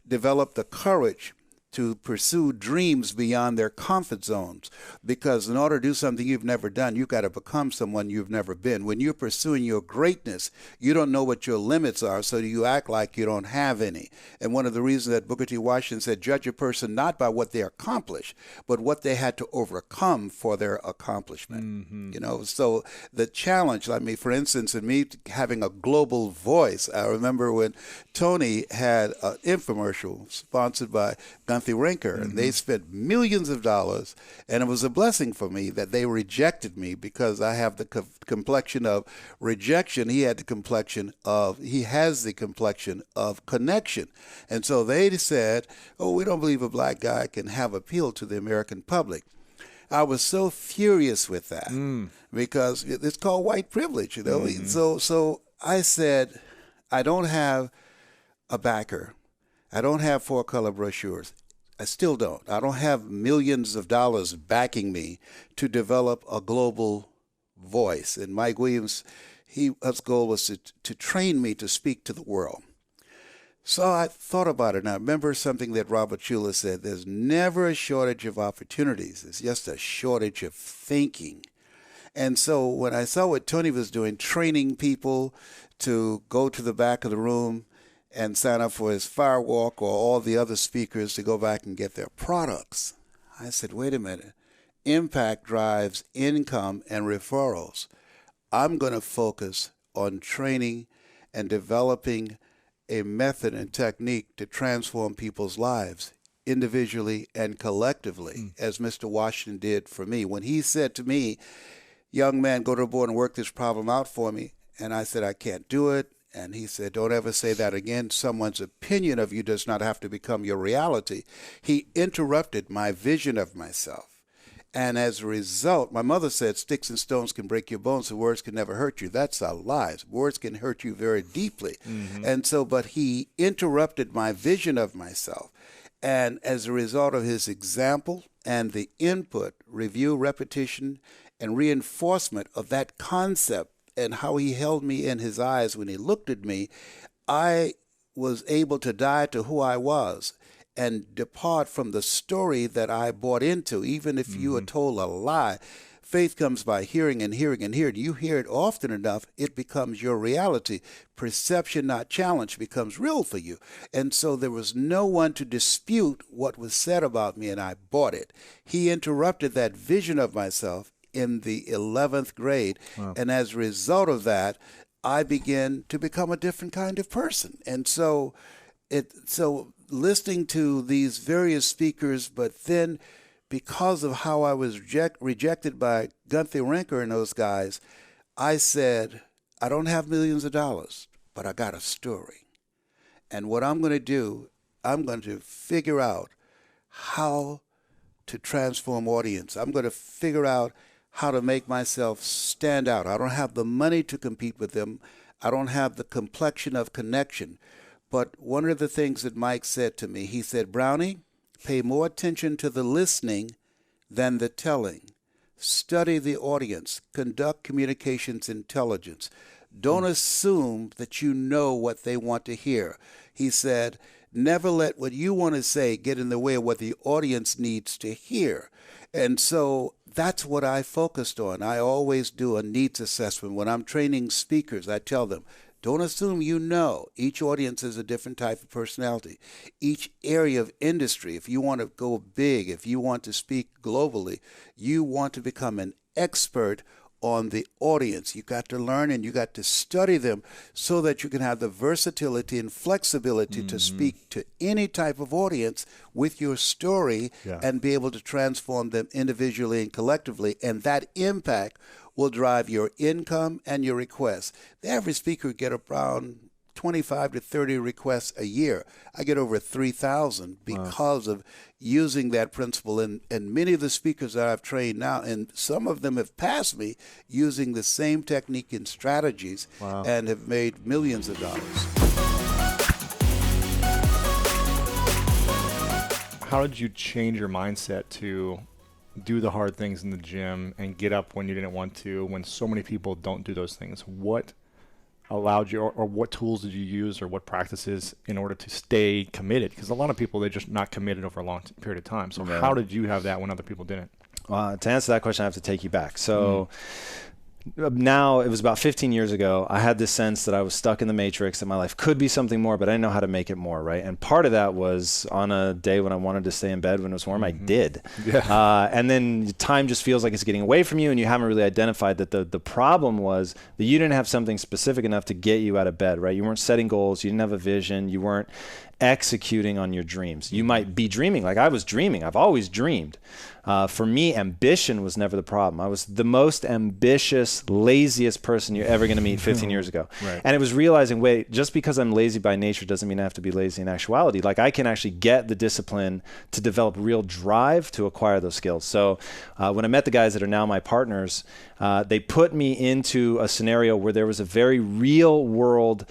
develop the courage to pursue dreams beyond their comfort zones. Because in order to do something you've never done, you've got to become someone you've never been. When you're pursuing your greatness, you don't know what your limits are, so you act like you don't have any. And one of the reasons that Booker T. Washington said, judge a person not by what they accomplish, but what they had to overcome for their accomplishment. You know, so the challenge, like me, for instance, in me having a global voice, I remember when Tony had an infomercial sponsored by Gunther Rinker, and they spent millions of dollars, and it was a blessing for me that they rejected me, because I have the complexion of rejection. He has the complexion of connection. And so they said, oh, we don't believe a black guy can have appeal to the American public. I was so furious with that because it's called white privilege, you know. So I said, I don't have a backer. I don't have 4-color brochures. I still don't. I don't have millions of dollars backing me to develop a global voice. And Mike Williams, his goal was to train me to speak to the world. So I thought about it, and I remember something that Robert Schuller said: there's never a shortage of opportunities. It's just a shortage of thinking. And so when I saw what Tony was doing, training people to go to the back of the room and sign up for his firewalk, or all the other speakers to go back and get their products, I said, wait a minute. Impact drives income and referrals. I'm going to focus on training and developing a method and technique to transform people's lives individually and collectively, as Mr. Washington did for me. When he said to me, young man, go to the board and work this problem out for me, and I said, I can't do it. And he said, don't ever say that again. Someone's opinion of you does not have to become your reality. He interrupted my vision of myself. And as a result, my mother said, sticks and stones can break your bones, so words can never hurt you. That's a lie. Words can hurt you very deeply. And so, but he interrupted my vision of myself. And as a result of his example and the input, review, repetition, and reinforcement of that concept, and how he held me in his eyes when he looked at me, I was able to die to who I was and depart from the story that I bought into. Even if you are told a lie, faith comes by hearing and hearing and hearing. You hear it often enough, it becomes your reality. Perception, not challenge, becomes real for you. And so there was no one to dispute what was said about me, and I bought it. He interrupted that vision of myself in the 11th grade. Wow. And as a result of that, I began to become a different kind of person. And so listening to these various speakers, but then because of how I was rejected by Gunther Rinker and those guys, I said, I don't have millions of dollars, but I got a story. And what I'm going to do, I'm going to figure out how to transform audience. I'm going to figure out how to make myself stand out. I don't have the money to compete with them. I don't have the complexion of connection. But one of the things that Mike said to me, he said, Brownie, pay more attention to the listening than the telling. Study the audience. Conduct communications intelligence. Don't assume that you know what they want to hear. He said, never let what you want to say get in the way of what the audience needs to hear. And so that's what I focused on. I always do a needs assessment. When I'm training speakers, I tell them, don't assume you know. Each audience is a different type of personality. Each area of industry, if you want to go big, if you want to speak globally, you want to become an expert on the audience. You got to learn and you got to study them so that you can have the versatility and flexibility to speak to any type of audience with your story and be able to transform them individually and collectively. And that impact will drive your income and your requests. The average speaker get around 25 to 30 requests a year. I get over 3,000 because of using that principle. And many of the speakers that I've trained now, and some of them have passed me using the same technique and strategies and have made millions of dollars. How did you change your mindset to do the hard things in the gym and get up when you didn't want to, when so many people don't do those things? What allowed you, or what tools did you use, or what practices in order to stay committed? Because a lot of people, they're just not committed over a long period of time. So how did you have that when other people didn't? To answer that question, I have to take you back. So now, it was about 15 years ago, I had this sense that I was stuck in the matrix, that my life could be something more, but I didn't know how to make it more, right? And part of that was on a day when I wanted to stay in bed when it was warm, I did. And then time just feels like it's getting away from you, and you haven't really identified that the problem was that you didn't have something specific enough to get you out of bed, right? You weren't setting goals, you didn't have a vision, you weren't executing on your dreams. You might be dreaming like I was dreaming. I've always dreamed. For me, ambition was never the problem. I was the most ambitious, laziest person you're ever going to meet 15 years ago. And it was realizing, wait, just because I'm lazy by nature doesn't mean I have to be lazy in actuality. Like, I can actually get the discipline to develop real drive to acquire those skills. So when I met the guys that are now my partners, they put me into a scenario where there was a very real world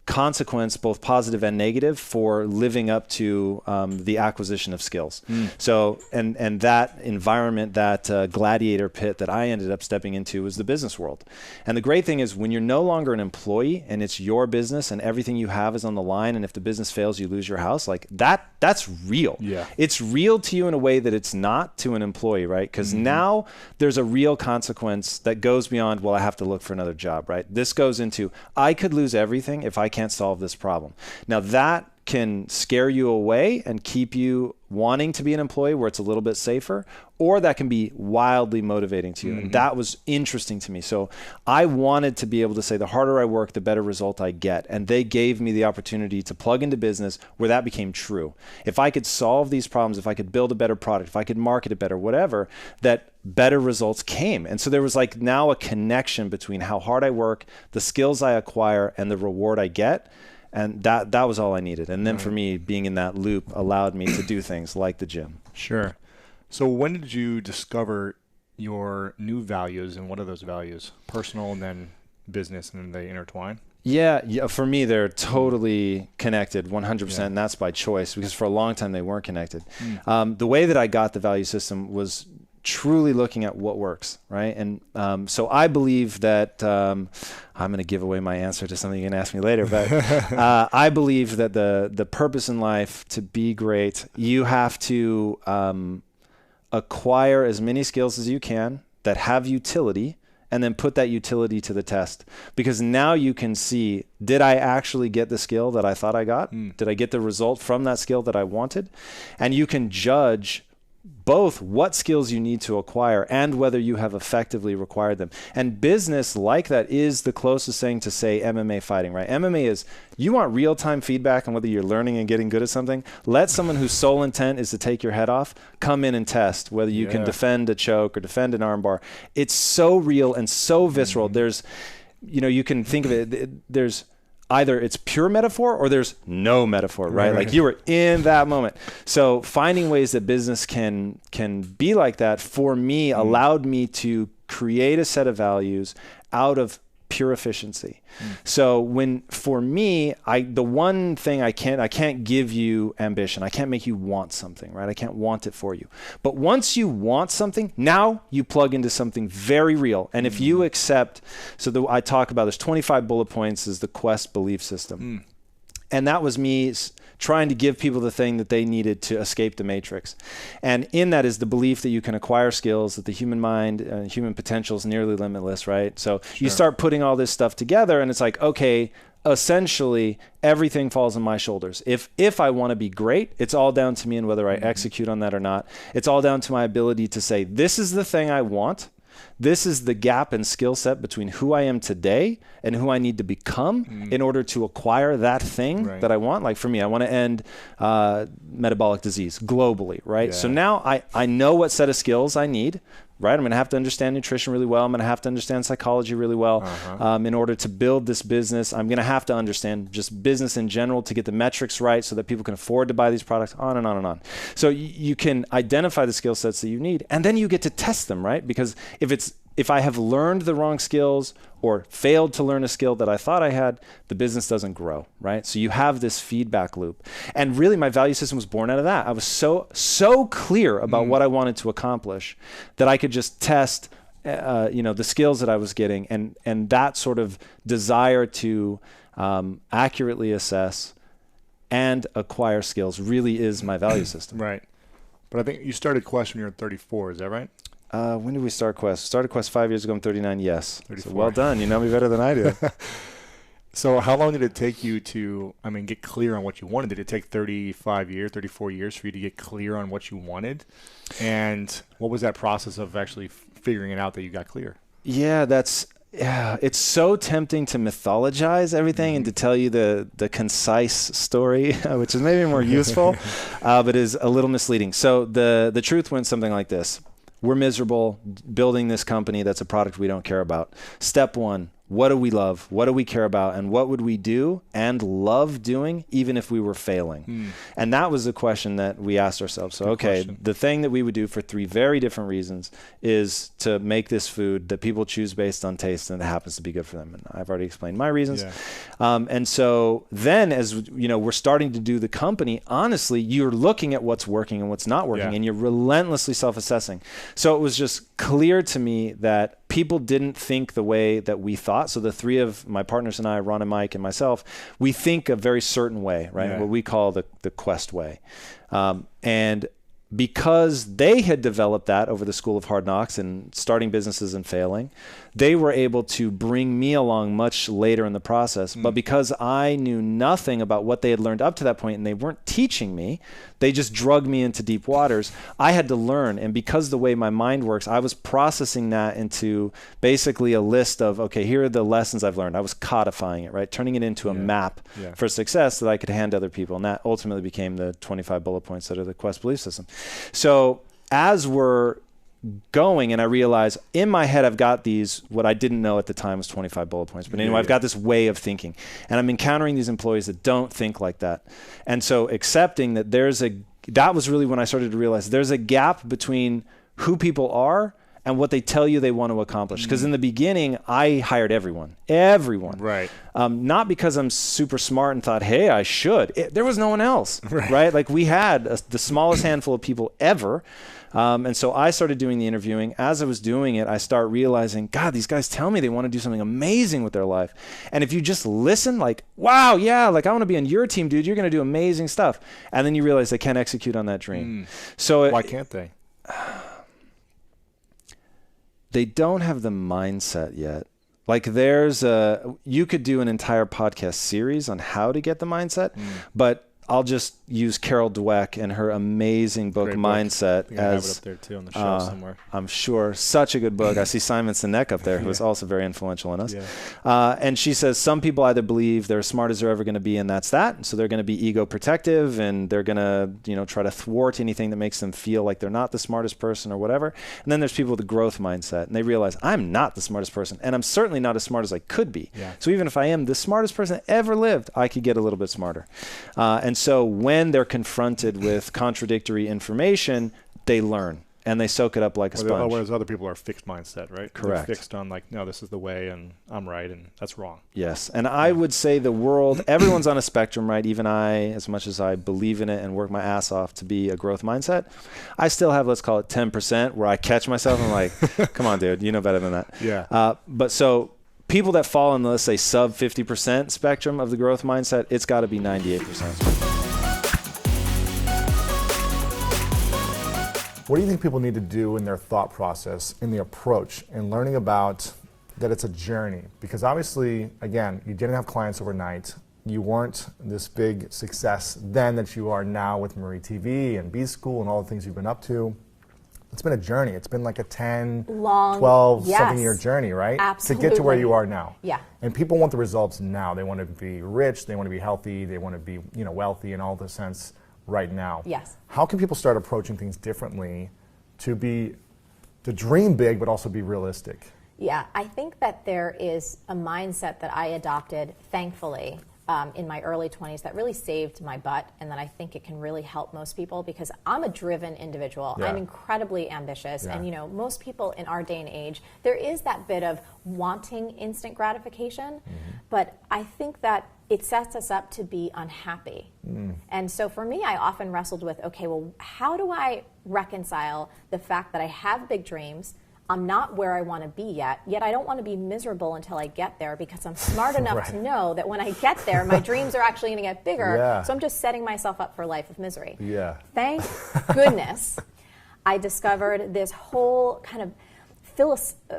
consequence, both positive and negative, for living up to the acquisition of skills. So, and that environment, that gladiator pit that I ended up stepping into was the business world. And the great thing is, when you're no longer an employee and it's your business and everything you have is on the line, and if the business fails, you lose your house, like that's real. It's real to you in a way that it's not to an employee, right? Because now there's a real consequence that goes beyond, well, I have to look for another job, right? This goes into, I could lose everything if I can't solve this problem. Now, that can scare you away and keep you wanting to be an employee where it's a little bit safer, or that can be wildly motivating to you. And that was interesting to me. So I wanted to be able to say, the harder I work, the better result I get. And they gave me the opportunity to plug into business where that became true. If I could solve these problems, if I could build a better product, if I could market it better, whatever, that better results came. And so there was like now a connection between how hard I work, the skills I acquire, and the reward I get. And that was all I needed. And then for me, being in that loop allowed me to do things like the gym. Sure. So when did you discover your new values, and what are those values? Personal and then business, and then they intertwine? Yeah, for me, they're totally connected, 100%, and that's by choice, because for a long time they weren't connected. The way that I got the value system was truly looking at what works, right? And so I believe that, I'm going to give away my answer to something you can ask me later, but I believe that the purpose in life, to be great, you have to acquire as many skills as you can that have utility, and then put that utility to the test. Because now you can see, did I actually get the skill that I thought I got? Did I get the result from that skill that I wanted? And you can judge both what skills you need to acquire and whether you have effectively required them. And business like that is the closest thing to, say, MMA fighting, right? MMA is, you want real-time feedback on whether you're learning and getting good at something. Let someone whose sole intent is to take your head off come in and test whether you can defend a choke or defend an armbar. It's so real and so visceral. There's, you can think of it, there's either it's pure metaphor or there's no metaphor, right? Like, you were in that moment. So finding ways that business can be like that, for me, allowed me to create a set of values out of pure efficiency. So for me, the one thing I can't give you ambition. I can't make you want something, right? I can't want it for you. But once you want something, now you plug into something very real. And if you accept, I talk about there's 25 bullet points is the Quest belief system. And that was me trying to give people the thing that they needed to escape the matrix. And in that is the belief that you can acquire skills, that the human mind and human potential is nearly limitless, right? So you start putting all this stuff together, and it's like, okay, essentially everything falls on my shoulders. If I want to be great, it's all down to me and whether I execute on that or not. It's all down to my ability to say, this is the thing I want. This is the gap in skill set between who I am today and who I need to become in order to acquire that thing that I want. Like, for me, I want to end metabolic disease globally, right? So now I know what set of skills I need. right? I'm going to have to understand nutrition really well. I'm going to have to understand psychology really well in order to build this business. I'm going to have to understand just business in general to get the metrics right so that people can afford to buy these products, on and on and on. So you can identify the skill sets that you need, and then you get to test them, right? Because if I have learned the wrong skills or failed to learn a skill that I thought I had, the business doesn't grow, right? So you have this feedback loop. And really my value system was born out of that. I was so clear about what I wanted to accomplish that I could just test the skills that I was getting, and that sort of desire to accurately assess and acquire skills really is my value system. Right. But I think you started Quest when you were 34, is that right? When did we start Quest? Started Quest 5 years ago. I'm 39. Yes. 34. So well done. You know me better than I do. So how long did it take you to, get clear on what you wanted? Did it take 34 years for you to get clear on what you wanted? And what was that process of actually figuring it out that you got clear? Yeah, it's so tempting to mythologize everything and to tell you the concise story, which is maybe more useful, but is a little misleading. So the truth went something like this. We're miserable building this company that's a product we don't care about. Step one, what do we love? What do we care about? And what would we do and love doing even if we were failing? And that was the question that we asked ourselves. So, the thing that we would do for 3 very different reasons is to make this food that people choose based on taste and it happens to be good for them. And I've already explained my reasons. Yeah. And so then as we're starting to do the company, honestly, you're looking at what's working and what's not working, and you're relentlessly self-assessing. So it was just clear to me that people didn't think the way that we thought. So the 3 of my partners and I, Ron and Mike and myself, we think a very certain way, right? Yeah. What we call the Quest way. And because they had developed that over the School of Hard Knocks and starting businesses and failing, they were able to bring me along much later in the process. But because I knew nothing about what they had learned up to that point and they weren't teaching me, they just drugged me into deep waters. I had to learn. And because the way my mind works, I was processing that into basically a list of, okay, here are the lessons I've learned. I was codifying it, right? Turning it into a map for success that I could hand to other people. And that ultimately became the 25 bullet points that are the Quest belief system. So as we're going, and I realize in my head I've got these, what I didn't know at the time was 25 bullet points, but anyway, I've got this way of thinking, and I'm encountering these employees that don't think like that. And so accepting that that was really when I started to realize there's a gap between who people are and what they tell you they want to accomplish. Because in the beginning, I hired everyone. Right. Not because I'm super smart and thought, hey, I should. There was no one else, right? Like we had the smallest handful of people ever. And so I started doing the interviewing. As I was doing it, I start realizing, God, these guys tell me they want to do something amazing with their life. And if you just listen, like, wow, yeah, like I want to be on your team, dude. You're going to do amazing stuff. And then you realize they can't execute on that dream. So why can't they? They don't have the mindset yet. Like you could do an entire podcast series on how to get the mindset, but I'll just use Carol Dweck and her amazing book, Mindset. I have it up there too on the shelf somewhere. I'm sure. Such a good book. I see Simon Sinek up there, who is also very influential on us. Yeah. And she says some people either believe they're as smart as they're ever going to be, and that's that. So they're going to be ego protective, and they're going to try to thwart anything that makes them feel like they're not the smartest person or whatever. And then there's people with a growth mindset, and they realize I'm not the smartest person, and I'm certainly not as smart as I could be. Yeah. So even if I am the smartest person that ever lived, I could get a little bit smarter. And so when they're confronted with contradictory information, they learn and they soak it up like a sponge. Whereas other people are fixed mindset, right? Correct. They're fixed on like, no, this is the way and I'm right and that's wrong. Yes. And I would say the world, everyone's on a spectrum, right? Even I, as much as I believe in it and work my ass off to be a growth mindset, I still have, let's call it 10% where I catch myself and I'm like, come on, dude, you know better than that. Yeah. But so people that fall in the, let's say, sub 50% spectrum of the growth mindset, it's got to be 98%. What do you think people need to do in their thought process, in the approach, in learning about that it's a journey? Because obviously, again, you didn't have clients overnight. You weren't this big success then that you are now with Marie TV and B School and all the things you've been up to. It's been a journey. It's been like a 10, 12, 7-year journey, right? Absolutely. To get to where you are now. Yeah. And people want the results now. They want to be rich. They want to be healthy. They want to be, wealthy in all the sense right now. Yes. How can people start approaching things differently to be dream big, but also be realistic. Yeah, I think that there is a mindset that I adopted, thankfully, in my early 20s that really saved my butt, and that I think it can really help most people, because I'm a driven individual. Yeah. I'm incredibly ambitious, Yeah. and most people in our day and age, there is that bit of wanting instant gratification, but I think that it sets us up to be unhappy. And so for me, I often wrestled with, okay, well, how do I reconcile the fact that I have big dreams, I'm not where I want to be yet I don't want to be miserable until I get there, because I'm smart enough to know that when I get there, my dreams are actually going to get bigger. Yeah. So I'm just setting myself up for a life of misery. Yeah. Thank goodness I discovered this whole kind of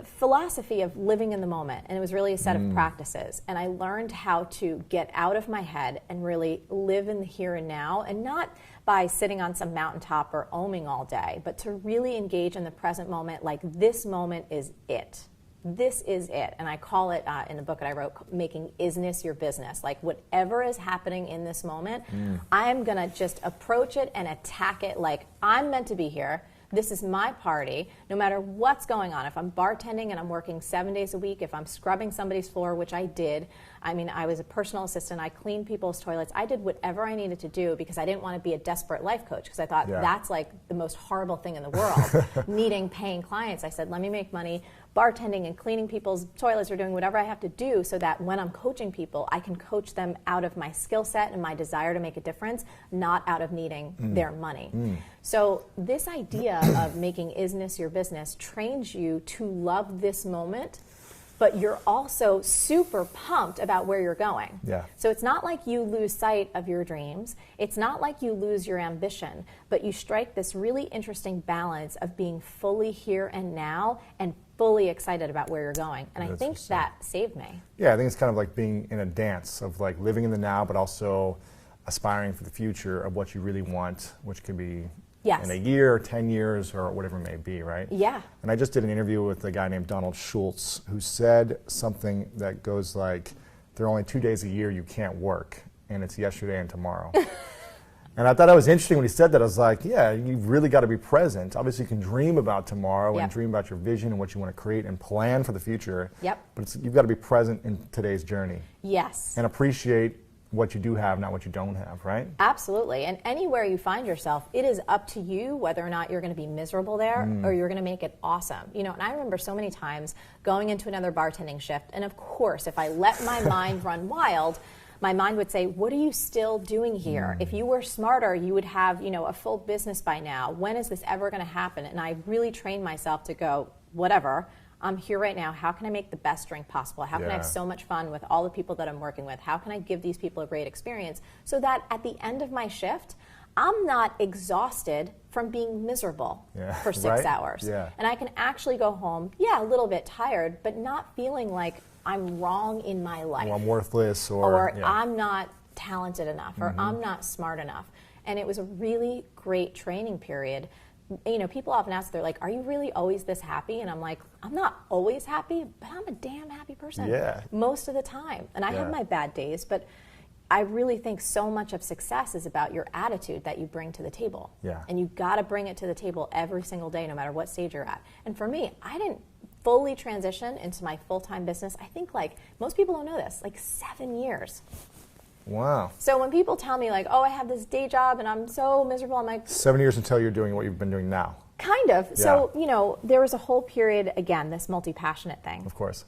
philosophy of living in the moment, and it was really a set of practices, and I learned how to get out of my head and really live in the here and now, and not by sitting on some mountaintop or oming all day, but to really engage in the present moment, like this moment is it. This is it. And I call it, in the book that I wrote, making isness your business. Like whatever is happening in this moment, I'm going to just approach it and attack it like I'm meant to be here. This is my party, no matter what's going on. If I'm bartending and I'm working 7 days a week, if I'm scrubbing somebody's floor, which I did, I was a personal assistant, I cleaned people's toilets, I did whatever I needed to do, because I didn't want to be a desperate life coach, because I thought that's like the most horrible thing in the world, needing paying clients. I said, let me make money bartending and cleaning people's toilets, or doing whatever I have to do, so that when I'm coaching people, I can coach them out of my skill set and my desire to make a difference, not out of needing their money. So this idea of making isness your business trains you to love this moment, but you're also super pumped about where you're going. Yeah. So it's not like you lose sight of your dreams. It's not like you lose your ambition, but you strike this really interesting balance of being fully here and now and fully excited about where you're going. And I think that saved me. Yeah, I think it's kind of like being in a dance of like living in the now, but also aspiring for the future of what you really want, which could be in a year, 10 years, or whatever it may be, right? Yeah. And I just did an interview with a guy named Donald Schultz, who said something that goes like, there are only 2 days a year you can't work, and it's yesterday and tomorrow. And I thought it was interesting when he said that. I was like, yeah, you've really got to be present. Obviously, you can dream about tomorrow and dream about your vision and what you want to create and plan for the future. But you've got to be present in today's journey. Yes. And appreciate what you do have, not what you don't have, right? Absolutely. And anywhere you find yourself, it is up to you whether or not you're going to be miserable there or you're going to make it awesome. And I remember so many times going into another bartending shift, and of course, if I let my mind run wild, my mind would say, what are you still doing here? If you were smarter, you would have, a full business by now. When is this ever going to happen? And I really trained myself to go, whatever. I'm here right now. How can I make the best drink possible? How can I have so much fun with all the people that I'm working with? How can I give these people a great experience so that at the end of my shift, I'm not exhausted from being miserable for 6 hours. And I can actually go home, a little bit tired, but not feeling like I'm wrong in my life. Or I'm worthless. Or I'm not talented enough, or I'm not smart enough. And it was a really great training period. People often ask, they're like, are you really always this happy? And I'm like, I'm not always happy, but I'm a damn happy person most of the time. And I have my bad days, but I really think so much of success is about your attitude that you bring to the table. And you've got to bring it to the table every single day, no matter what stage you're at. And for me, I didn't fully transition into my full-time business. I think most people don't know this, 7 years. Wow. So when people tell me I have this day job and I'm so miserable, I'm like, 7 years until you're doing what you've been doing now. Kind of. Yeah. So, there was a whole period, again, this multi-passionate thing. Of course.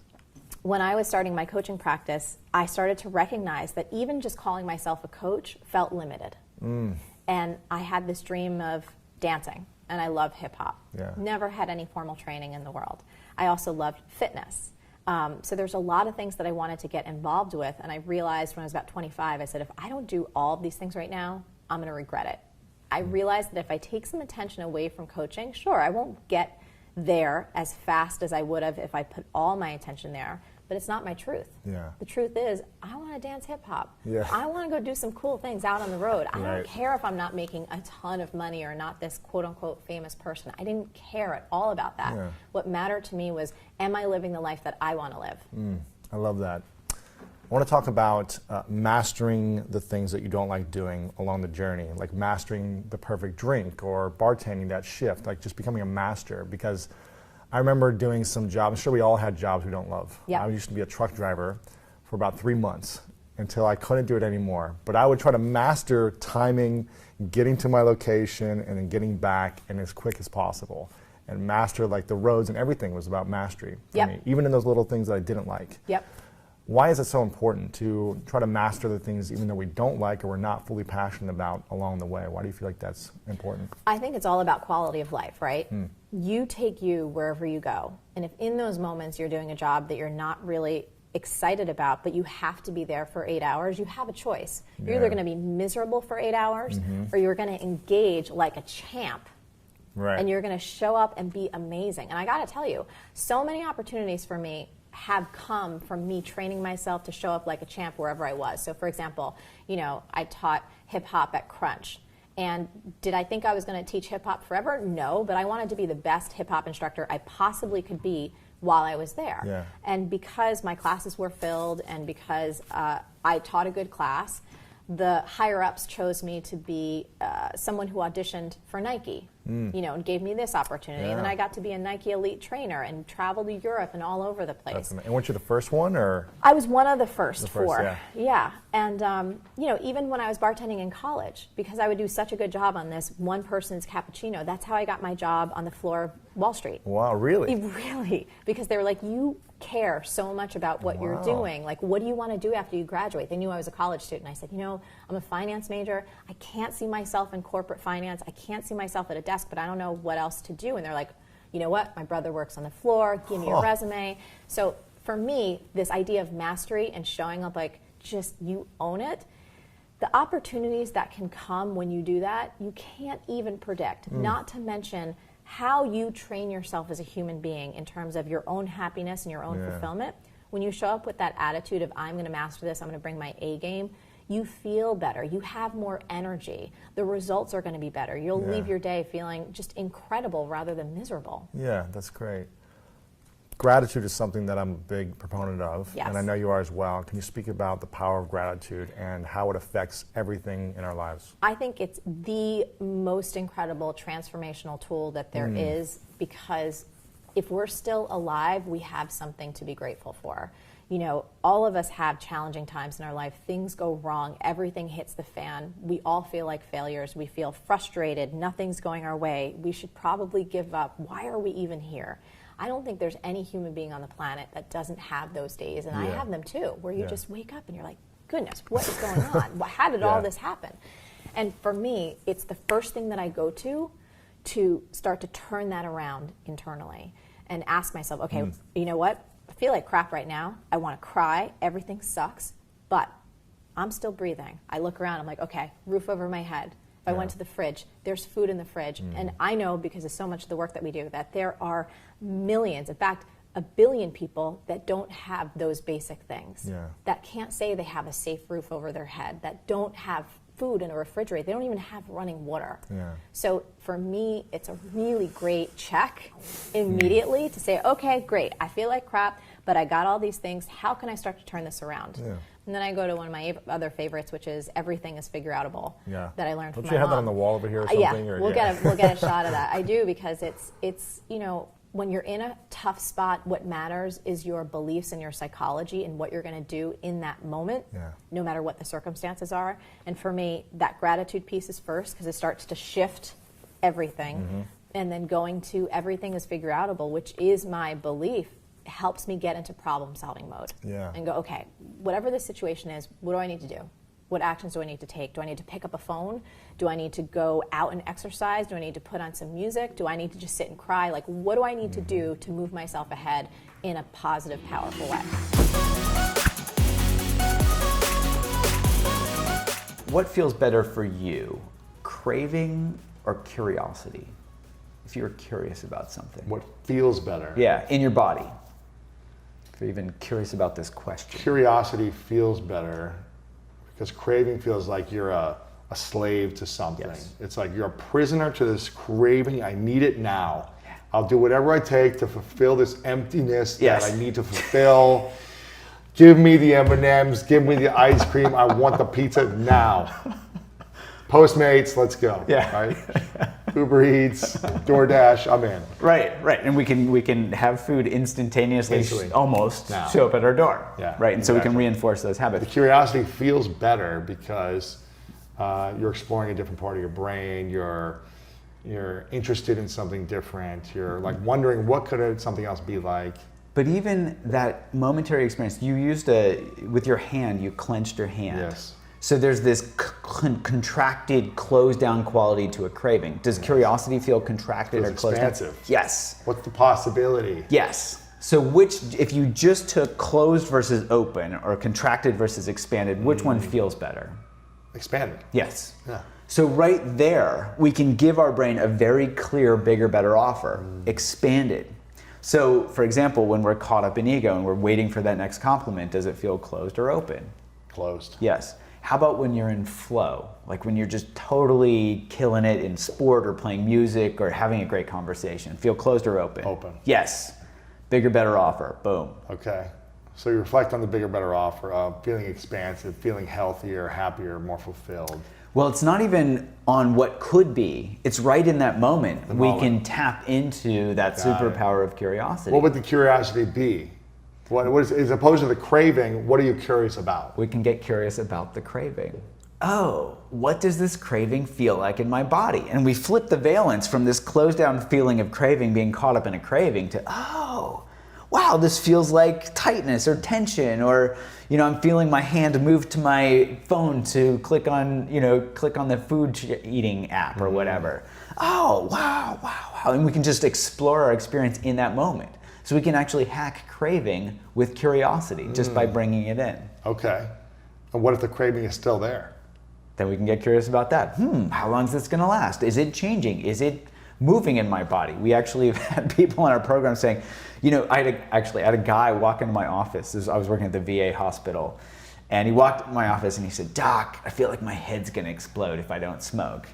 When I was starting my coaching practice, I started to recognize that even just calling myself a coach felt limited. And I had this dream of dancing, and I love hip hop. Never had any formal training in the world. I also loved fitness. So there's a lot of things that I wanted to get involved with, and I realized when I was about 25, I said, if I don't do all of these things right now, I'm going to regret it. I realized that if I take some attention away from coaching, sure, I won't get there as fast as I would have if I put all my attention there, but it's not my truth. The truth is, I want to dance hip hop. I want to go do some cool things out on the road. I don't care if I'm not making a ton of money or not this quote unquote famous person. I didn't care at all about that. What mattered to me was, am I living the life that I want to live? I love that. I want to talk about mastering the things that you don't like doing along the journey, like mastering the perfect drink or bartending that shift, like just becoming a master, because I remember doing some jobs. I'm sure we all had jobs we don't love. Yeah. I used to be a truck driver for about 3 months until I couldn't do it anymore. But I would try to master timing, getting to my location, and then getting back and as quick as possible. And master like the roads and everything was about mastery for me, even in those little things that I didn't like. Yep. Why is it so important to try to master the things even though we don't like or we're not fully passionate about along the way? Why do you feel like that's important? I think it's all about quality of life, right? You take you wherever you go. And if in those moments you're doing a job that you're not really excited about, but you have to be there for 8 hours, you have a choice. You're either going to be miserable for 8 hours or you're going to engage like a champ. Right. And you're going to show up and be amazing. And I got to tell you, so many opportunities for me have come from me training myself to show up like a champ wherever I was. So for example, you know, I taught hip hop at Crunch. And did I think I was going to teach hip hop forever? No, but I wanted to be the best hip hop instructor I possibly could be while I was there. Yeah. And because my classes were filled and because I taught a good class, the higher ups chose me to be someone who auditioned for Nike, you know, and gave me this opportunity. Yeah. And then I got to be a Nike elite trainer and travel to Europe and all over the place. That's amazing. And weren't you the first one, or? I was one of the first four. Yeah. Yeah. And, you know, even when I was bartending in college, because I would do such a good job on this one person's cappuccino, that's how I got my job on the floor of Wall Street. Wow, really? Really. Because they were like, you care so much about what you're doing. Like, what do you want to do after you graduate? They knew I was a college student. I said, you know, I'm a finance major. I can't see myself in corporate finance. I can't see myself at a desk, but I don't know what else to do. And they're like, you know what? My brother works on the floor. Give me your resume. So for me, this idea of mastery and showing up like just you own it, the opportunities that can come when you do that, you can't even predict. Not to mention how you train yourself as a human being in terms of your own happiness and your own fulfillment. When you show up with that attitude of, I'm going to master this, I'm going to bring my A game, you feel better. You have more energy. The results are going to be better. You'll leave your day feeling just incredible rather than miserable. Yeah, that's great. Gratitude is something that I'm a big proponent of, Yes. and I know you are as well. Can you speak about the power of gratitude and how it affects everything in our lives? I think it's the most incredible transformational tool that there is, because if we're still alive, we have something to be grateful for. You know, all of us have challenging times in our life. Things go wrong. Everything hits the fan. We all feel like failures. We feel frustrated. Nothing's going our way. We should probably give up. Why are we even here? I don't think there's any human being on the planet that doesn't have those days, and I have them too, where you just wake up and you're like, goodness, what is going on? How did all this happen? And for me, it's the first thing that I go to start to turn that around internally and ask myself, okay, you know what? I feel like crap right now. I want to cry. Everything sucks, but I'm still breathing. I look around. I'm like, okay, roof over my head. If I went to the fridge, there's food in the fridge. And I know, because of so much of the work that we do, that there are millions, in fact, 1 billion people that don't have those basic things, that can't say they have a safe roof over their head, that don't have food in a refrigerator. They don't even have running water. So for me, it's a really great check immediately to say, okay, great, I feel like crap, but I got all these things. How can I start to turn this around? And then I go to one of my other favorites, which is everything is figure-outable, that I learned from my mom. Don't you have that on the wall over here or something? Yeah, we'll get a shot of that. I do, because it's you know, when you're in a tough spot, what matters is your beliefs and your psychology and what you're going to do in that moment, no matter what the circumstances are. And for me, that gratitude piece is first, because it starts to shift everything. And then going to everything is figure-outable, which is my belief, helps me get into problem-solving mode. And go, okay, whatever the situation is, what do I need to do? What actions do I need to take? Do I need to pick up a phone? Do I need to go out and exercise? Do I need to put on some music? Do I need to just sit and cry? Like, what do I need to do to move myself ahead in a positive, powerful way? What feels better for you, craving or curiosity? If you're curious about something. What feels better? Yeah, in your body. If you're even curious about this question. Curiosity feels better, because craving feels like you're a slave to something. It's like you're a prisoner to this craving. I need it now. I'll do whatever I take to fulfill this emptiness that I need to fulfill. Give me the M&Ms, give me the ice cream. I want the pizza now. Postmates, let's go. Right? Uber Eats, DoorDash, I'm in. Right. And we can have food instantaneously, almost now. show up at our door. Yeah, right. And so we exactly. can reinforce those habits. The curiosity feels better because you're exploring a different part of your brain. You're interested in something different. You're like wondering what could something else be like. But even that momentary experience, you used with your hand, you clenched your hand. Yes. So there's this contracted, closed down quality to a craving. Does curiosity feel contracted or closed expansive. down? Yes. What's the possibility? Yes. So if you just took closed versus open or contracted versus expanded, which one feels better? Expanded. Yes. Yeah. So right there, we can give our brain a very clear, bigger, better offer, expanded. So for example, when we're caught up in ego and we're waiting for that next compliment, does it feel closed or open? Closed. Yes. How about when you're in flow? Like when you're just totally killing it in sport or playing music or having a great conversation. Feel closed or open? Open. Yes. Bigger, better offer. Boom. Okay. So you reflect on the bigger, better offer of feeling expansive, feeling healthier, happier, more fulfilled. Well, it's not even on what could be. It's right in that moment. We can tap into that superpower of curiosity. What would the curiosity be? What is, as opposed to the craving, what are you curious about? We can get curious about the craving. Oh, what does this craving feel like in my body? And we flip the valence from this closed down feeling of craving, being caught up in a craving, to, oh, wow, this feels like tightness or tension, or, I'm feeling my hand move to my phone to click on the food eating app or whatever. Oh, wow. And we can just explore our experience in that moment. So we can actually hack craving with curiosity just by bringing it in. Okay. And what if the craving is still there? Then we can get curious about that. How long is this going to last? Is it changing? Is it moving in my body? We actually have had people in our program saying, I had a guy walk into my office. I was working at the VA hospital. And he walked in my office and he said, "Doc, I feel like my head's going to explode if I don't smoke."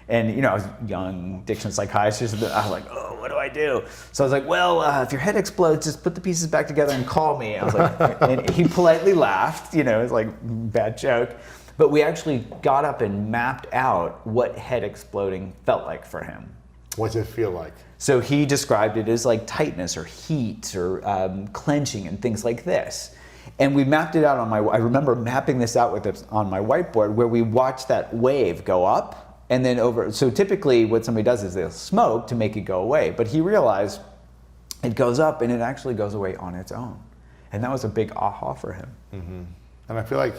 And I was a young addiction psychiatrist. I was like, "Oh, what do I do?" So I was like, "Well, if your head explodes, just put the pieces back together and call me." I was like, and he politely laughed. It was like bad joke. But we actually got up and mapped out what head exploding felt like for him. What does it feel like? So he described it as like tightness or heat or clenching and things like this. And we mapped it out I remember mapping this out on my whiteboard, where we watched that wave go up and then over. So typically what somebody does is they'll smoke to make it go away. But he realized it goes up and it actually goes away on its own. And that was a big aha for him. Mm-hmm. And I feel like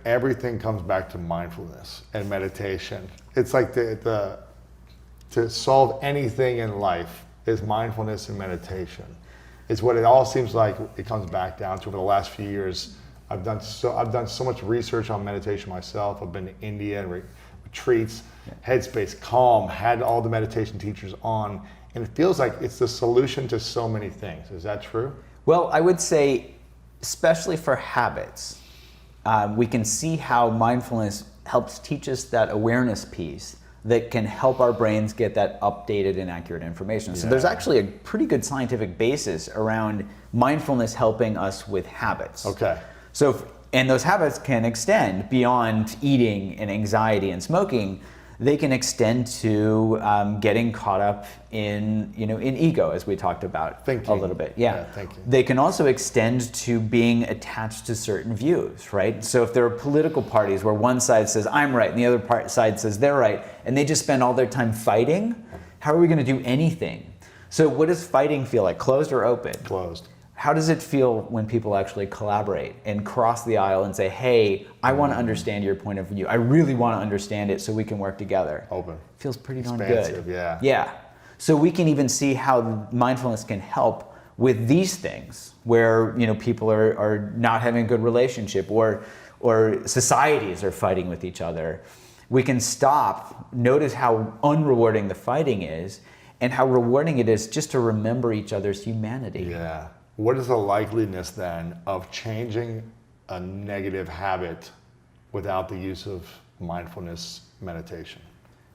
everything comes back to mindfulness and meditation. It's like to solve anything in life is mindfulness and meditation. It's what it all seems like it comes back down to. Over the last few years, I've done so much research on meditation myself. I've been to India and retreats, Headspace, Calm, had all the meditation teachers on, and it feels like it's the solution to so many things. Is that true? Well, I would say, especially for habits, we can see how mindfulness helps teach us that awareness piece that can help our brains get that updated and accurate information. So there's actually a pretty good scientific basis around mindfulness helping us with habits. Okay. And those habits can extend beyond eating and anxiety and smoking. They can extend to getting caught up in ego, as we talked about thinking. A little bit. Yeah, thinking. They can also extend to being attached to certain views, right? So if there are political parties where one side says I'm right and the other side says they're right, and they just spend all their time fighting, how are we going to do anything? So what does fighting feel like? Closed or open? Closed. How does it feel when people actually collaborate and cross the aisle and say, "Hey, I want to understand your point of view. I really want to understand it so we can work together." Open. Feels pretty darn Expansive, good. yeah. Yeah. So we can even see how mindfulness can help with these things where people are not having a good relationship or societies are fighting with each other. We can stop, notice how unrewarding the fighting is and how rewarding it is just to remember each other's humanity. Yeah. What is the likeliness then of changing a negative habit without the use of mindfulness meditation?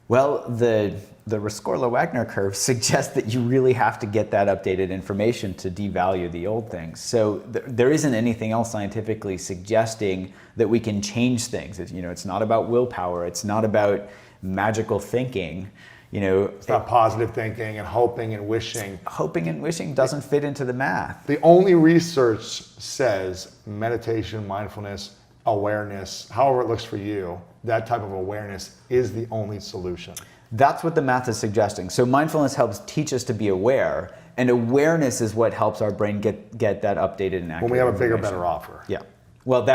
Well, the Rescorla-Wagner curve suggests that you really have to get that updated information to devalue the old things. So there isn't anything else scientifically suggesting that we can change things. It's not about willpower. It's not about magical thinking. It's not positive thinking and hoping and wishing. Hoping and wishing doesn't fit into the math. The only research says meditation, mindfulness, awareness, however it looks for you, that type of awareness is the only solution. That's what the math is suggesting. So mindfulness helps teach us to be aware, and awareness is what helps our brain get that updated and accurate when we have a bigger, information. better offer. Yeah. Well,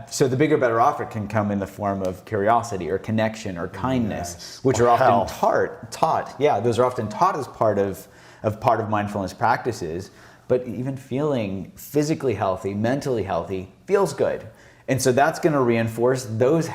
so the bigger, better offer can come in the form of curiosity or connection or kindness, which are often taught. Yeah, those are often taught as part of mindfulness practices. But even feeling physically healthy, mentally healthy, feels good. And so that's going to reinforce those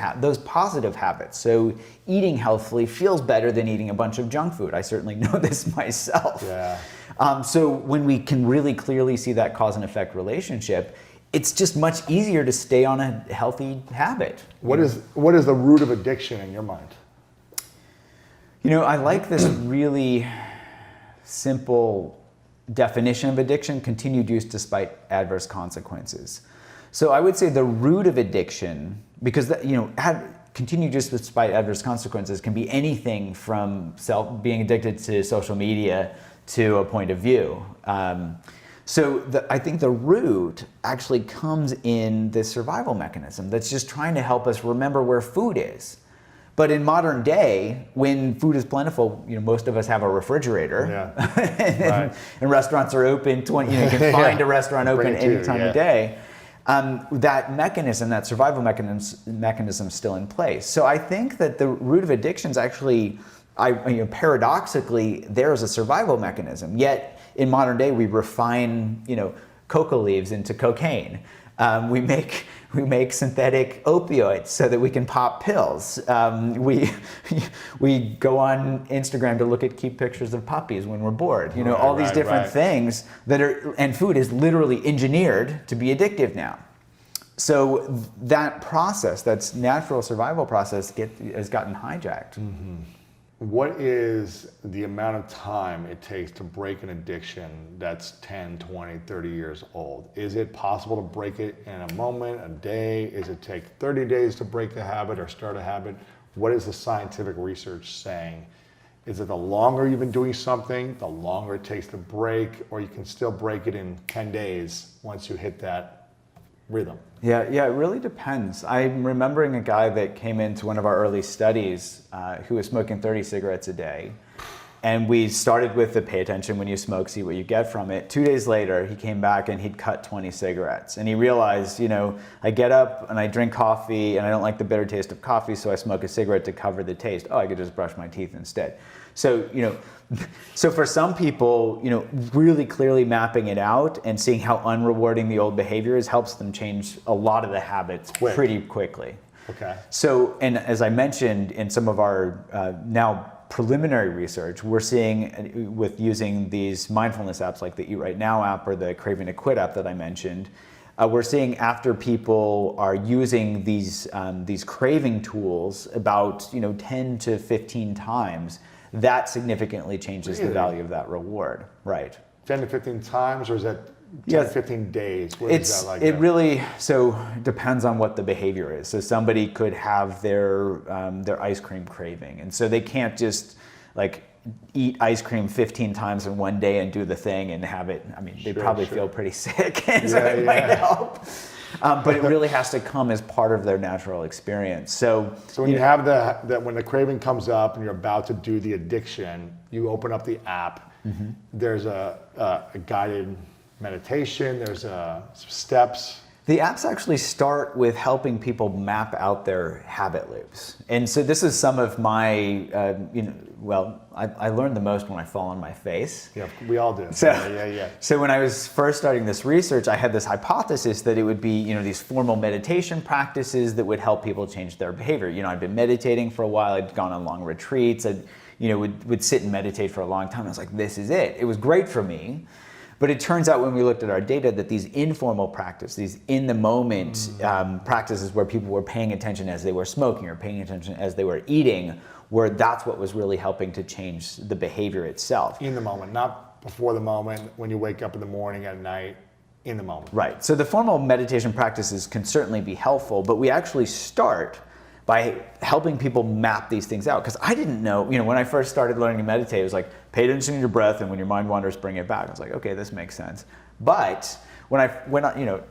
positive habits. So eating healthfully feels better than eating a bunch of junk food. I certainly know this myself. Yeah. So when we can really clearly see that cause and effect relationship, it's just much easier to stay on a healthy habit. What is the root of addiction in your mind? I like this really simple definition of addiction: continued use despite adverse consequences. So I would say the root of addiction, because continued use despite adverse consequences can be anything from being addicted to social media to a point of view. So I think the root actually comes in this survival mechanism that's just trying to help us remember where food is. But in modern day, when food is plentiful, most of us have a refrigerator, and restaurants are open. You can find a restaurant open any time of day. That mechanism, that survival mechanism, is still in place. So I think that the root of addiction is actually, paradoxically, there's a survival mechanism. Yet in modern day, we refine, coca leaves into cocaine. We make synthetic opioids so that we can pop pills. We go on Instagram to look at cute pictures of puppies when we're bored. All these different things and food is literally engineered to be addictive now. So that process, that's natural survival process, has gotten hijacked. Mm-hmm. What is the amount of time it takes to break an addiction that's 10, 20, 30 years old? Is it possible to break it in a moment, a day? Is it take 30 days to break a habit or start a habit? What is the scientific research saying? Is it the longer you've been doing something, the longer it takes to break, or you can still break it in 10 days once you hit that rhythm? Yeah, it really depends. I'm remembering a guy that came into one of our early studies who was smoking 30 cigarettes a day. And we started with the pay attention when you smoke, see what you get from it. 2 days later, he came back and he'd cut 20 cigarettes. And he realized, I get up and I drink coffee and I don't like the bitter taste of coffee, so I smoke a cigarette to cover the taste. Oh, I could just brush my teeth instead. So, so for some people, really clearly mapping it out and seeing how unrewarding the old behavior is helps them change a lot of the habits pretty quickly. Okay. So, and as I mentioned in some of our now preliminary research, we're seeing with using these mindfulness apps like the Eat Right Now app or the Craving to Quit app that I mentioned, we're seeing after people are using these craving tools about 10 to 15 times, that significantly changes the value of that reward. Right. 10 to 15 times, or is that 10 to 15 days? What is that like? It really depends on what the behavior is. So somebody could have their ice cream craving, and so they can't just eat ice cream 15 times in one day and do the thing and have it. I mean, they probably feel pretty sick, and so it might help. But it really has to come as part of their natural experience. So when you have that when the craving comes up and you're about to do the addiction, you open up the app. Mm-hmm. There's a guided meditation. There's steps. The apps actually start with helping people map out their habit loops. And so this is some of my, I learned the most when I fall on my face. Yeah, we all do. So, yeah. So when I was first starting this research, I had this hypothesis that it would be, these formal meditation practices that would help people change their behavior. I'd been meditating for a while. I'd gone on long retreats. I'd, would sit and meditate for a long time. I was like, this is it. It was great for me. But it turns out when we looked at our data that these informal practices, these in-the-moment practices where people were paying attention as they were smoking or paying attention as they were eating, that's what was really helping to change the behavior itself. In the moment, not before the moment, when you wake up in the morning, at night, in the moment. Right. So the formal meditation practices can certainly be helpful, but we actually start by helping people map these things out. Because I didn't know, when I first started learning to meditate, it was like, pay attention to your breath, and when your mind wanders, bring it back. I was like, okay, this makes sense. But when I went on,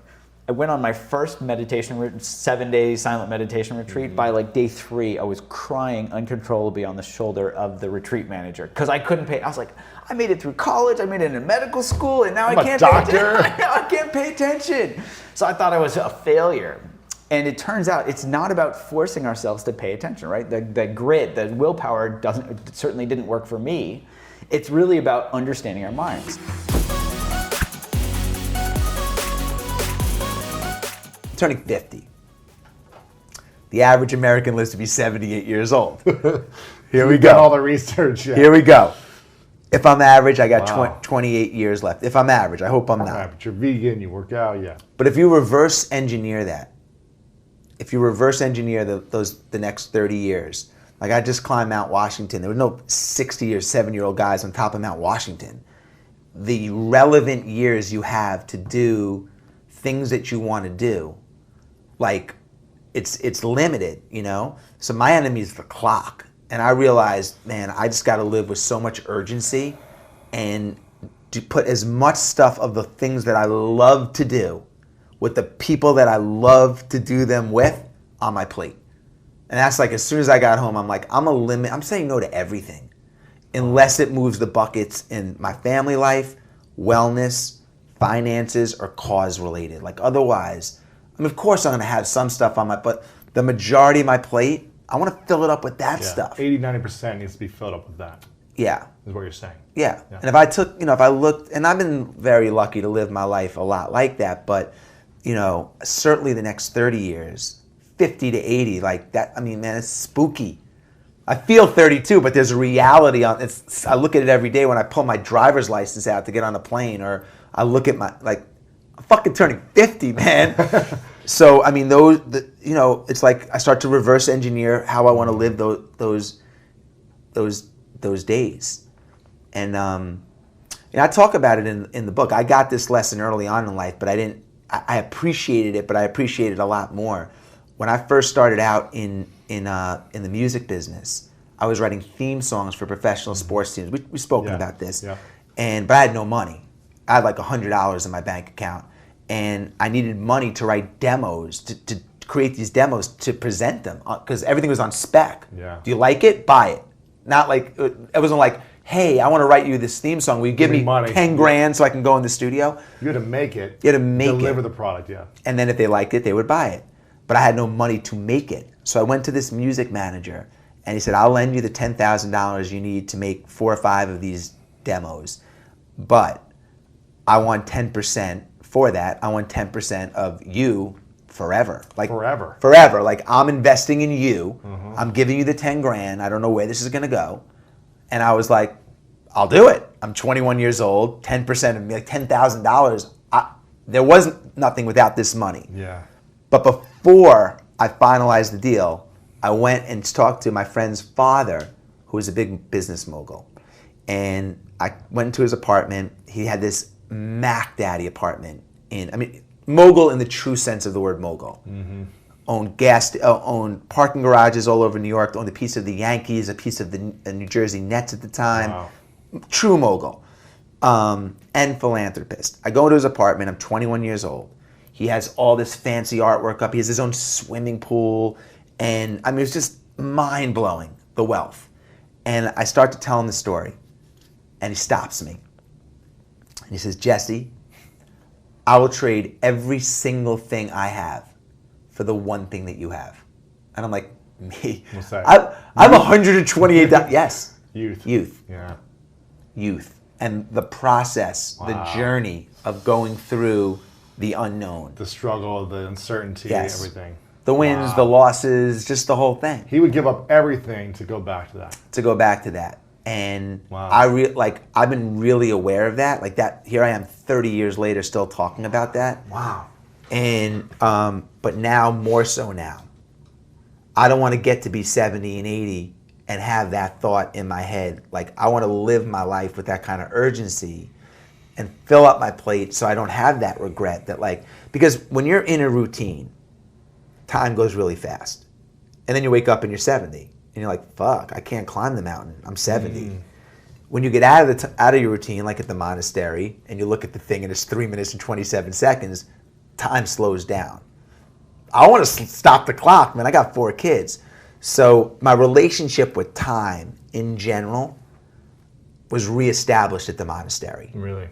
I went on my first 7-day silent meditation retreat. By like day 3, I was crying uncontrollably on the shoulder of the retreat manager because I couldn't pay. I was like, I made it through college, I made it into medical school, and now I can't pay attention. So I thought I was a failure. And it turns out it's not about forcing ourselves to pay attention, right? The grit, the willpower certainly didn't work for me. It's really about understanding our minds. Turning 50. The average American lives to be 78 years old. Here we go. All the research. Yeah. Here we go. If I'm average, I got 28 years left. If I'm average, I hope I'm not. But you're vegan, you work out, yeah. But if you reverse engineer that, if you reverse engineer the next 30 years, like I just climbed Mount Washington. There were no 60 or 70-year-old guys on top of Mount Washington. The relevant years you have to do things that you want to do, like it's limited, So my enemy is the clock. And I realized, man, I just got to live with so much urgency and to put as much stuff of the things that I love to do with the people that I love to do them with on my plate. And that's like, as soon as I got home, I'm like, I'm saying no to everything unless it moves the buckets in my family life, wellness, finances, or cause related. Like otherwise, of course I'm going to have some stuff on but the majority of my plate, I want to fill it up with that stuff. 80-90% needs to be filled up with that. Yeah. Is what you're saying. Yeah. And if I took, if I looked, and I've been very lucky to live my life a lot like that, but, certainly the next 30 years, 50 to 80, like that, man, it's spooky. I feel 32, but there's a reality on it. I look at it every day when I pull my driver's license out to get on a plane, or I look at I'm fucking turning 50, man. So, it's like I start to reverse engineer how I want to live those days. And I talk about it in the book. I got this lesson early on in life, but I appreciated it, but I appreciated it a lot more. When I first started out in the music business, I was writing theme songs for professional sports teams. We've spoken about this. Yeah. But I had no money. I had like $100 in my bank account. And I needed money to write demos, to create these demos, to present them, because everything was on spec. Yeah. Do you like it? Buy it. Not like, it wasn't like, hey, I want to write you this theme song. Will you give me money, 10 grand so I can go in the studio? You had to make it. You had to make deliver the product, yeah. And then if they liked it, they would buy it. But I had no money to make it. So I went to this music manager, and he said, I'll lend you the $10,000 you need to make 4 or 5 of these demos. But I want 10%. For that, I want 10% of you forever. Forever. Like, I'm investing in you. Mm-hmm. I'm giving you the 10 grand. I don't know where this is going to go. And I was like, I'll do it. I'm 21 years old. 10% of me, like $10,000. There wasn't nothing without this money. Yeah. But before I finalized the deal, I went and talked to my friend's father, who was a big business mogul. And I went to his apartment. He had this Mac Daddy apartment mogul in the true sense of the word mogul. Mm-hmm. Owned parking garages all over New York, owned a piece of the Yankees, a piece of the New Jersey Nets at the time. Wow. True mogul. And philanthropist. I go to his apartment, I'm 21 years old. He has all this fancy artwork up. He has his own swimming pool. And it's just mind-blowing, the wealth. And I start to tell him the story. And he stops me. And he says, Jesse, I will trade every single thing I have for the one thing that you have. And I'm like, me? What's that? I'm 128. Yes. Youth. Yeah. Youth. And the process, the journey of going through the unknown. The struggle, the uncertainty, everything. The wins, the losses, just the whole thing. He would give up everything to go back to that. And I've been really aware of that. Like that, here I am 30 years later still talking about that. Wow. And but now, more so now, I don't want to get to be 70 and 80 and have that thought in my head. Like, I want to live my life with that kind of urgency and fill up my plate so I don't have that regret that, like, because when you're in a routine, time goes really fast. And then you wake up and you're 70. And you're like, fuck, I can't climb the mountain. I'm 70. When you get out of your routine, like at the monastery, and you look at the thing and it's 3 minutes and 27 seconds, time slows down. I want to stop the clock, man. I got 4 kids. So my relationship with time in general was reestablished at the monastery. Really?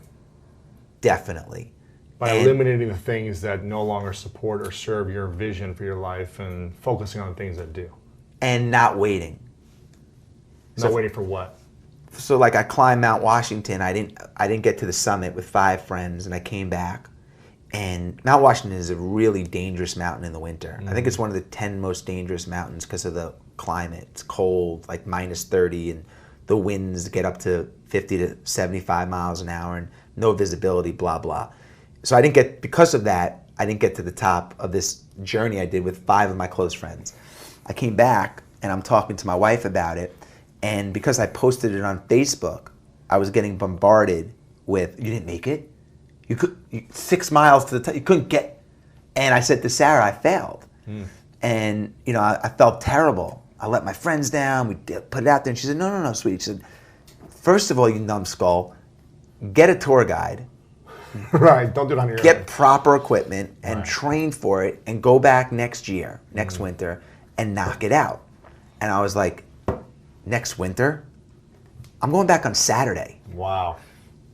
Definitely. By eliminating the things that no longer support or serve your vision for your life and focusing on things that do. And not waiting. Not waiting for what? So like I climbed Mount Washington. I didn't get to the summit with 5 friends, and I came back. And Mount Washington is a really dangerous mountain in the winter. I think it's one of the 10 most dangerous mountains because of the climate. It's cold, like minus 30, and the winds get up to 50 to 75 miles an hour, and no visibility, blah, blah. So because of that, I didn't get to the top of this journey I did with 5 of my close friends. I came back, and I'm talking to my wife about it, and because I posted it on Facebook, I was getting bombarded with, you didn't make it? 6 miles to the top, you couldn't get. And I said to Sarah, I failed. And, I felt terrible. I let my friends down. We put it out there. And she said, no, sweetie. She said, first of all, you numbskull, get a tour guide. Right, don't do it on your own. Get proper equipment and train for it and go back next winter, and knock it out. And I was like, next winter? I'm going back on Saturday. Wow.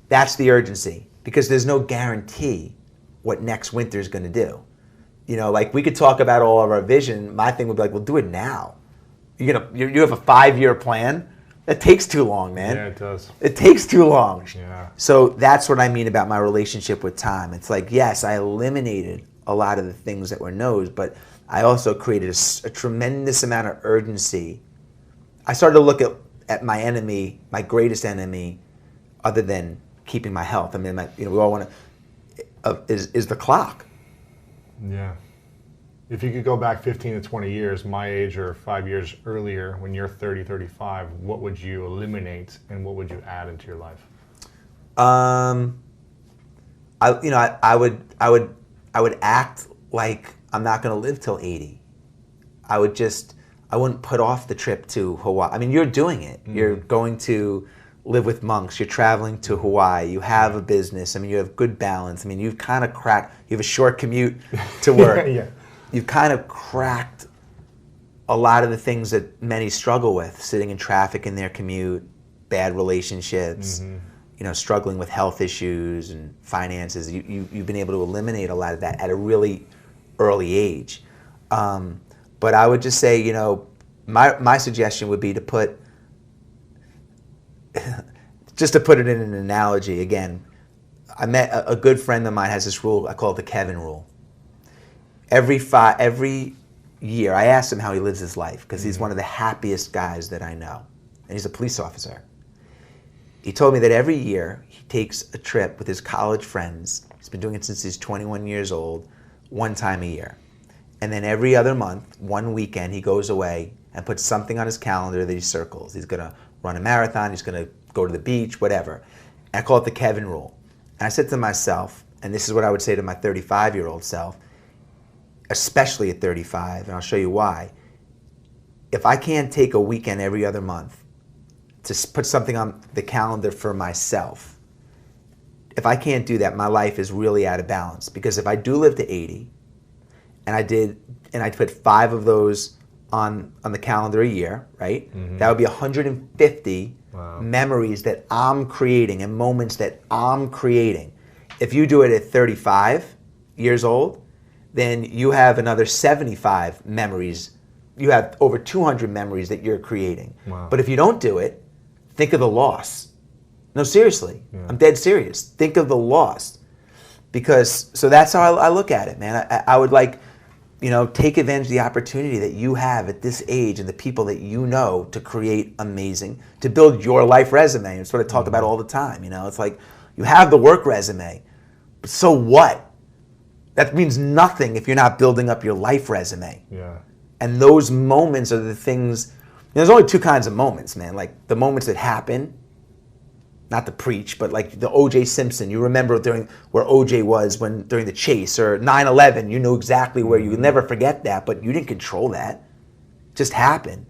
That's the urgency. Because there's no guarantee what next winter is going to do. Like we could talk about all of our vision. My thing would be like, well, do it now. You have a 5-year plan. That takes too long, man. Yeah, it does. It takes too long. Yeah. So that's what I mean about my relationship with time. It's like, yes, I eliminated a lot of the things that were no's, but I also created a tremendous amount of urgency. I started to look at my enemy, my greatest enemy, other than keeping my health. I mean, we all want to, is the clock. Yeah. If you could go back 15 to 20 years, my age or 5 years earlier, when you're 30, 35, what would you eliminate and what would you add into your life? I would act like I'm not going to live till 80. I wouldn't put off the trip to Hawaii. I mean, you're doing it. You're going to live with monks, you're traveling to Hawaii, you have a business, I mean, you have good balance. I mean, you've kind of cracked, you have a short commute to work. Yeah. You've kind of cracked a lot of the things that many struggle with, sitting in traffic in their commute, bad relationships, struggling with health issues and finances. You've been able to eliminate a lot of that at a really early age. But I would just say, my suggestion would be to put, just to put it in an analogy, again, I met a good friend of mine has this rule, I call it the Kevin rule. Every year, I asked him how he lives his life, because he's one of the happiest guys that I know, and he's a police officer. He told me that every year he takes a trip with his college friends. He's been doing it since he's 21 years old, 1 time a year. And then every other month, 1 weekend, he goes away and puts something on his calendar that he circles. He's going to run a marathon, he's going to go to the beach, whatever. And I call it the Kevin rule. And I said to myself, and this is what I would say to my 35-year-old self, especially at 35, and I'll show you why. If I can't take a weekend every other month to put something on the calendar for myself, if I can't do that, my life is really out of balance. Because if I do live to 80, and I put 5 of those on the calendar a year, right? That would be 150 memories that I'm creating and moments that I'm creating. If you do it at 35 years old, then you have another 75 memories. You have over 200 memories that you're creating. Wow. But if you don't do it, think of the loss. No, seriously, I'm dead serious. Think of the loss. So that's how I look at it, man. I would take advantage of the opportunity that you have at this age and the people that you know to create amazing, to build your life resume. It's what I talk about all the time. It's like you have the work resume, but so what? That means nothing if you're not building up your life resume. Yeah. And those moments are the things, there's only 2 kinds of moments, man. Like the moments that happen, not to preach, but like the O.J. Simpson, you remember where O.J. was during the chase, or 9/11, you know exactly where, you will never forget that, but you didn't control that. just happen.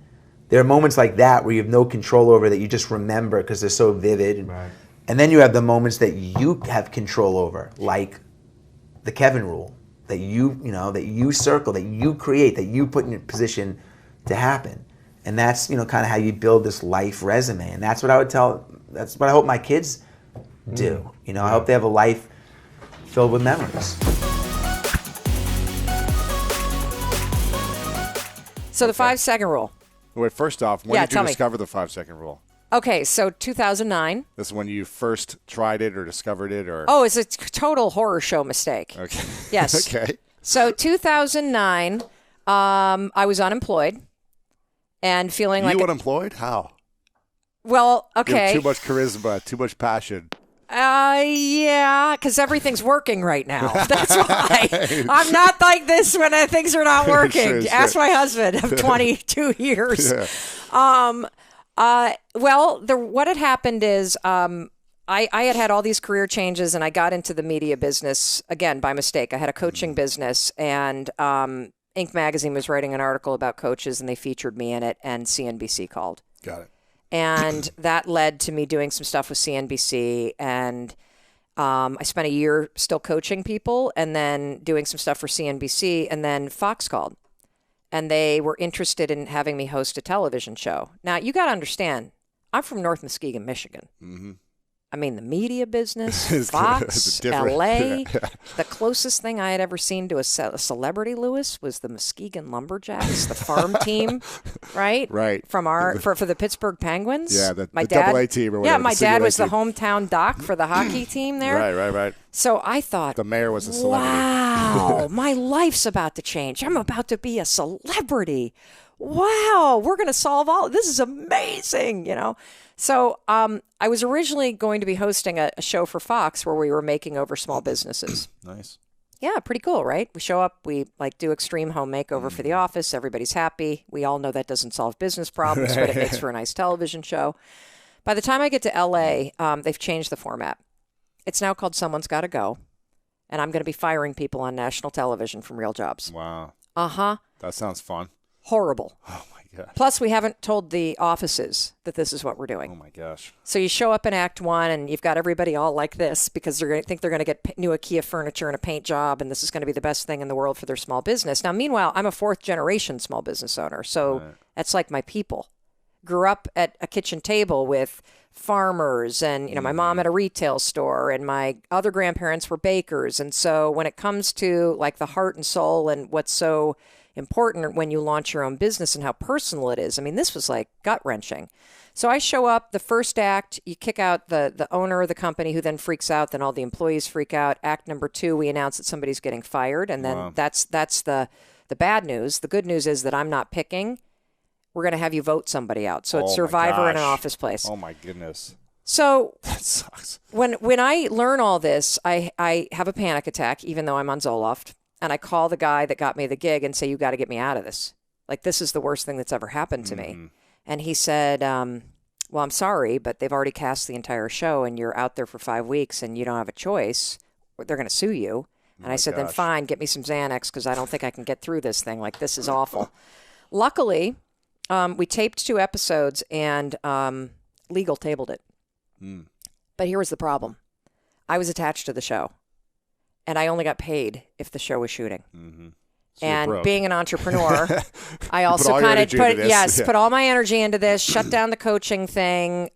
There are moments like that where you have no control over that you just remember because they're so vivid. Right. And then you have the moments that you have control over, like the Kevin rule, that that you circle, that you create, that you put in your position to happen. And that's, kind of how you build this life resume. And that's what I hope my kids do. I hope they have a life filled with memories. So the 5-second rule. Wait, first off, when did you discover the 5-second rule? Okay, so 2009. This is when you first tried it or discovered it, or? Oh, it's a total horror show mistake. Okay. Yes. Okay. So 2009, I was unemployed and feeling like... You unemployed? How? Well, okay. You have too much charisma, too much passion. Yeah, because everything's working right now. That's why. I'm not like this when things are not working. Sure. Ask my husband of 22 years. Yeah. What had happened is I had all these career changes, and I got into the media business, again, by mistake. I had a coaching business, and Inc. magazine was writing an article about coaches, and they featured me in it, and CNBC called. Got it. And that led to me doing some stuff with CNBC, and I spent a year still coaching people and then doing some stuff for CNBC, and then Fox called, and they were interested in having me host a television show. Now, you got to understand, I'm from North Muskegon, Michigan. Mm-hmm. I mean, the media business, Fox, LA. The closest thing I had ever seen to a celebrity, Lewis, was the Muskegon Lumberjacks, the farm team, right? Right. From for the Pittsburgh Penguins. Yeah, the dad, AA team or whatever. Yeah, my dad was the hometown doc for the hockey team there. Right. So I thought, the mayor was a celebrity. Wow, my life's about to change. I'm about to be a celebrity. Wow, we're going to solve this is amazing, So I was originally going to be hosting a show for Fox where we were making over small businesses. Nice. Yeah, pretty cool, right? We show up, we do extreme home makeover for the office. Everybody's happy. We all know that doesn't solve business problems, but it makes for a nice television show. By the time I get to LA, they've changed the format. It's now called Someone's Gotta Go, and I'm going to be firing people on national television from real jobs. Wow. Uh-huh. That sounds fun. Horrible. Oh, my gosh. Plus, we haven't told the offices that this is what we're doing. Oh, my gosh. So you show up in Act 1, and you've got everybody all like this because they're going to think they're going to get new IKEA furniture and a paint job, and this is going to be the best thing in the world for their small business. Now, meanwhile, I'm a 4th-generation small business owner, so that's like my people. Grew up at a kitchen table with farmers, and my mom had a retail store, and my other grandparents were bakers. And so when it comes to like the heart and soul and what's so important when you launch your own business and how personal it is, I mean, this was like gut-wrenching. So I show up, the first act, you kick out the owner of the company, who then freaks out, then all the employees freak out. Act number 2, we announce that somebody's getting fired, and then that's the bad news. The good news is that I'm not picking. We're going to have you vote somebody out. So it's Survivor in an office place. Oh, my goodness. So that sucks. When I learn all this, I have a panic attack, even though I'm on Zoloft. And I call the guy that got me the gig and say, you got to get me out of this. Like, this is the worst thing that's ever happened to me. And he said, well, I'm sorry, but they've already cast the entire show, and you're out there for 5 weeks, and you don't have a choice. They're going to sue you. And I said, then fine, get me some Xanax, because I don't think I can get through this thing. Like, this is awful. Luckily, we taped 2 episodes, and legal tabled it. But here was the problem. I was attached to the show, and I only got paid if the show was shooting. So and being an entrepreneur, I also kind of put all my energy into this, shut down the coaching thing.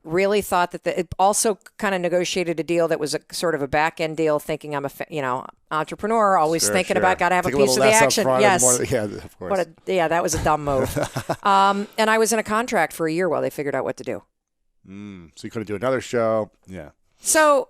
Really thought that it also kind of negotiated a deal that was a sort of a back end deal, thinking I'm entrepreneur, always thinking about got to have a piece of the action. Yes, of course. That was a dumb move. And I was in a contract for a year while they figured out what to do. So you couldn't do another show. Yeah. So,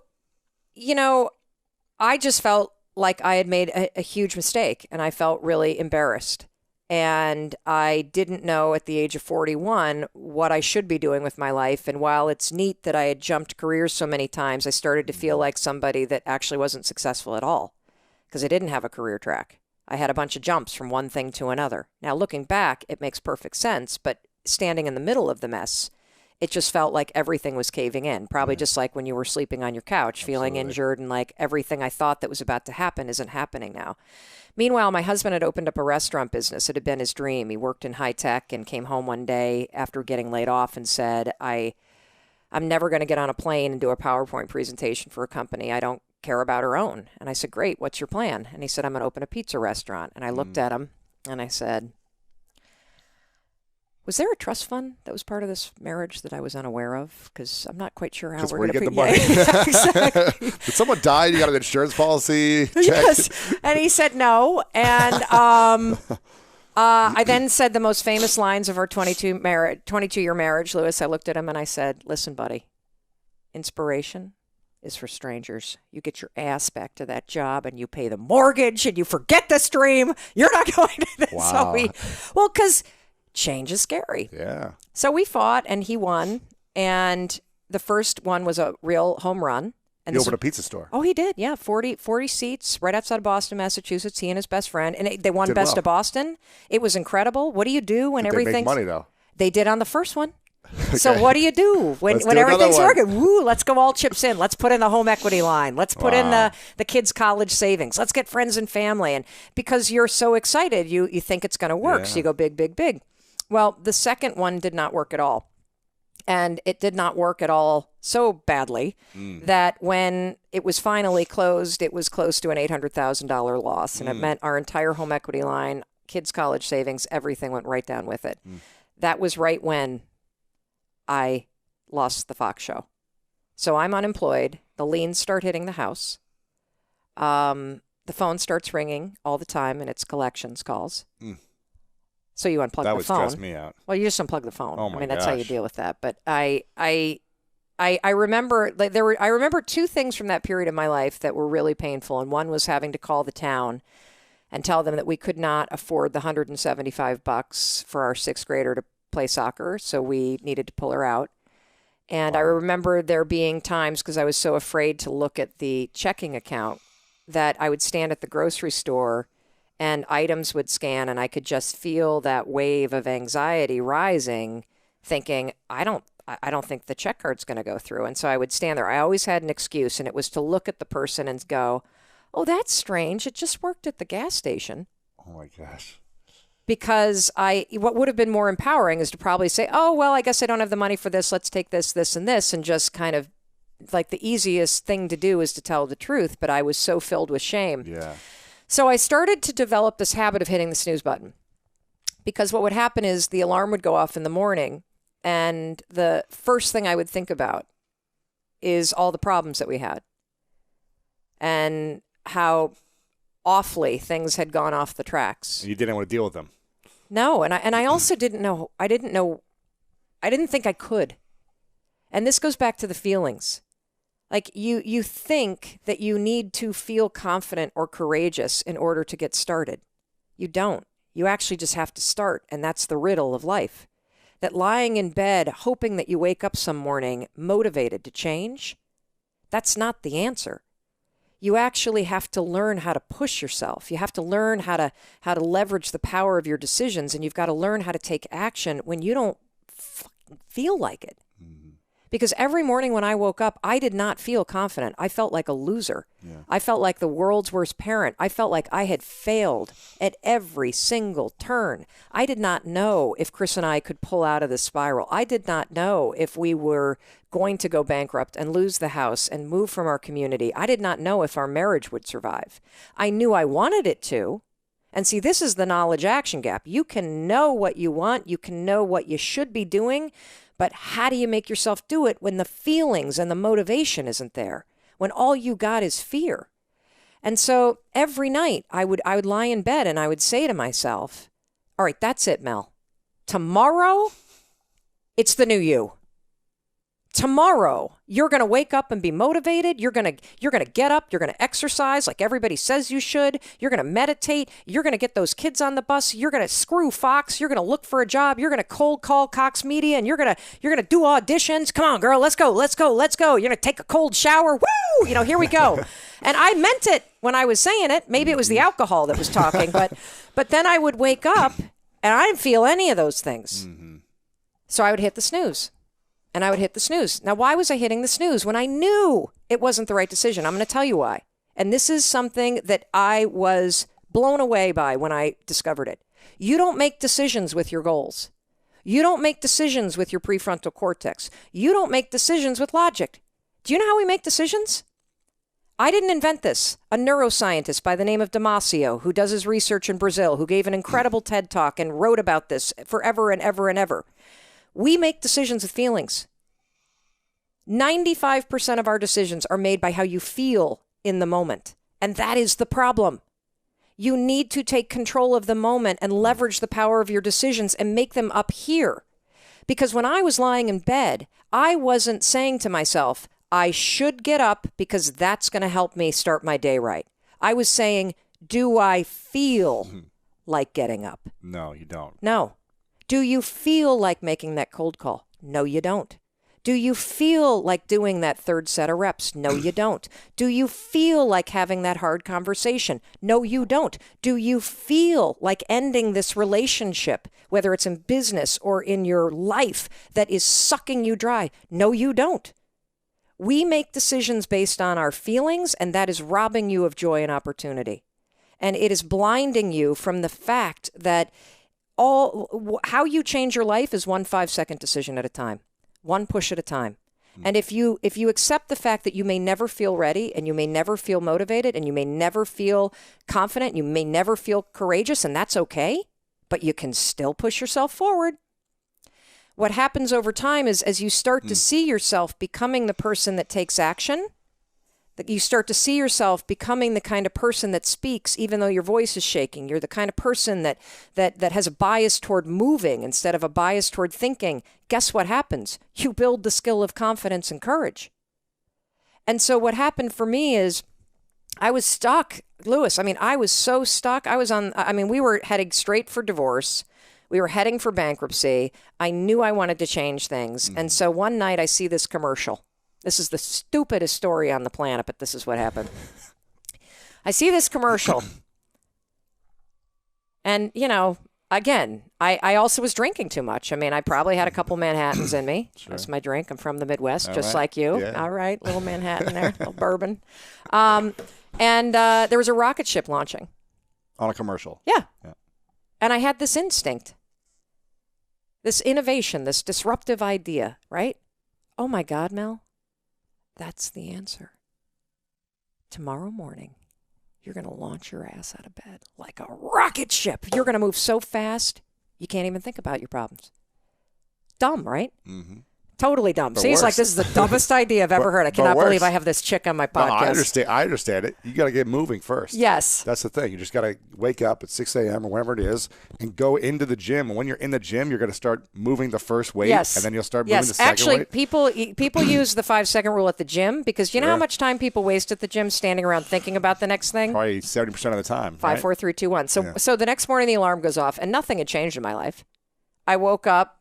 I just felt like I had made a huge mistake, and I felt really embarrassed. And I didn't know at the age of 41 what I should be doing with my life. And while it's neat that I had jumped careers so many times, I started to feel like somebody that actually wasn't successful at all, because I didn't have a career track. I had a bunch of jumps from one thing to another. Now, looking back, it makes perfect sense, but standing in the middle of the mess, it just felt like everything was caving in. Probably just like when you were sleeping on your couch, feeling injured, and like everything I thought that was about to happen isn't happening now. Meanwhile, my husband had opened up a restaurant business. It had been his dream. He worked in high tech and came home one day after getting laid off and said, I'm never going to get on a plane and do a PowerPoint presentation for a company I don't care about or own. And I said, great, what's your plan? And he said, I'm going to open a pizza restaurant. And I looked at him and I said, was there a trust fund that was part of this marriage that I was unaware of? Because I'm not quite sure how we're going to get the money. Yeah, exactly. Did someone die? You got an insurance policy? Check. Yes. And he said no. And I then said the most famous lines of our 22-year marriage, Lewis. I looked at him and I said, listen, buddy, inspiration is for strangers. You get your ass back to that job and you pay the mortgage and you forget this dream. You're not going to. Wow. So because change is scary. Yeah. So we fought and he won. And the first one was a real home run. And he opened a pizza store. Oh, he did. Yeah. 40 seats right outside of Boston, Massachusetts. He and his best friend. And they won Best of Boston. It was incredible. What do you do when everything's... They make money, though. They did on the first one. Okay. So what do you do when everything's working? Woo, let's go all chips in. Let's put in the home equity line. Let's put in the kids' college savings. Let's get friends and family. And because you're so excited, you think it's going to work. So you go big, big, big. Well, the second one did not work at all. And it did not work at all so badly that when it was finally closed, it was close to an $800,000 loss. And it meant our entire home equity line, kids' college savings, everything went right down with it. That was right when I lost the Fox show. So I'm unemployed. The liens start hitting the house. The phone starts ringing all the time, and it's collections calls. So you unplug the phone. That would stress me out. Well, you just unplug the phone. Oh my that's how you gosh. deal with that. But I remember I remember two things from that period of my life that were really painful, and one was having to call the town and tell them that we could not afford the $175 for our sixth grader to play soccer, so we needed to pull her out. And I remember there being times, because I was so afraid to look at the checking account, that I would stand at the grocery store and items would scan and I could just feel that wave of anxiety rising, thinking, I don't think the check card's going to go through. And so I would stand there. I always had an excuse, and it was to look at the person and go, oh, that's strange. It just worked at the gas station. Oh my gosh. Because what would have been more empowering is to probably say, oh, well, I guess I don't have the money for this. Let's take this, this, and this. And just kind of like the easiest thing to do is to tell the truth. But I was so filled with shame. Yeah. So I started to develop this habit of hitting the snooze button. Because what would happen is the alarm would go off in the morning. And the first thing I would think about is all the problems that we had. And how awfully things had gone off the tracks. You didn't want to deal with them. No, and I also didn't know. I didn't think I could. And this goes back to the feelings. Like you think that you need to feel confident or courageous in order to get started. You don't. You actually just have to start, and that's the riddle of life. That lying in bed, hoping that you wake up some morning motivated to change, that's not the answer. You actually have to learn how to push yourself. You have to learn how to leverage the power of your decisions, and you've got to learn how to take action when you don't feel like it. Because every morning when I woke up, I did not feel confident. I felt like a loser. Yeah. I felt like the world's worst parent. I felt like I had failed at every single turn. I did not know if Chris and I could pull out of this spiral. I did not know if we were going to go bankrupt and lose the house and move from our community. I did not know if our marriage would survive. I knew I wanted it to. And see, this is the knowledge action gap. You can know what you want. You can know what you should be doing. But how do you make yourself do it when the feelings and the motivation isn't there? When all you got is fear? And so every night I would lie in bed and I would say to myself, all right, that's it, Mel. Tomorrow, it's the new you. Tomorrow, you're going to wake up and be motivated. You're going to get up. You're going to exercise like everybody says you should. You're going to meditate. You're going to get those kids on the bus. You're going to screw Fox. You're going to look for a job. You're going to cold call Cox Media, and you're going to do auditions. Come on, girl, let's go. You're going to take a cold shower. Woo! Here we go. And I meant it when I was saying it. Maybe it was the alcohol that was talking, but then I would wake up and I didn't feel any of those things. Mm-hmm. So I would hit the snooze. And I would hit the snooze. Now, why was I hitting the snooze when I knew it wasn't the right decision? I'm going to tell you why. And this is something that I was blown away by when I discovered it. You don't make decisions with your goals. You don't make decisions with your prefrontal cortex. You don't make decisions with logic. Do you know how we make decisions? I didn't invent this. A neuroscientist by the name of Damasio, who does his research in Brazil, who gave an incredible TED Talk and wrote about this forever and ever and ever. We make decisions with feelings. 95% of our decisions are made by how you feel in the moment. And that is the problem. You need to take control of the moment and leverage the power of your decisions and make them up here. Because when I was lying in bed, I wasn't saying to myself, I should get up because that's going to help me start my day right. I was saying, do I feel like getting up? No, you don't. No. Do you feel like making that cold call? No, you don't. Do you feel like doing that third set of reps? No, you don't. Do you feel like having that hard conversation? No, you don't. Do you feel like ending this relationship, whether it's in business or in your life, that is sucking you dry? No, you don't. We make decisions based on our feelings, and that is robbing you of joy and opportunity. And it is blinding you from the fact that how you change your life is one 5-second decision at a time. One push at a time. And if you accept the fact that you may never feel ready and you may never feel motivated and you may never feel confident, you may never feel courageous, and that's okay, but you can still push yourself forward. What happens over time is as you start to see yourself becoming the person that takes action, that you start to see yourself becoming the kind of person that speaks even though your voice is shaking. You're the kind of person that has a bias toward moving instead of a bias toward thinking. Guess what happens? You build the skill of confidence and courage. And so what happened for me is I was stuck, Lewis. I mean, I was so stuck. We were heading straight for divorce. We were heading for bankruptcy. I knew I wanted to change things. And so one night I see this commercial. This is the stupidest story on the planet, but this is what happened. I see this commercial. And, again, I also was drinking too much. I mean, I probably had a couple Manhattans in me. Sure. That's my drink. I'm from the Midwest, just like you. Yeah. All right, little Manhattan there, little bourbon. And there was a rocket ship launching. On a commercial. Yeah. And I had this instinct, this innovation, this disruptive idea, right? Oh, my God, Mel. That's the answer. Tomorrow morning, you're going to launch your ass out of bed like a rocket ship. You're going to move so fast, you can't even think about your problems. Dumb, right? Mm-hmm. Totally dumb. But Seems like this is the dumbest idea I've ever heard. I cannot believe I have this chick on my podcast. No, I understand it. You got to get moving first. Yes. That's the thing. You just got to wake up at 6 a.m. or whenever it is and go into the gym. And when you're in the gym, you're going to start moving the first weight. Yes. And then you'll start moving the second weight. Actually, people use the 5-second rule at the gym because you know how much time people waste at the gym standing around thinking about the next thing? Probably 70% of the time. 5, 4, 3, 2, 1. So the next morning the alarm goes off and nothing had changed in my life. I woke up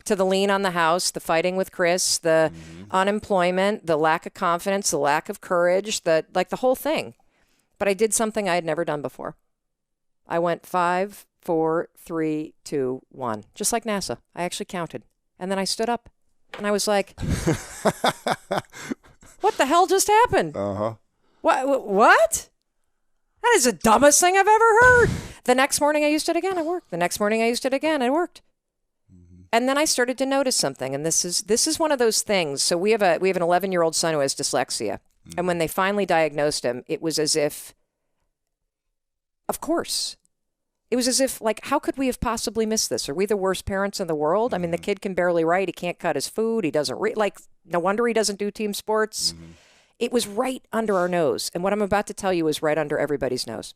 to the lien on the house, the fighting with Chris, the unemployment, the lack of confidence, the lack of courage, the whole thing. But I did something I had never done before. I went 5, 4, 3, 2, 1, just like NASA. I actually counted. And then I stood up and I was like, what the hell just happened? Uh-huh. What? That is the dumbest thing I've ever heard. The next morning I used it again, it worked. The next morning I used it again, it worked. And then I started to notice something, and this is one of those things. So we have an 11-year-old son who has dyslexia, and when they finally diagnosed him, it was as if, of course, it was as if how could we have possibly missed this? Are we the worst parents in the world? I mean, the kid can barely write, he can't cut his food, he doesn't no wonder he doesn't do team sports. It was right under our nose, and what I'm about to tell you is right under everybody's nose.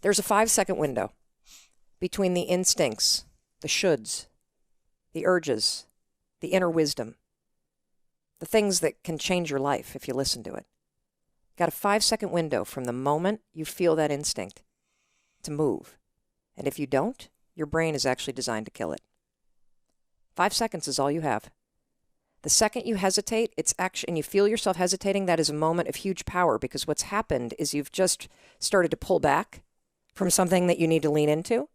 There's a 5-second window between the instincts, the shoulds, the urges, the inner wisdom, the things that can change your life if you listen to it. Got a 5-second window from the moment you feel that instinct to move. And if you don't, your brain is actually designed to kill it. 5 seconds is all you have. The second you hesitate, and you feel yourself hesitating, that is a moment of huge power because what's happened is you've just started to pull back from something that you need to lean into.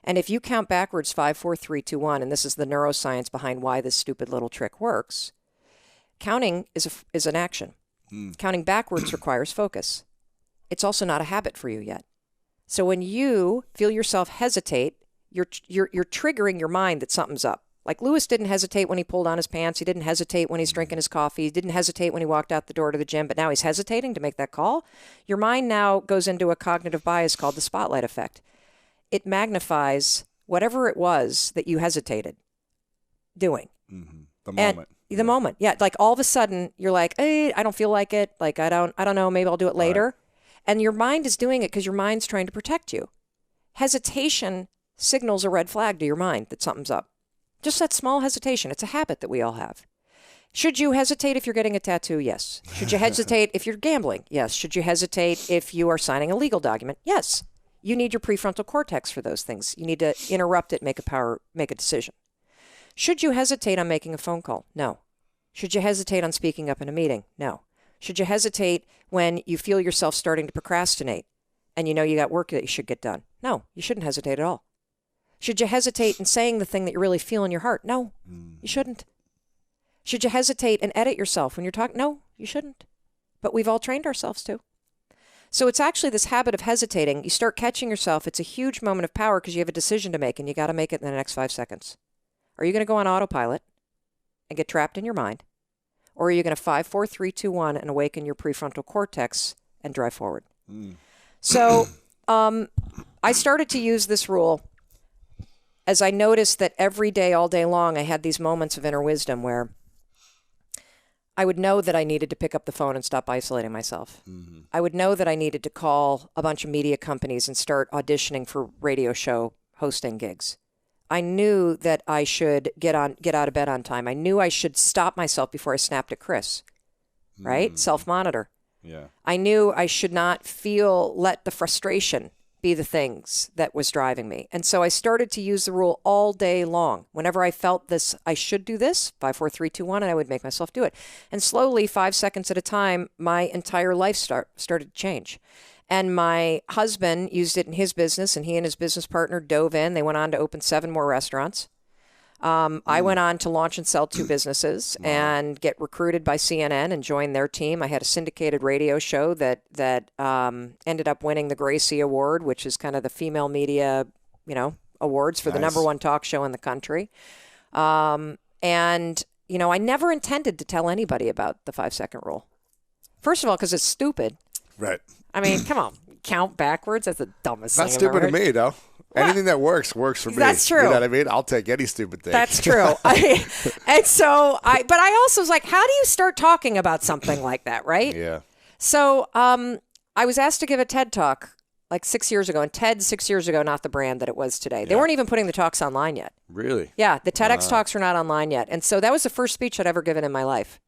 And if you count backwards 5, 4, 3, 2, 1, and this is the neuroscience behind why this stupid little trick works, counting is an action. Counting backwards requires focus. It's also not a habit for you yet. So when you feel yourself hesitate, you're triggering your mind that something's up. Like Lewis didn't hesitate when he pulled on his pants. He didn't hesitate when he's drinking his coffee. He didn't hesitate when he walked out the door to the gym, but now he's hesitating to make that call. Your mind now goes into a cognitive bias called the spotlight effect. It magnifies whatever it was that you hesitated doing. Mm-hmm. The moment. The moment. Yeah. Like all of a sudden you're like, hey, I don't feel like it. Like, I don't know. Maybe I'll do it later. Right. And your mind is doing it because your mind's trying to protect you. Hesitation signals a red flag to your mind that something's up. Just that small hesitation. It's a habit that we all have. Should you hesitate if you're getting a tattoo? Yes. Should you hesitate if you're gambling? Yes. Should you hesitate if you are signing a legal document? Yes. You need your prefrontal cortex for those things. You need to interrupt it, make a decision. Should you hesitate on making a phone call? No. Should you hesitate on speaking up in a meeting? No. Should you hesitate when you feel yourself starting to procrastinate and you know you got work that you should get done? No, you shouldn't hesitate at all. Should you hesitate in saying the thing that you really feel in your heart? No, you shouldn't. Should you hesitate and edit yourself when you're talking? No, you shouldn't. But we've all trained ourselves to. So it's actually this habit of hesitating. You start catching yourself. It's a huge moment of power because you have a decision to make and you got to make it in the next 5 seconds. Are you going to go on autopilot and get trapped in your mind? Or are you going to 5, 4, 3, 2, 1 and awaken your prefrontal cortex and drive forward? So I started to use this rule as I noticed that every day, all day long, I had these moments of inner wisdom where I would know that I needed to pick up the phone and stop isolating myself. Mm-hmm. I would know that I needed to call a bunch of media companies and start auditioning for radio show hosting gigs. I knew that I should get out of bed on time. I knew I should stop myself before I snapped at Chris, right? Self-monitor. Yeah. I knew I should not let the frustration be the things that was driving me. And so I started to use the rule all day long. Whenever I felt this, I should do this, 5, 4, 3, 2, 1, and I would make myself do it. And slowly, 5 seconds at a time, my entire life started to change. And my husband used it in his business, and he and his business partner dove in. They went on to open 7 more restaurants. I went on to launch and sell 2 businesses and get recruited by CNN and join their team. I had a syndicated radio show that ended up winning the Gracie Award, which is kind of the female media, awards for the #1 talk show in the country. And, I never intended to tell anybody about the 5-second rule. First of all, because it's stupid. Right. I mean, come on. Count backwards? That's the dumbest thing That's stupid to me, though. What? Anything that works for me. That's true. You know what I mean? I'll take any stupid thing. That's true. But I also was like, how do you start talking about something like that, right? Yeah. So I was asked to give a TED Talk like 6 years ago, and TED 6 years ago, not the brand that it was today. They weren't even putting the talks online yet. Really? Yeah, the TEDx talks were not online yet. And so that was the first speech I'd ever given in my life.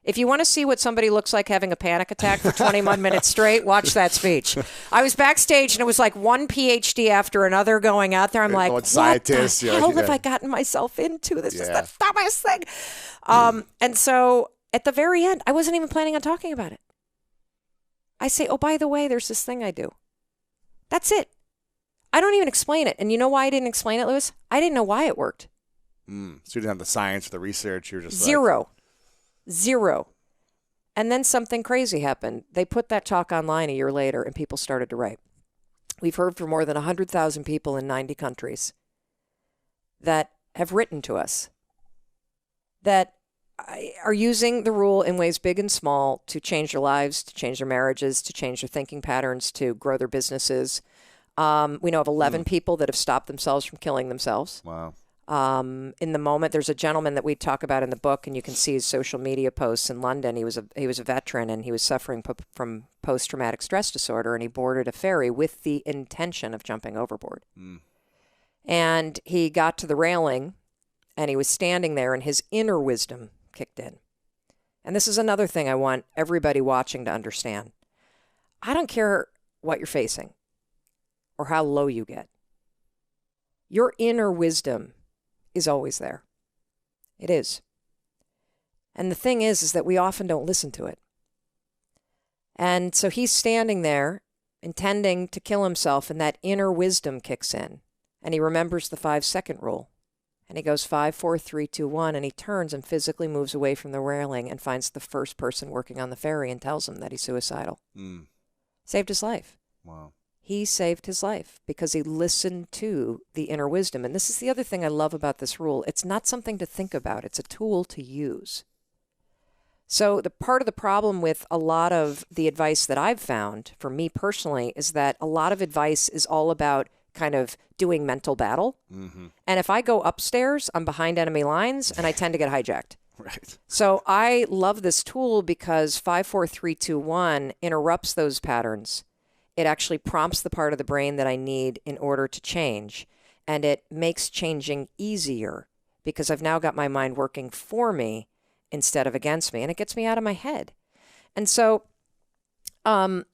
If you want to see what somebody looks like having a panic attack for 21 minutes straight, watch that speech. I was backstage, and it was like one PhD after another going out there. I'm like, what the hell have I gotten myself into? This is the dumbest thing. And so at the very end, I wasn't even planning on talking about it. I say, oh, by the way, there's this thing I do. That's it. I don't even explain it. And you know why I didn't explain it, Lewis? I didn't know why it worked. So you didn't have the science or the research. You're just Zero. And then something crazy happened. They put that talk online a year later, and people started to write. We've heard from more than 100,000 people in 90 countries that have written to us that are using the rule in ways big and small to change their lives, to change their marriages, to change their thinking patterns, to grow their businesses. We know of 11 people that have stopped themselves from killing themselves. Wow. In the moment, there's a gentleman that we talk about in the book, and you can see his social media posts in London. He was a veteran, and he was suffering from post-traumatic stress disorder, and he boarded a ferry with the intention of jumping overboard. And he got to the railing, and he was standing there, and his inner wisdom kicked in. And this is another thing I want everybody watching to understand. I don't care what you're facing or how low you get. Your inner wisdom is always there. It is. And the thing is that we often don't listen to it. And so he's standing there intending to kill himself, and that inner wisdom kicks in, and he remembers the 5-second rule. And he goes 5, 4, 3, 2, 1, and he turns and physically moves away from the railing and finds the first person working on the ferry and tells him that he's suicidal. Saved his life. Wow. he saved his life because he listened to the inner wisdom. And this is the other thing I love about this rule. It's not something to think about. It's a tool to use. So the part of the problem with a lot of the advice that I've found, for me personally, is that a lot of advice is all about kind of doing mental battle. Mm-hmm. And if I go upstairs, I'm behind enemy lines and I tend to get hijacked. Right. So I love this tool because 5, 4, 3, 2, 1 interrupts those patterns. It actually prompts the part of the brain that I need in order to change. And it makes changing easier because I've now got my mind working for me instead of against me. And it gets me out of my head. And so I'm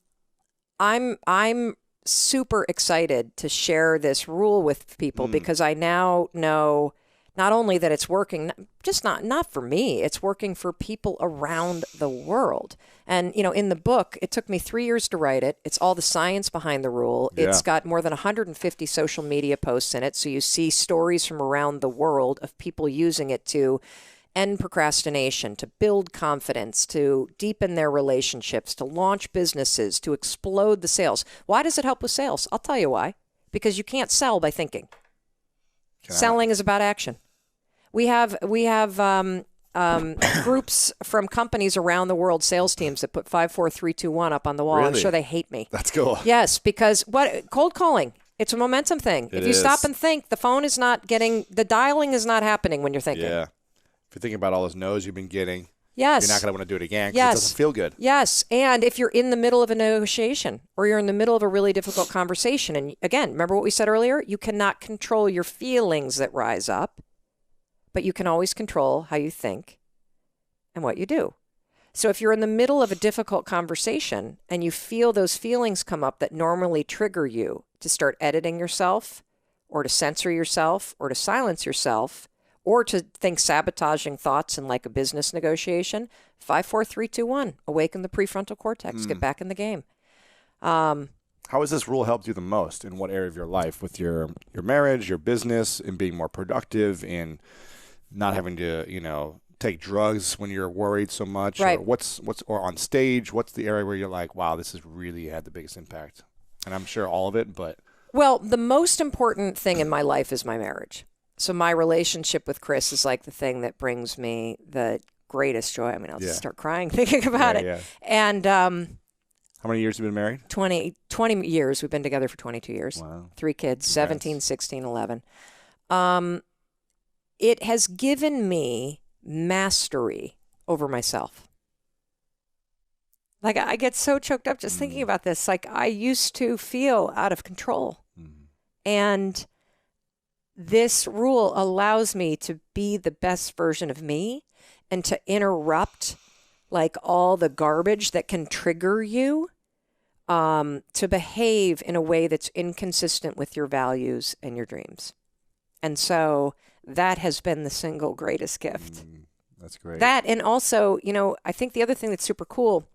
super excited to share this rule with people because I now know not only that it's working, just not for me, it's working for people around the world. And, you know, in the book, it took me 3 years to write it. It's all the science behind the rule. Yeah. It's got more than 150 social media posts in it. So you see stories from around the world of people using it to end procrastination, to build confidence, to deepen their relationships, to launch businesses, to explode the sales. Why does it help with sales? I'll tell you why. Because you can't sell by thinking. Selling is about action. We have groups from companies around the world, sales teams that put 5, 4, 3, 2, 1 up on the wall. Really? I'm sure they hate me. That's cool. Yes, because cold calling. It's a momentum thing. If you stop and think, the phone is not getting, the dialing is not happening when you're thinking. Yeah. If you're thinking about all those no's you've been getting, yes, you're not going to want to do it again because it doesn't feel good. Yes, and if you're in the middle of a negotiation or you're in the middle of a really difficult conversation, and again, remember what we said earlier? You cannot control your feelings that rise up, but you can always control how you think and what you do. So if you're in the middle of a difficult conversation and you feel those feelings come up that normally trigger you to start editing yourself or to censor yourself or to silence yourself or to think sabotaging thoughts in like a business negotiation, 5, 4, 3, 2, 1, awaken the prefrontal cortex, get back in the game. How has this rule helped you the most? In what area of your life? With your marriage, your business, in being more productive, in not having to, you know, take drugs when you're worried so much? Right. Or or on stage, what's the area where you're like, wow, this has really had the biggest impact? And I'm sure all of it, but. Well, the most important thing in my life is my marriage. So my relationship with Chris is like the thing that brings me the greatest joy. I mean, I'll just start crying thinking about it. Yeah. And how many years have you been married? 20 years. We've been together for 22 years. Wow. 3 kids, 17, 16, 11. It has given me mastery over myself. Like, I get so choked up just thinking about this. Like, I used to feel out of control. And this rule allows me to be the best version of me and to interrupt like all the garbage that can trigger you to behave in a way that's inconsistent with your values and your dreams. And so that has been the single greatest gift. That's great. That, and also, you know, I think the other thing that's super cool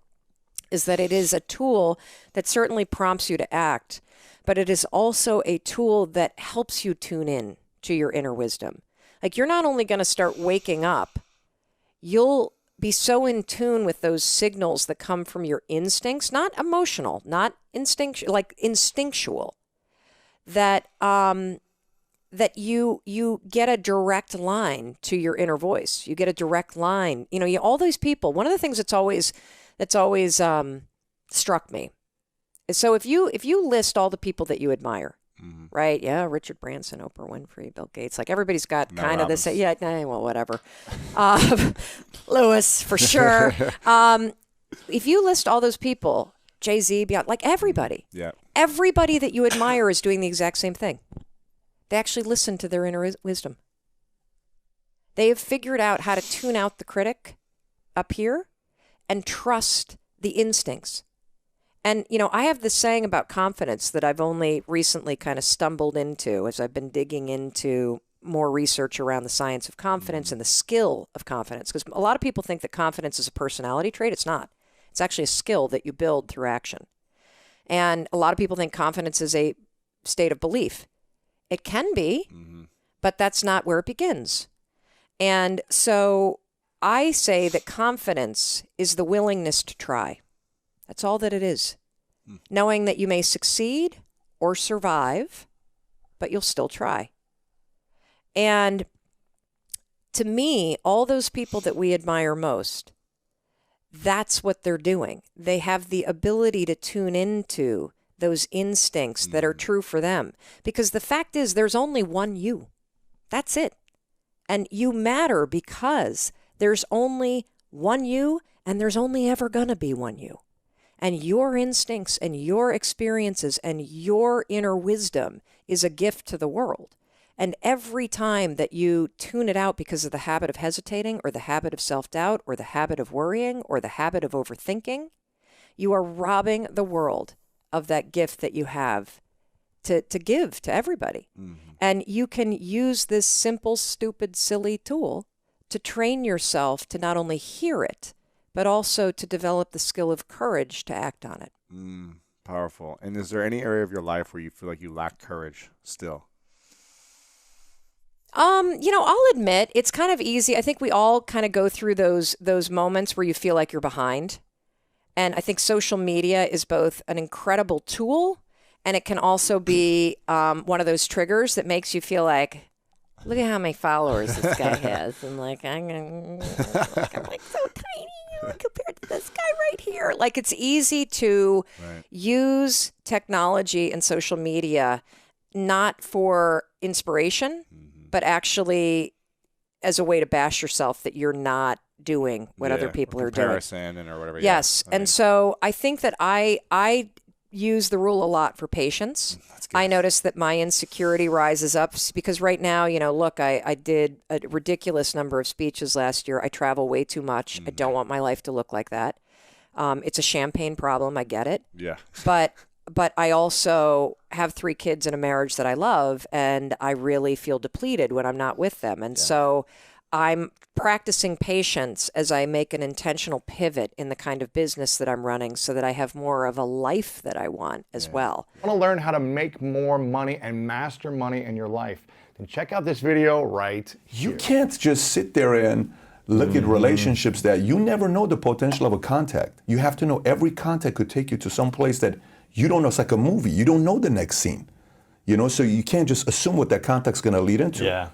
is that it is a tool that certainly prompts you to act, but it is also a tool that helps you tune in to your inner wisdom. Like, you're not only going to start waking up, you'll be so in tune with those signals that come from your instincts, not emotional, not instinctual, like instinctual, that that you get a direct line to your inner voice. You get a direct line. You know, all these people. One of the things that's always struck me is, so if you list all the people that you admire, right? Yeah, Richard Branson, Oprah Winfrey, Bill Gates. Like, everybody's got kind of this. Yeah, well, whatever. Lewis, for sure. If you list all those people, Jay-Z, Beyonce, like everybody. Yeah. Everybody that you admire is doing the exact same thing. They actually listen to their inner wisdom. They have figured out how to tune out the critic up here and trust the instincts. And, you know, I have this saying about confidence that I've only recently kind of stumbled into as I've been digging into more research around the science of confidence and the skill of confidence. Because a lot of people think that confidence is a personality trait. It's not. It's actually a skill that you build through action. And a lot of people think confidence is a state of belief. It can be, but that's not where it begins. And so I say that confidence is the willingness to try. That's all that it is. Knowing that you may succeed or survive, but you'll still try. And to me, all those people that we admire most, that's what they're doing. They have the ability to tune into those instincts that are true for them. Because the fact is, there's only one you. That's it. And you matter because there's only one you, and there's only ever going to be one you. And your instincts and your experiences and your inner wisdom is a gift to the world. And every time that you tune it out because of the habit of hesitating or the habit of self-doubt or the habit of worrying or the habit of overthinking, you are robbing the world of that gift that you have to give to everybody. And you can use this simple, stupid, silly tool to train yourself to not only hear it, but also to develop the skill of courage to act on it. Powerful. And is there any area of your life where you feel like you lack courage still? I'll admit it's kind of easy. I think we all kind of go through those moments where you feel like you're behind. And I think social media is both an incredible tool, and it can also be one of those triggers that makes you feel like, look at how many followers this guy has. And I'm like so tiny compared to this guy right here. Like, it's easy to use technology and social media not for inspiration, but actually as a way to bash yourself that you're not doing what other people are doing. Comparison or whatever. Yes. And so I think that I use the rule a lot for patience. I notice that my insecurity rises up because right now, look, I did a ridiculous number of speeches last year. I travel way too much. I don't want my life to look like that. It's a champagne problem. I get it. Yeah. But I also have 3 kids and a marriage that I love, and I really feel depleted when I'm not with them. And so I'm practicing patience as I make an intentional pivot in the kind of business that I'm running so that I have more of a life that I want as well. Want to learn how to make more money and master money in your life? Then check out this video right here. You can't just sit there and look at relationships that you never know the potential of a contact. You have to know every contact could take you to some place that you don't know. It's like a movie. You don't know the next scene. So you can't just assume what that contact's going to lead into. Yeah.